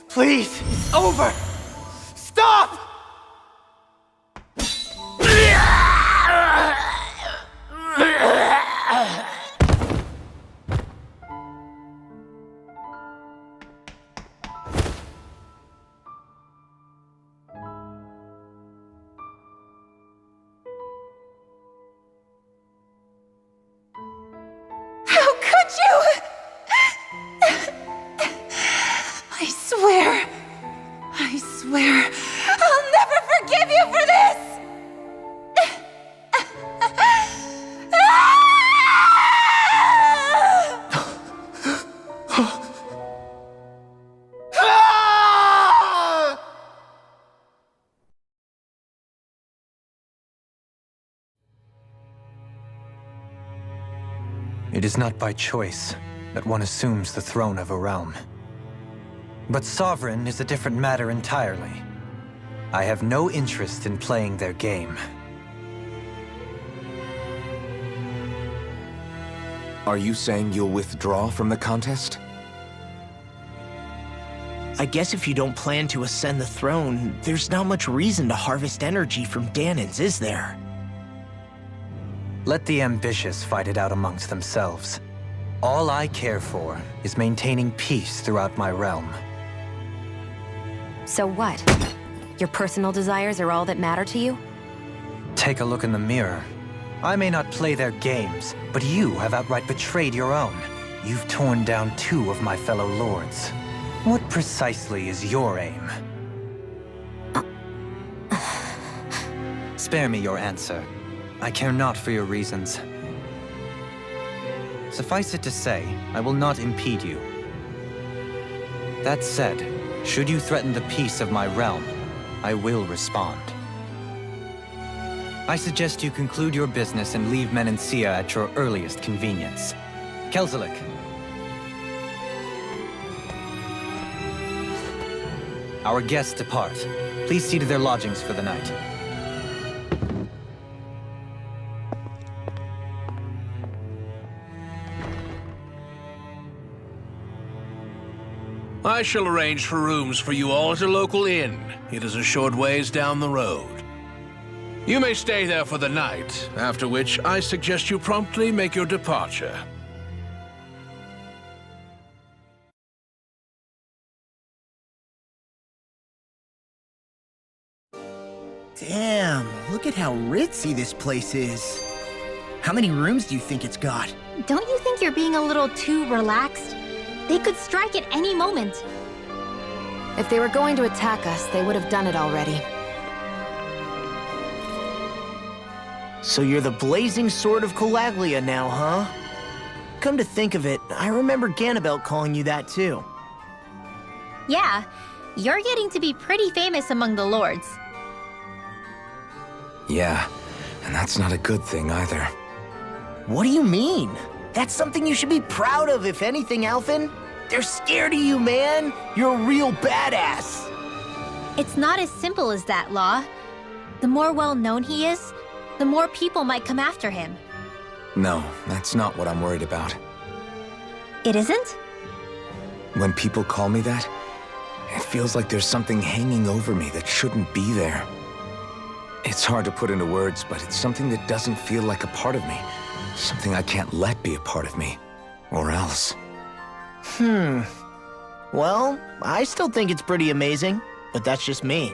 B: Please! It's over! Stop!
F: How could you? I swear, I'll never forgive you for this!
M: It is not by choice that one assumes the throne of a realm. But sovereign is a different matter entirely. I have no interest in playing their game.
C: Are you saying you'll withdraw from the contest?
B: I guess if you don't plan to ascend the throne, there's not much reason to harvest energy from Danins, is there?
M: Let the ambitious fight it out amongst themselves. All I care for is maintaining peace throughout my realm.
E: So what? Your personal desires are all that matter to you?
M: Take a look in the mirror. I may not play their games, but you have outright betrayed your own. You've torn down 2 of my fellow lords. What precisely is your aim? Spare me your answer. I care not for your reasons. Suffice it to say, I will not impede you. That said, should you threaten the peace of my realm, I will respond. I suggest you conclude your business and leave Menencia at your earliest convenience. Kelzelik. Our guests depart. Please see to their lodgings for the night.
N: I shall arrange for rooms for you all at a local inn. It is a short ways down the road. You may stay there for the night, after which I suggest you promptly make your departure.
G: Damn, look at how ritzy this place is. How many rooms do you think it's got?
D: Don't you think you're being a little too relaxed? They could strike at any moment.
E: If they were going to attack us, they would have done it already.
B: So you're the blazing sword of Colaglia now, huh? Come to think of it, I remember Ganabelt calling you that too.
D: Yeah, you're getting to be pretty famous among the lords.
C: Yeah, and that's not a good thing either.
G: What do you mean? That's something you should be proud of, if anything, Alphen. They're scared of you, man. You're a real badass.
D: It's not as simple as that, Law. The more well-known he is, the more people might come after him.
C: No, that's not what I'm worried about.
D: It isn't?
C: When people call me that, it feels like there's something hanging over me that shouldn't be there. It's hard to put into words, but it's something that doesn't feel like a part of me. Something I can't let be a part of me. Or else.
G: Well, I still think it's pretty amazing, but that's just me.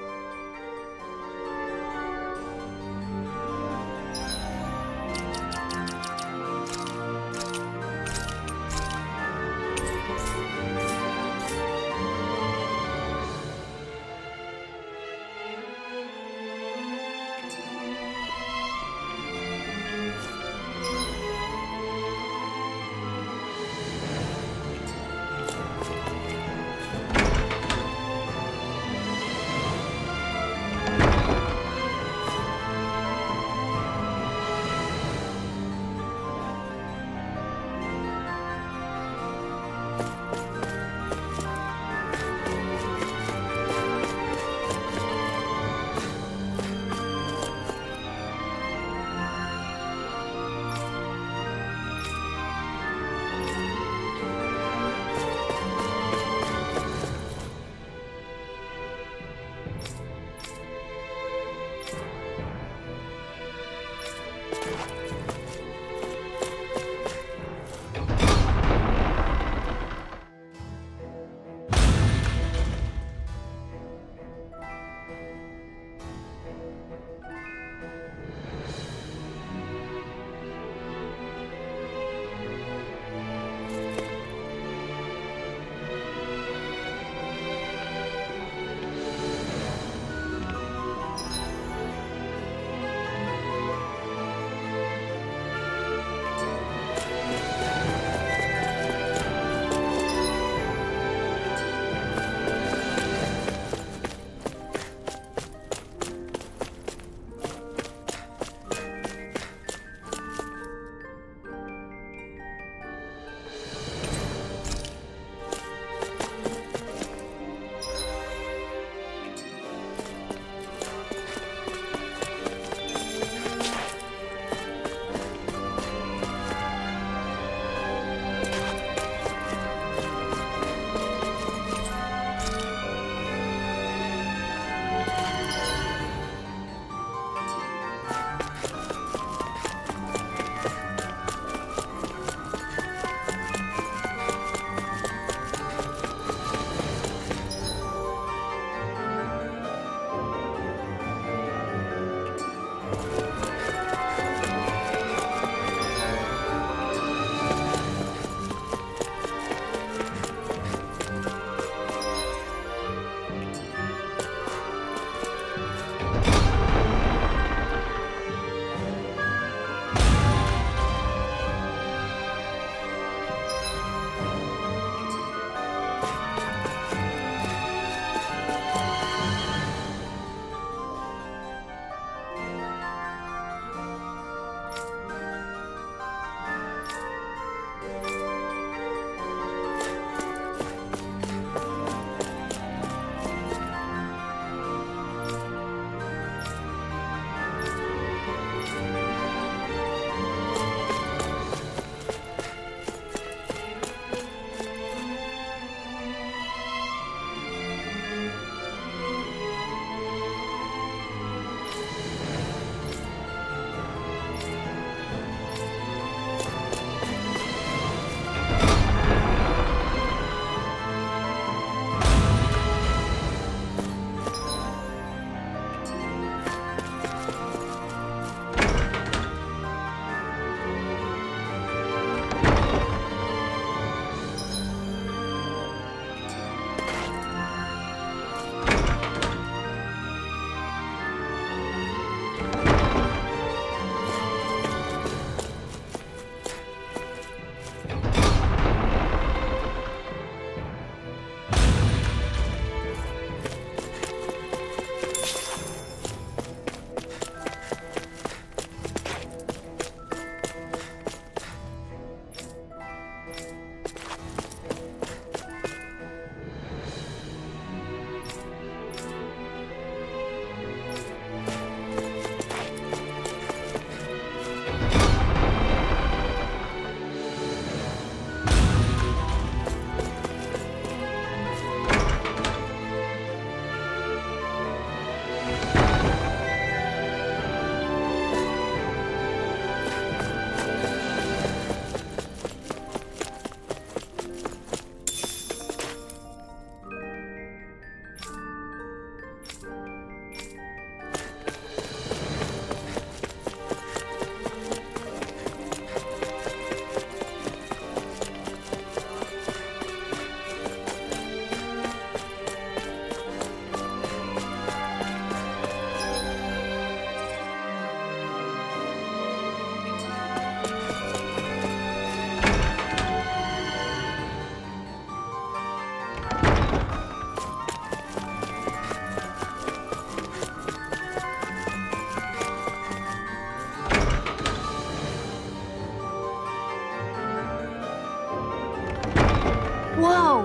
D: Whoa!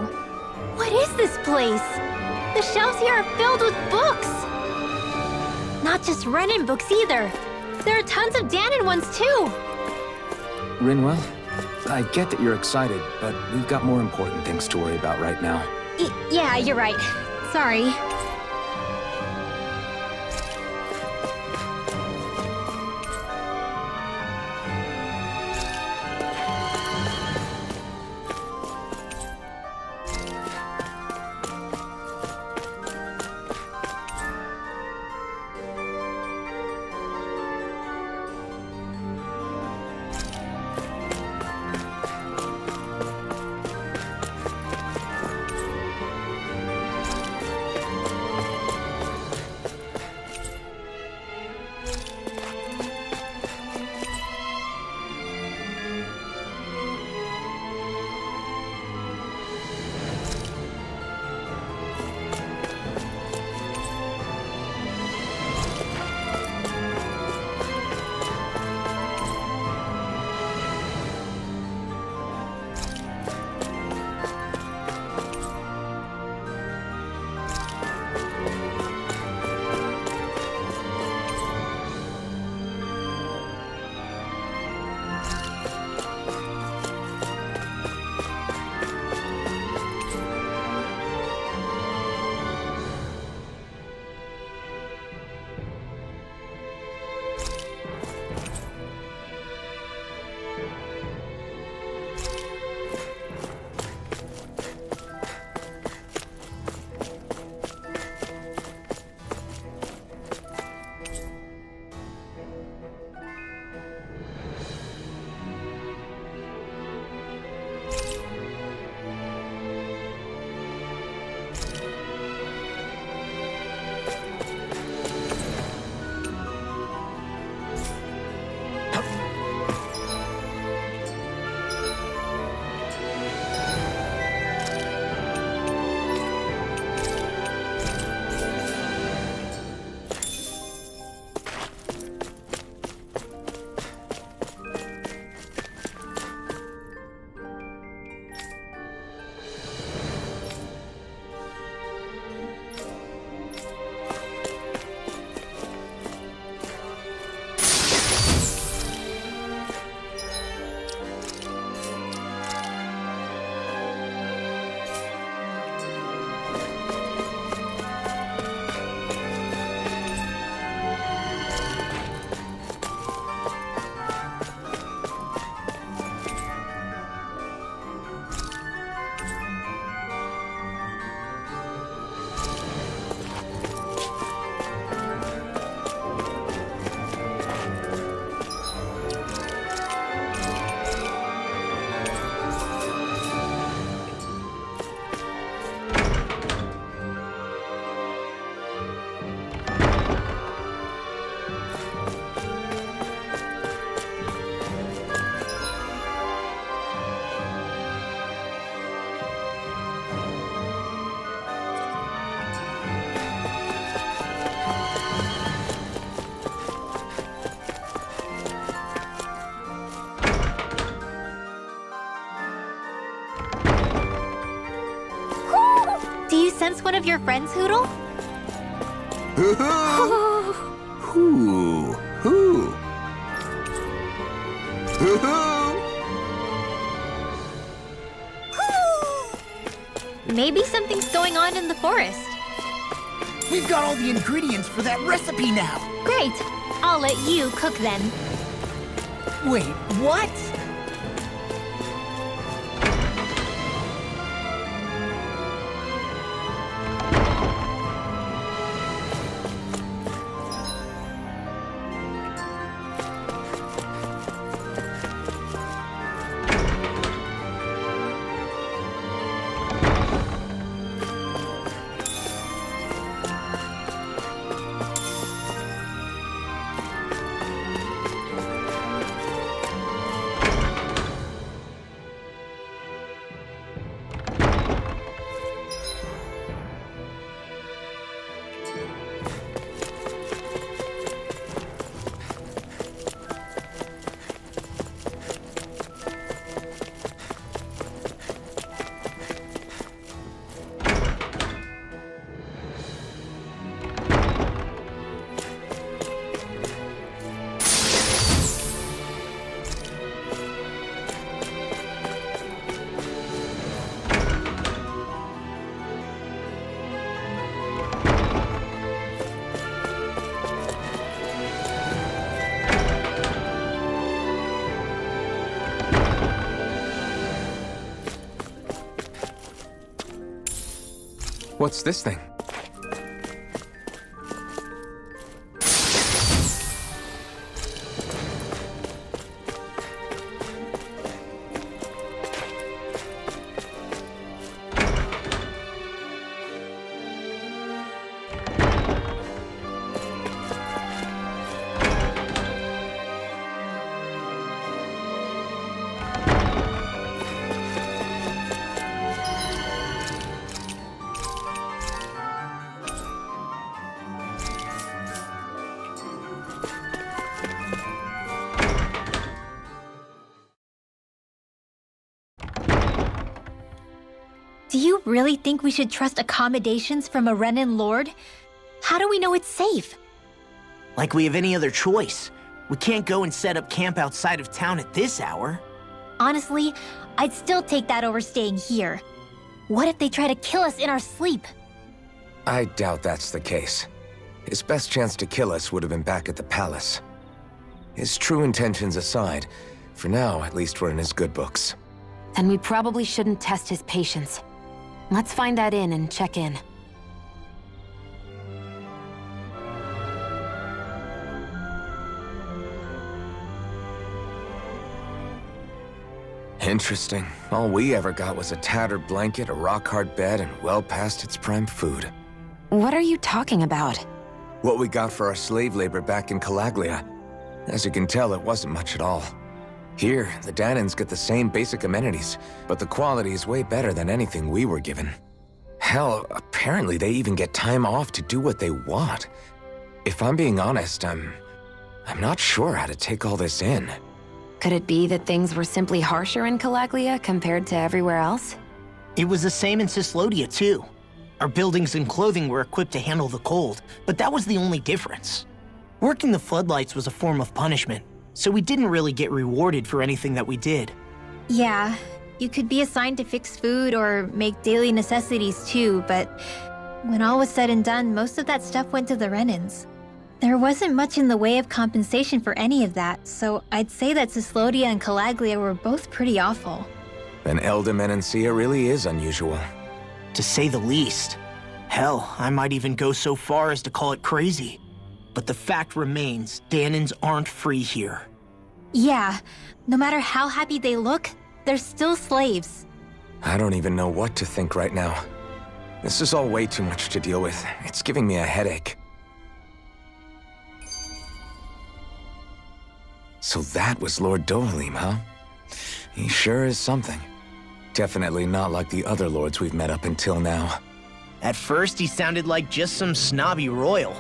D: What is this place? The shelves here are filled with books! Not just Renan books either. There are tons of Danon ones too!
O: Rinwell, I get that you're excited, but we've got more important things to worry about right now.
D: Yeah, you're right. Sorry. Do you sense one of your friends, Hootle?
C: Who?
D: Maybe something's going on in the forest.
G: We've got all the ingredients for that recipe now.
D: Great. I'll let you cook then.
G: Wait, what?
C: What's this thing?
D: Do you really think we should trust accommodations from a Renan Lord? How do we know it's safe?
G: Like we have any other choice. We can't go and set up camp outside of town at this hour.
D: Honestly, I'd still take that over staying here. What if they try to kill us in our sleep?
C: I doubt that's the case. His best chance to kill us would have been back at the palace. His true intentions aside, for now, at least we're in his good books.
E: Then we probably shouldn't test his patience. Let's find that inn and check in.
C: Interesting. All we ever got was a tattered blanket, a rock-hard bed, and well past its prime food.
E: What are you talking about?
C: What we got for our slave labor back in Calaglia. As you can tell, it wasn't much at all. Here, the Dahnans get the same basic amenities, but the quality is way better than anything we were given. Hell, apparently they even get time off to do what they want. If I'm being honest, I'm not sure how to take all this in.
E: Could it be that things were simply harsher in Calaglia compared to everywhere else?
G: It was the same in Cyslodia, too. Our buildings and clothing were equipped to handle the cold, but that was the only difference. Working the floodlights was a form of punishment, so we didn't really get rewarded for anything that we did.
D: Yeah, you could be assigned to fix food or make daily necessities too, but when all was said and done, most of that stuff went to the Renans. There wasn't much in the way of compensation for any of that, so I'd say that Cyslodia and Calaglia were both pretty awful.
C: Then Elde Menancia really is unusual.
G: To say the least. Hell, I might even go so far as to call it crazy. But the fact remains, Dahnans aren't free here.
D: Yeah, no matter how happy they look, they're still slaves.
C: I don't even know what to think right now. This is all way too much to deal with. It's giving me a headache. So that was Lord Dohalim, huh? He sure is something. Definitely not like the other lords we've met up until now.
G: At first, he sounded like just some snobby royal,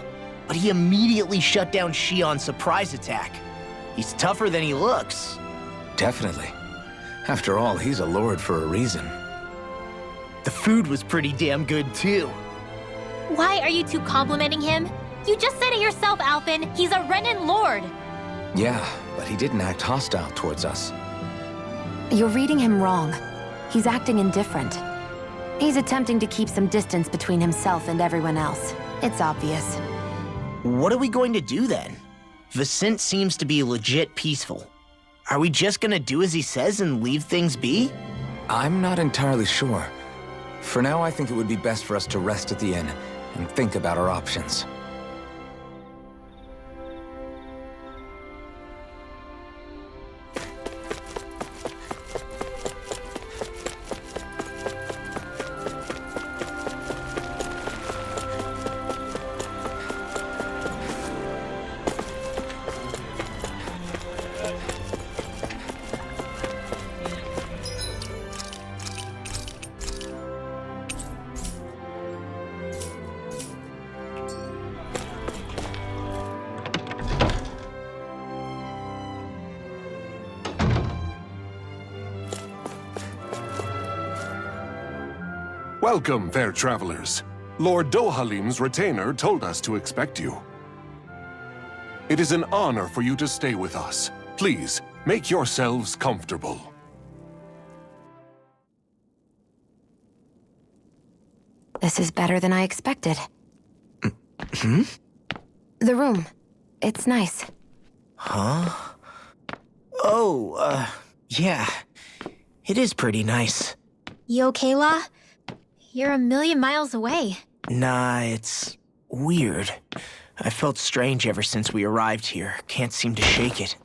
G: but he immediately shut down Shion's surprise attack. He's tougher than he looks.
C: Definitely. After all, he's a lord for a reason.
G: The food was pretty damn good, too.
D: Why are you two complimenting him? You just said it yourself, Alphen. He's a Renan Lord.
C: Yeah, but he didn't act hostile towards us.
E: You're reading him wrong. He's acting indifferent. He's attempting to keep some distance between himself and everyone else. It's obvious.
G: What are we going to do then? Vicent seems to be legit peaceful. Are we just gonna do as he says and leave things be?
C: I'm not entirely sure. For now, I think it would be best for us to rest at the inn and think about our options.
P: Welcome, fair travelers. Lord Dohalim's retainer told us to expect you. It is an honor for you to stay with us. Please, make yourselves comfortable.
E: This is better than I expected.
G: Hmm?
E: The room. It's nice.
G: Huh? Oh, yeah. It is pretty nice.
D: You okay, La? You're a million miles away.
B: Nah, it's weird. I felt strange ever since we arrived here. Can't seem to shake it.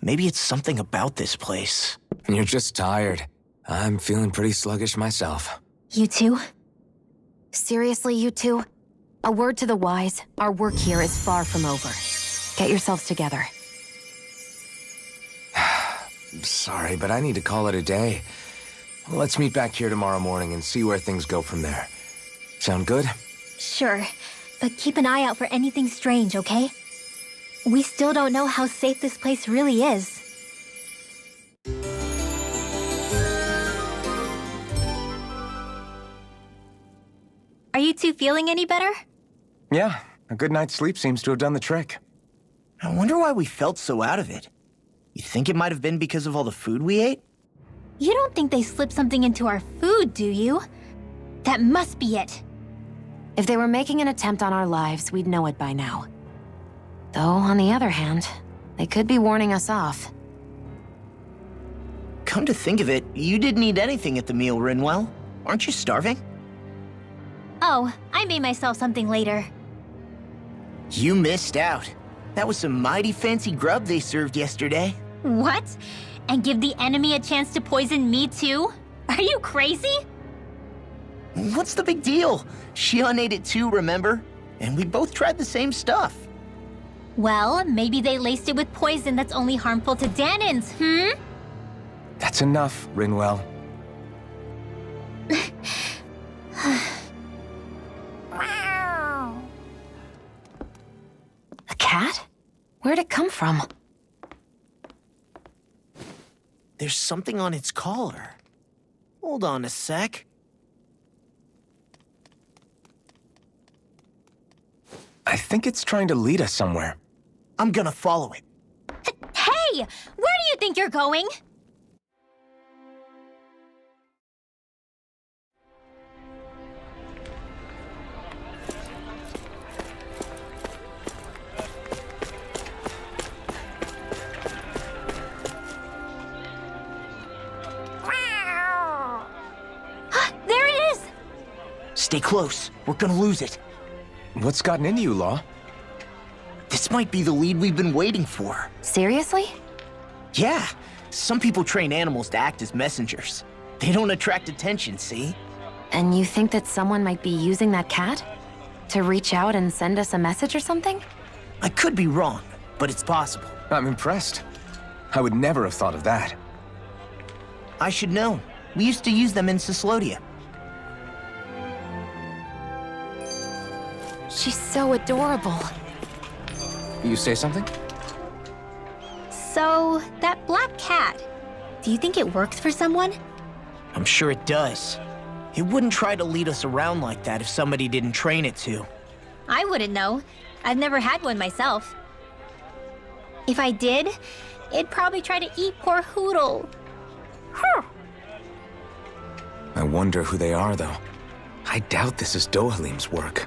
B: Maybe it's something about this place.
C: You're just tired. I'm feeling pretty sluggish myself.
E: You too? Seriously, you two? A word to the wise, our work here is far from over. Get yourselves together.
C: Sorry, but I need to call it a day. Let's meet back here tomorrow morning and see where things go from there. Sound good?
D: Sure, but keep an eye out for anything strange, okay? We still don't know how safe this place really is. Are you two feeling any better?
C: Yeah, a good night's sleep seems to have done the trick.
G: I wonder why we felt so out of it. You think it might have been because of all the food we ate?
D: You don't think they slipped something into our food, do you? That must be it.
E: If they were making an attempt on our lives, we'd know it by now. Though, on the other hand, they could be warning us off.
G: Come to think of it, you didn't eat anything at the meal, Rinwell. Aren't you starving?
D: Oh, I made myself something later.
G: You missed out. That was some mighty fancy grub they served yesterday.
D: What? And give the enemy a chance to poison me too? Are you crazy?
G: What's the big deal? Shion ate it too, remember? And we both tried the same stuff.
D: Well, maybe they laced it with poison that's only harmful to Danins,
C: That's enough, Rinwell.
E: A cat? Where'd it come from?
B: There's something on its collar. Hold on a sec.
C: I think it's trying to lead us somewhere.
G: I'm gonna follow it.
D: Hey! Where do you think you're going? There it is!
G: Stay close. We're gonna lose it.
C: What's gotten into you, Law?
G: This might be the lead we've been waiting for.
E: Seriously?
G: Yeah. Some people train animals to act as messengers. They don't attract attention, see?
E: And you think that someone might be using that cat? To reach out and send us a message or something?
G: I could be wrong, but it's possible.
C: I'm impressed. I would never have thought of that.
G: I should know. We used to use them in Cyslodia.
E: She's so adorable.
C: You say something?
D: So, that black cat, do you think it works for someone?
B: I'm sure it does. It wouldn't try to lead us around like that if somebody didn't train it to.
D: I wouldn't know. I've never had one myself. If I did, it'd probably try to eat poor Hootle.
C: I wonder who they are, though. I doubt this is Dohalim's work.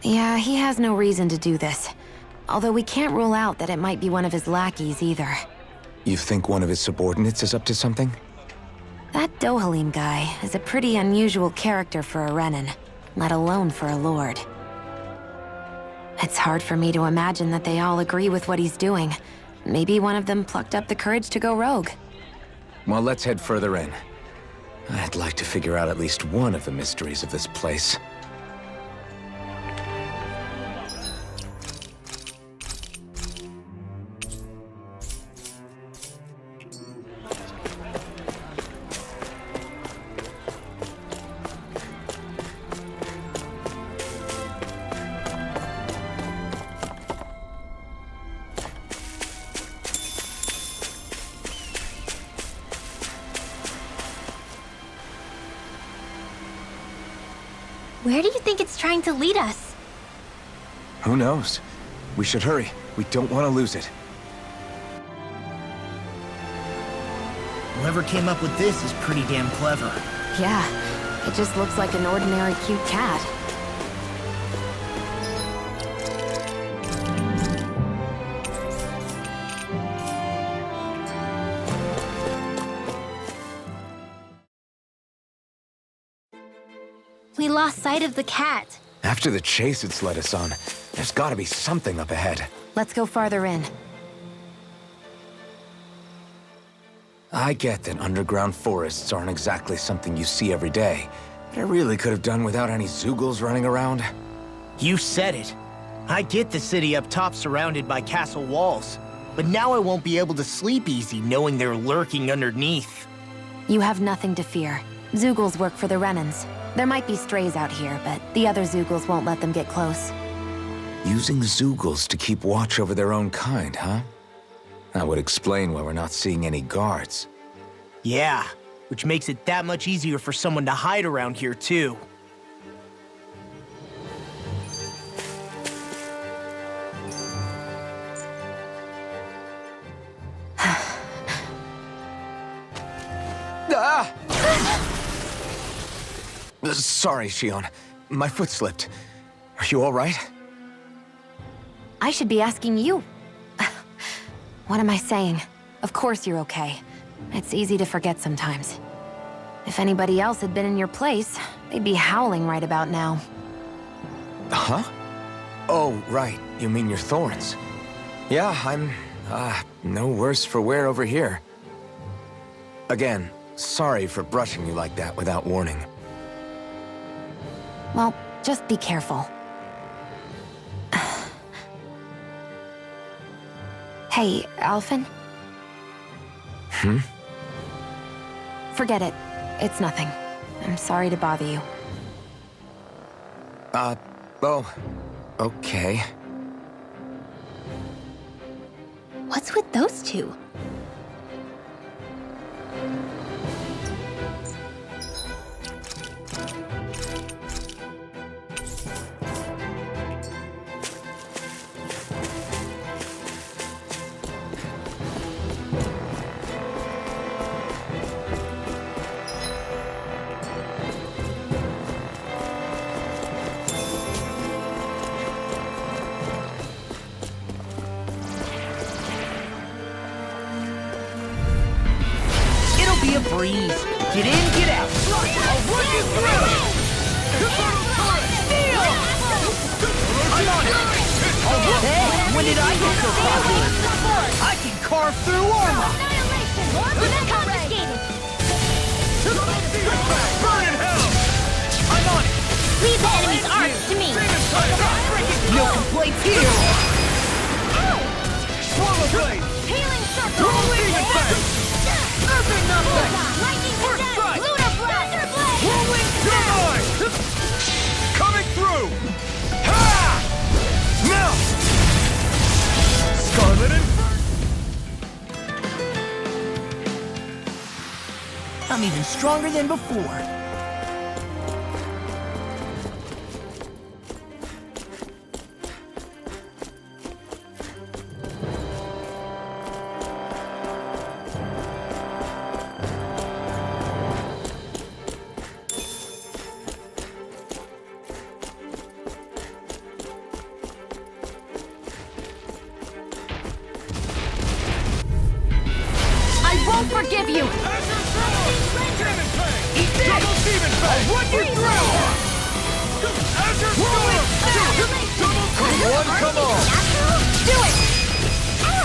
E: Yeah, he has no reason to do this. Although we can't rule out that it might be one of his lackeys either.
C: You think one of his subordinates is up to something?
E: That Dohalim guy is a pretty unusual character for a Renan, let alone for a lord. It's hard for me to imagine that they all agree with what he's doing. Maybe one of them plucked up the courage to go rogue.
C: Well, let's head further in. I'd like to figure out at least one of the mysteries of this place.
D: Where do you think it's trying to lead us?
C: Who knows? We should hurry. We don't want to lose it.
G: Whoever came up with this is pretty damn clever.
E: Yeah, it just looks like an ordinary cute cat.
D: We lost sight of the cat.
C: After the chase it's led us on, there's gotta be something up ahead.
E: Let's go farther in.
C: I get that underground forests aren't exactly something you see every day, but I really could have done without any Zeugles running around.
G: You said it. I get the city up top surrounded by castle walls, but now I won't be able to sleep easy knowing they're lurking underneath.
E: You have nothing to fear. Zeugles work for the Renans. There might be strays out here, but the other Zeugles won't let them get close.
C: Using Zeugles to keep watch over their own kind, huh? That would explain why we're not seeing any guards.
G: Yeah, which makes it that much easier for someone to hide around here, too.
C: Ah! Sorry, Shion. My foot slipped. Are you all right?
E: I should be asking you. What am I saying? Of course you're okay. It's easy to forget sometimes. If anybody else had been in your place, they'd be howling right about now.
C: Huh? Oh, right. You mean your thorns. Yeah, I'm, no worse for wear over here. Again, sorry for brushing you like that without warning.
E: Well, just be careful. Hey, Alphen?
C: Hmm?
E: Forget it. It's nothing. I'm sorry to bother you.
C: Oh, okay.
D: What's with those two?
G: Be a breeze. Get in, get out.
F: I'll run you through! Steel! I'm on it!
G: Hey, when did I get so popular? I can carve through armor.
F: Burn in hell! I'm on it!
I: Leave the enemy's arms to me.
G: No complaints here.
F: Swallow blade!
I: Healing circle!
F: Rolling effect!
I: Earthing knuckle! Lightning
F: First
I: strike!
F: strike!
I: Lunar blast! Thunder blade!
F: Rolling mine! Coming through! Ha! Now! Scarlet Inferno!
G: I'm even stronger than before.
E: Forgive you!
F: Eat this! Double demon fang! I'll run you through! Azure Storm! Come on, come on!
I: Do it!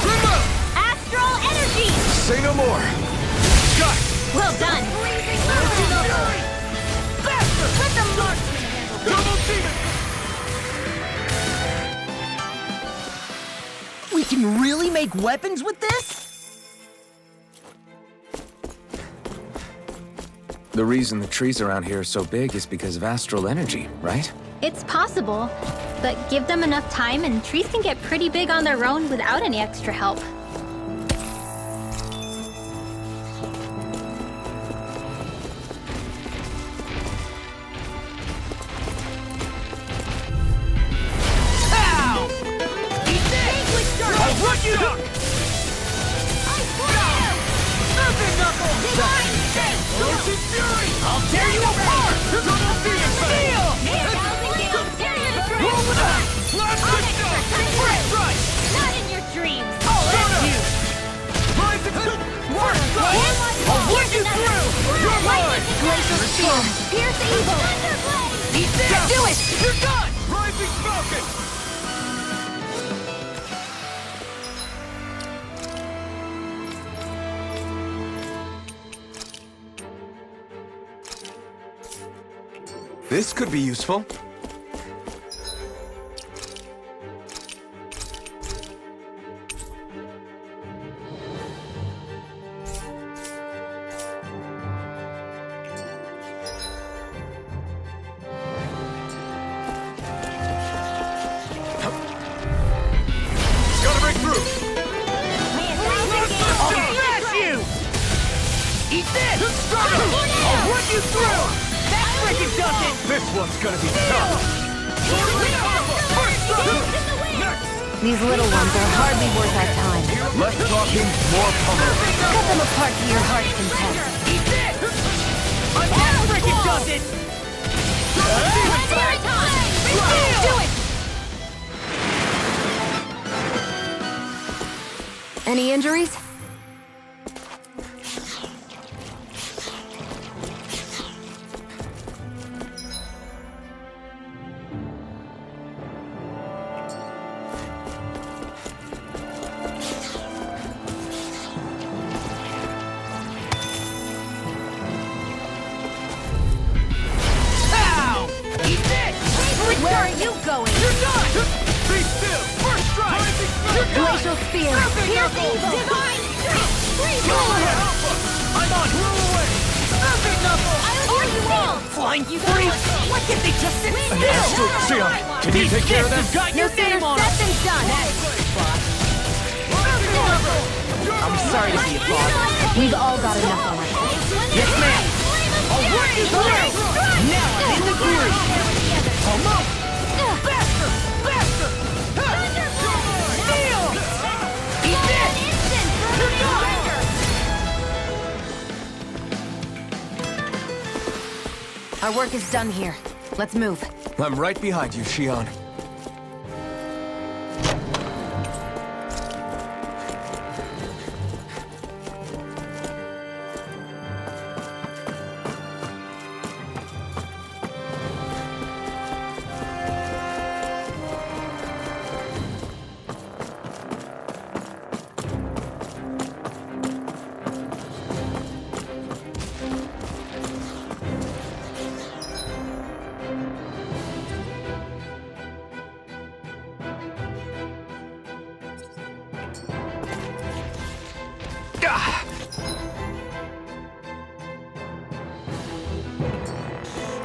F: Remote!
I: Astral energy!
C: Say no more!
F: Got it!
I: Well done!
F: Fury! Faster!
I: Let them look!
F: Double demon!
G: We can really make weapons with this?
C: The reason the trees around here are so big is because of astral energy, right?
D: It's possible, but give them enough time and trees can get pretty big on their own without any extra help.
F: Ow! Eat this! I'll run you up! Earthing knuckle!
I: Divine strength!
F: Ocean fury! I'll tear you apart! Double demon fang! Roll it up! Last good shot! First strike!
I: Not in your dreams!
F: Rise and first strike! I'll run you through! You're mine!
I: Gracious storm! Pierce evil! Thunder blade!
F: Eat this!
E: Do it!
F: You're done! Rising Falcon!
C: This could be useful.
F: Gotta break through! I'll smash you! Eat this! I'll run you through! That freaking does it! This one's gonna be tough!
E: These little ones are hardly worth our time.
F: Less talking, more pummeling.
E: Cut them apart to your heart's content.
F: Eat this! That freaking does it!
E: Do it! Any injuries? Where are you going?
F: You're done! Be still! First strike!
E: Glacial Spear!
F: Piercing Divine I'm on! Roll away! Perfect Knuckle!
E: Are you all?
F: Flying freak! Why can't they just sit still? Sion, can you take care of them?
E: No sooner said than done.
B: I'm sorry to see you, boss.
E: We've all got enough on our hands.
F: Yes, ma'am! I'll work you through! Now I'm in the groove! Almost! Faster! Faster! Steel! Eat this! You're done!
E: Our work is done here. Let's move.
C: I'm right behind you, Xion.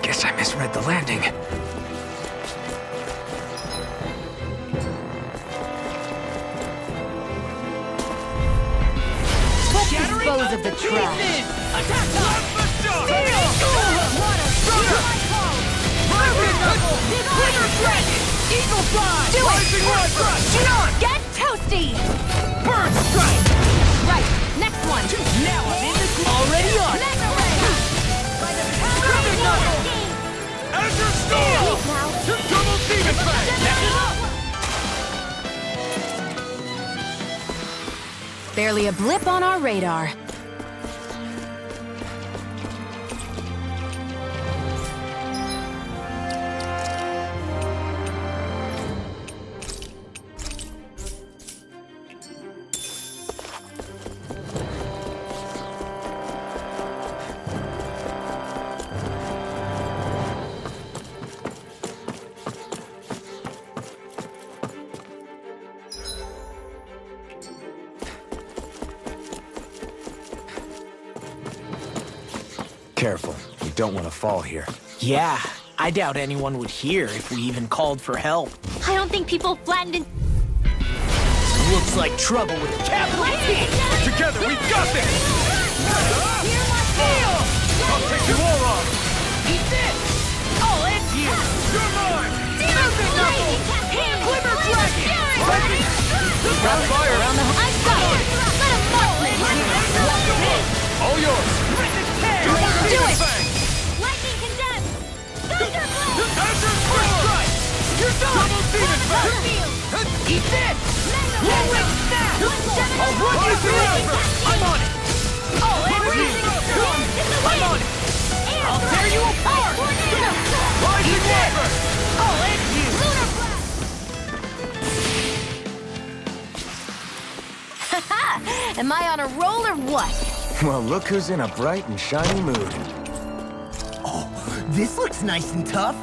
C: Guess I misread the landing.
E: Let's dispose of the trash.
F: Eagle Fly!
E: Do it!
F: Rising Red!
E: Get toasty!
F: Burn Strike!
E: Right, next one.
F: Now I'm in the already on it! Perfect Knuckle! Azure Steel! Double Demon Fang!
E: Barely a blip on our radar.
C: Careful. We don't want to fall here.
B: Yeah, I doubt anyone would hear if we even called for help.
D: I don't think people flattened in.
B: Looks like trouble with the capital T.
F: Together, we got this! Steel! I'll take you all on! Eat this! I'll end you! You're mine! Perfect Knuckle! Glimmer Dragon!
E: Got fire around the I got it! Let him mark
F: All yours!
E: Do it!
I: Lightning condemned! Thunderbolt!
F: Azure First Strike! You're done! Double Demon Fang! Eat this! One Wing Snap! I'll run you through! I'm on it!
I: Oh,
F: I'm on it! I'll tear you apart! Rising
E: Am I on a roll or what?
C: Well, look who's in a bright and shiny mood.
G: Oh, this looks nice and tough.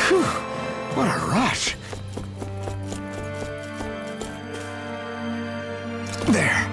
C: Phew, what a rush. There.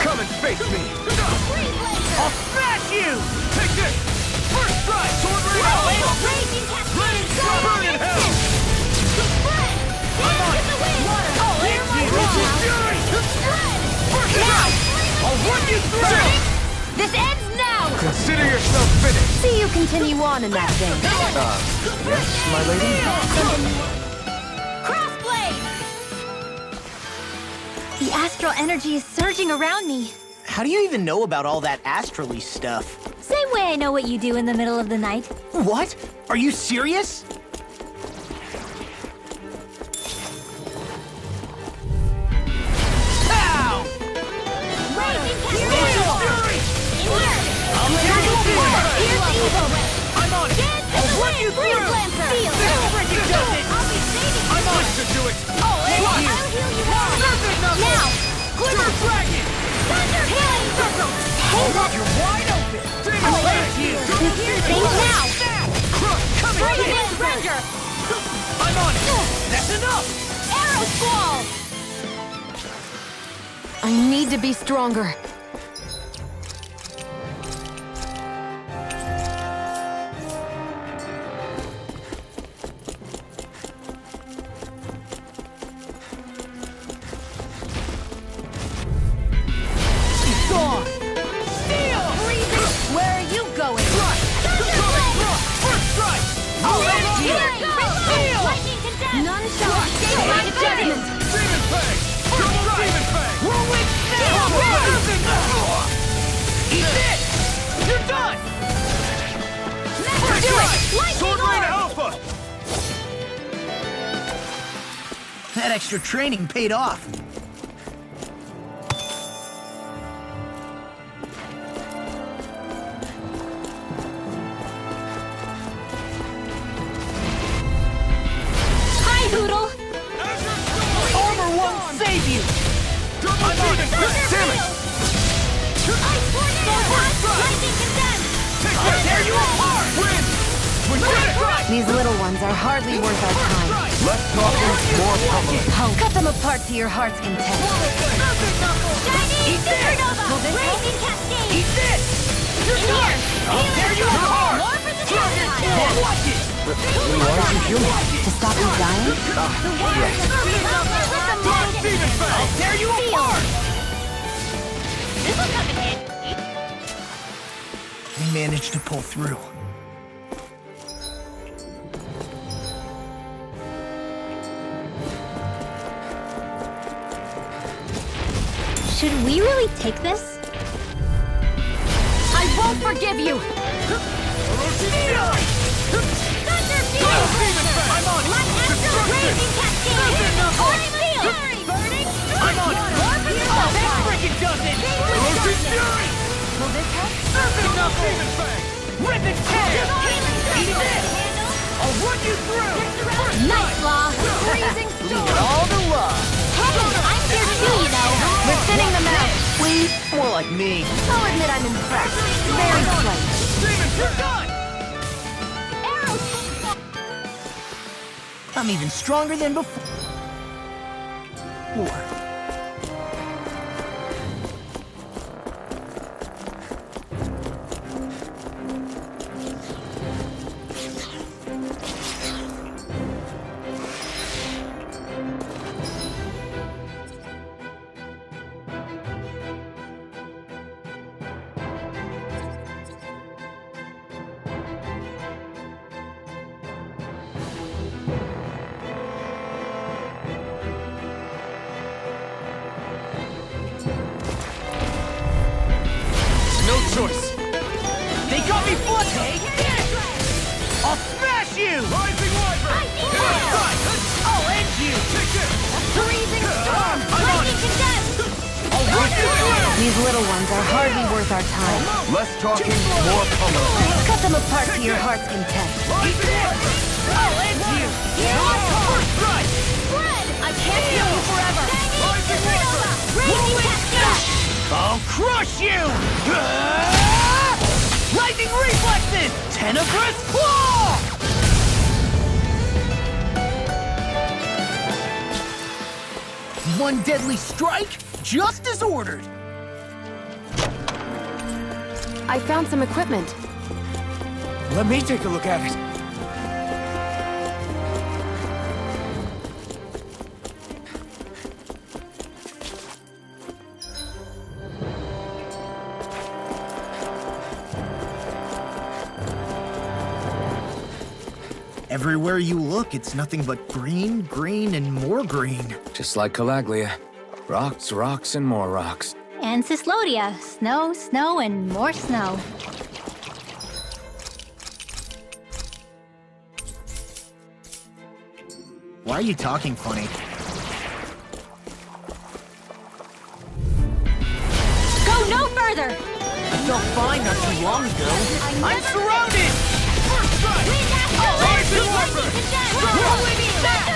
F: Come and face me! I'll smash you! Take this! First strike! Sword Rain! Let it burn in hell! I'm on it! Fury! First strike! I'll run you through!
E: This ends now!
C: Consider yourself finished!
E: See you continue on in that vein.
C: Yes, my lady?
D: The astral energy is surging around me.
G: How do you even know about all that astrally stuff?
D: Same way I know what you do in the middle of the night.
G: What? Are you serious? Ow!
F: I'm on it! I'll run you through! I'm on it to do it!
D: I'll heal you now! Now!
F: Glimmer Dragon!
D: Thunder healing circle!
F: You're wide open!
D: I'll hit you! Think now!
F: Come
D: Freeze and surrender!
F: I'm on it! That's enough!
D: Arrow squall!
E: I need to be stronger.
F: Where are you going? First
I: One shot! Divine judgment!
F: Demon Fang! Double Demon Fang! Whirlwind Snap! Eat this! You're done!
I: Never do it! Lightning
F: Sword Rain
I: Orb!
F: Alpha!
G: That extra training paid off.
I: Hi, Hoodle!
G: Armor won't save you!
F: Double Demon Fang! Damn it!
I: Ice Tornado! Lightning Condemned!
F: I'll tear you apart! Win!
E: These little ones are hardly worth our time.
C: Less talking, more pummeling.
E: Cut them apart to your heart's content.
I: Shining Supernova! Raging Cascade!
F: Eat this!
I: You're here!
F: I'll tear you apart!
I: More for the Dragon!
F: Watch it!
E: To stop you dying?
F: Double Demon Fang! I'll tear you apart!
I: This'll come in handy.
G: We managed to pull through.
D: Should we really take this?
E: I won't forgive you!
I: Thunder Field!
F: I'm on it!
I: Light Astral Raging Cascade! Orange Field! Burning
F: I'm on it!
I: More for the
F: That freaking does it! Roasting Fury!
I: Will this help?
F: Serpent Knuckle! Demon Fang! Rip and tear! Eat this! I'll run you through!
I: Night Claw! Freezing Storm!
G: All the love.
I: Hey, I'm here too, you know!
E: We're thinning them out.
G: We? More like me.
E: I'll admit I'm impressed. Very slight.
F: Demon, you're done!
G: I'm even stronger than before.
F: No choice. They got me flush. Take this! I'll smash you! Rising Wyvern! I'll end you! Take this!
I: Freezing Storm! Lightning Condemned!
F: I'll run you through!
E: These little ones are hardly worth our time.
C: Less talking, more pummeling.
E: Cut them apart to your heart's content.
F: Eat this! I'll end you! First strike!
I: Spread! I can't heal you forever!
F: Rising Wyvern!
I: Raging Cascade!
F: I'll crush you! Lightning reflexes! Tenebrous claw!
G: One deadly strike, just as ordered.
E: I found some equipment.
G: Let me take a look at it. Everywhere you look, it's nothing but green, green, and more green.
O: Just like Calaglia. Rocks, rocks, and more rocks.
D: And Cyslodia. Snow, snow, and more snow.
G: Why are you talking funny?
D: Go no further!
G: I felt fine not too long ago.
F: I'm surrounded! First strike! Rising Wyvern! Rolling Snap!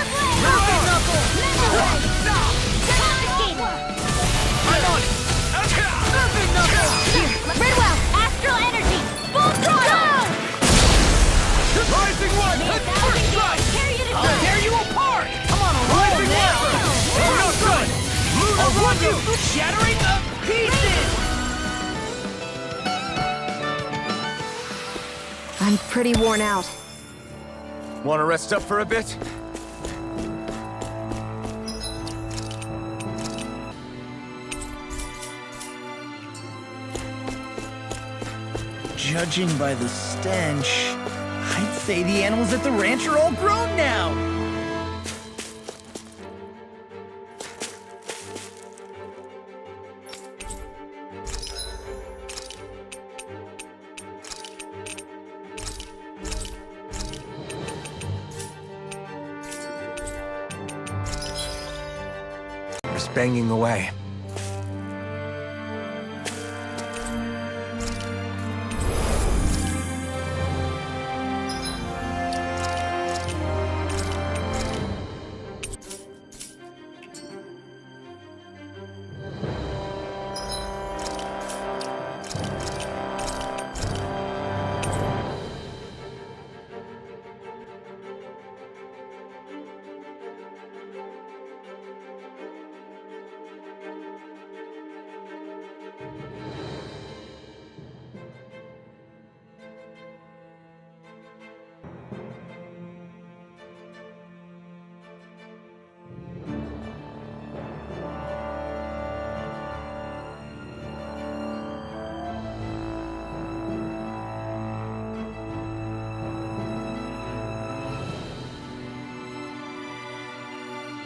F: Serpent Knuckle! I'm on it! Serpent Knuckle!
I: Redwell! Astral Energy! Full throttle!
F: Rising Wyvern! First strike! I'll tear you apart! I'm on a Rising Wyvern! We're not done! I'll run you! Shattering the pieces!
E: I'm pretty worn out.
C: Want to rest up for a bit?
G: Judging by the stench, I'd say the animals at the ranch are all grown now.
C: banging away.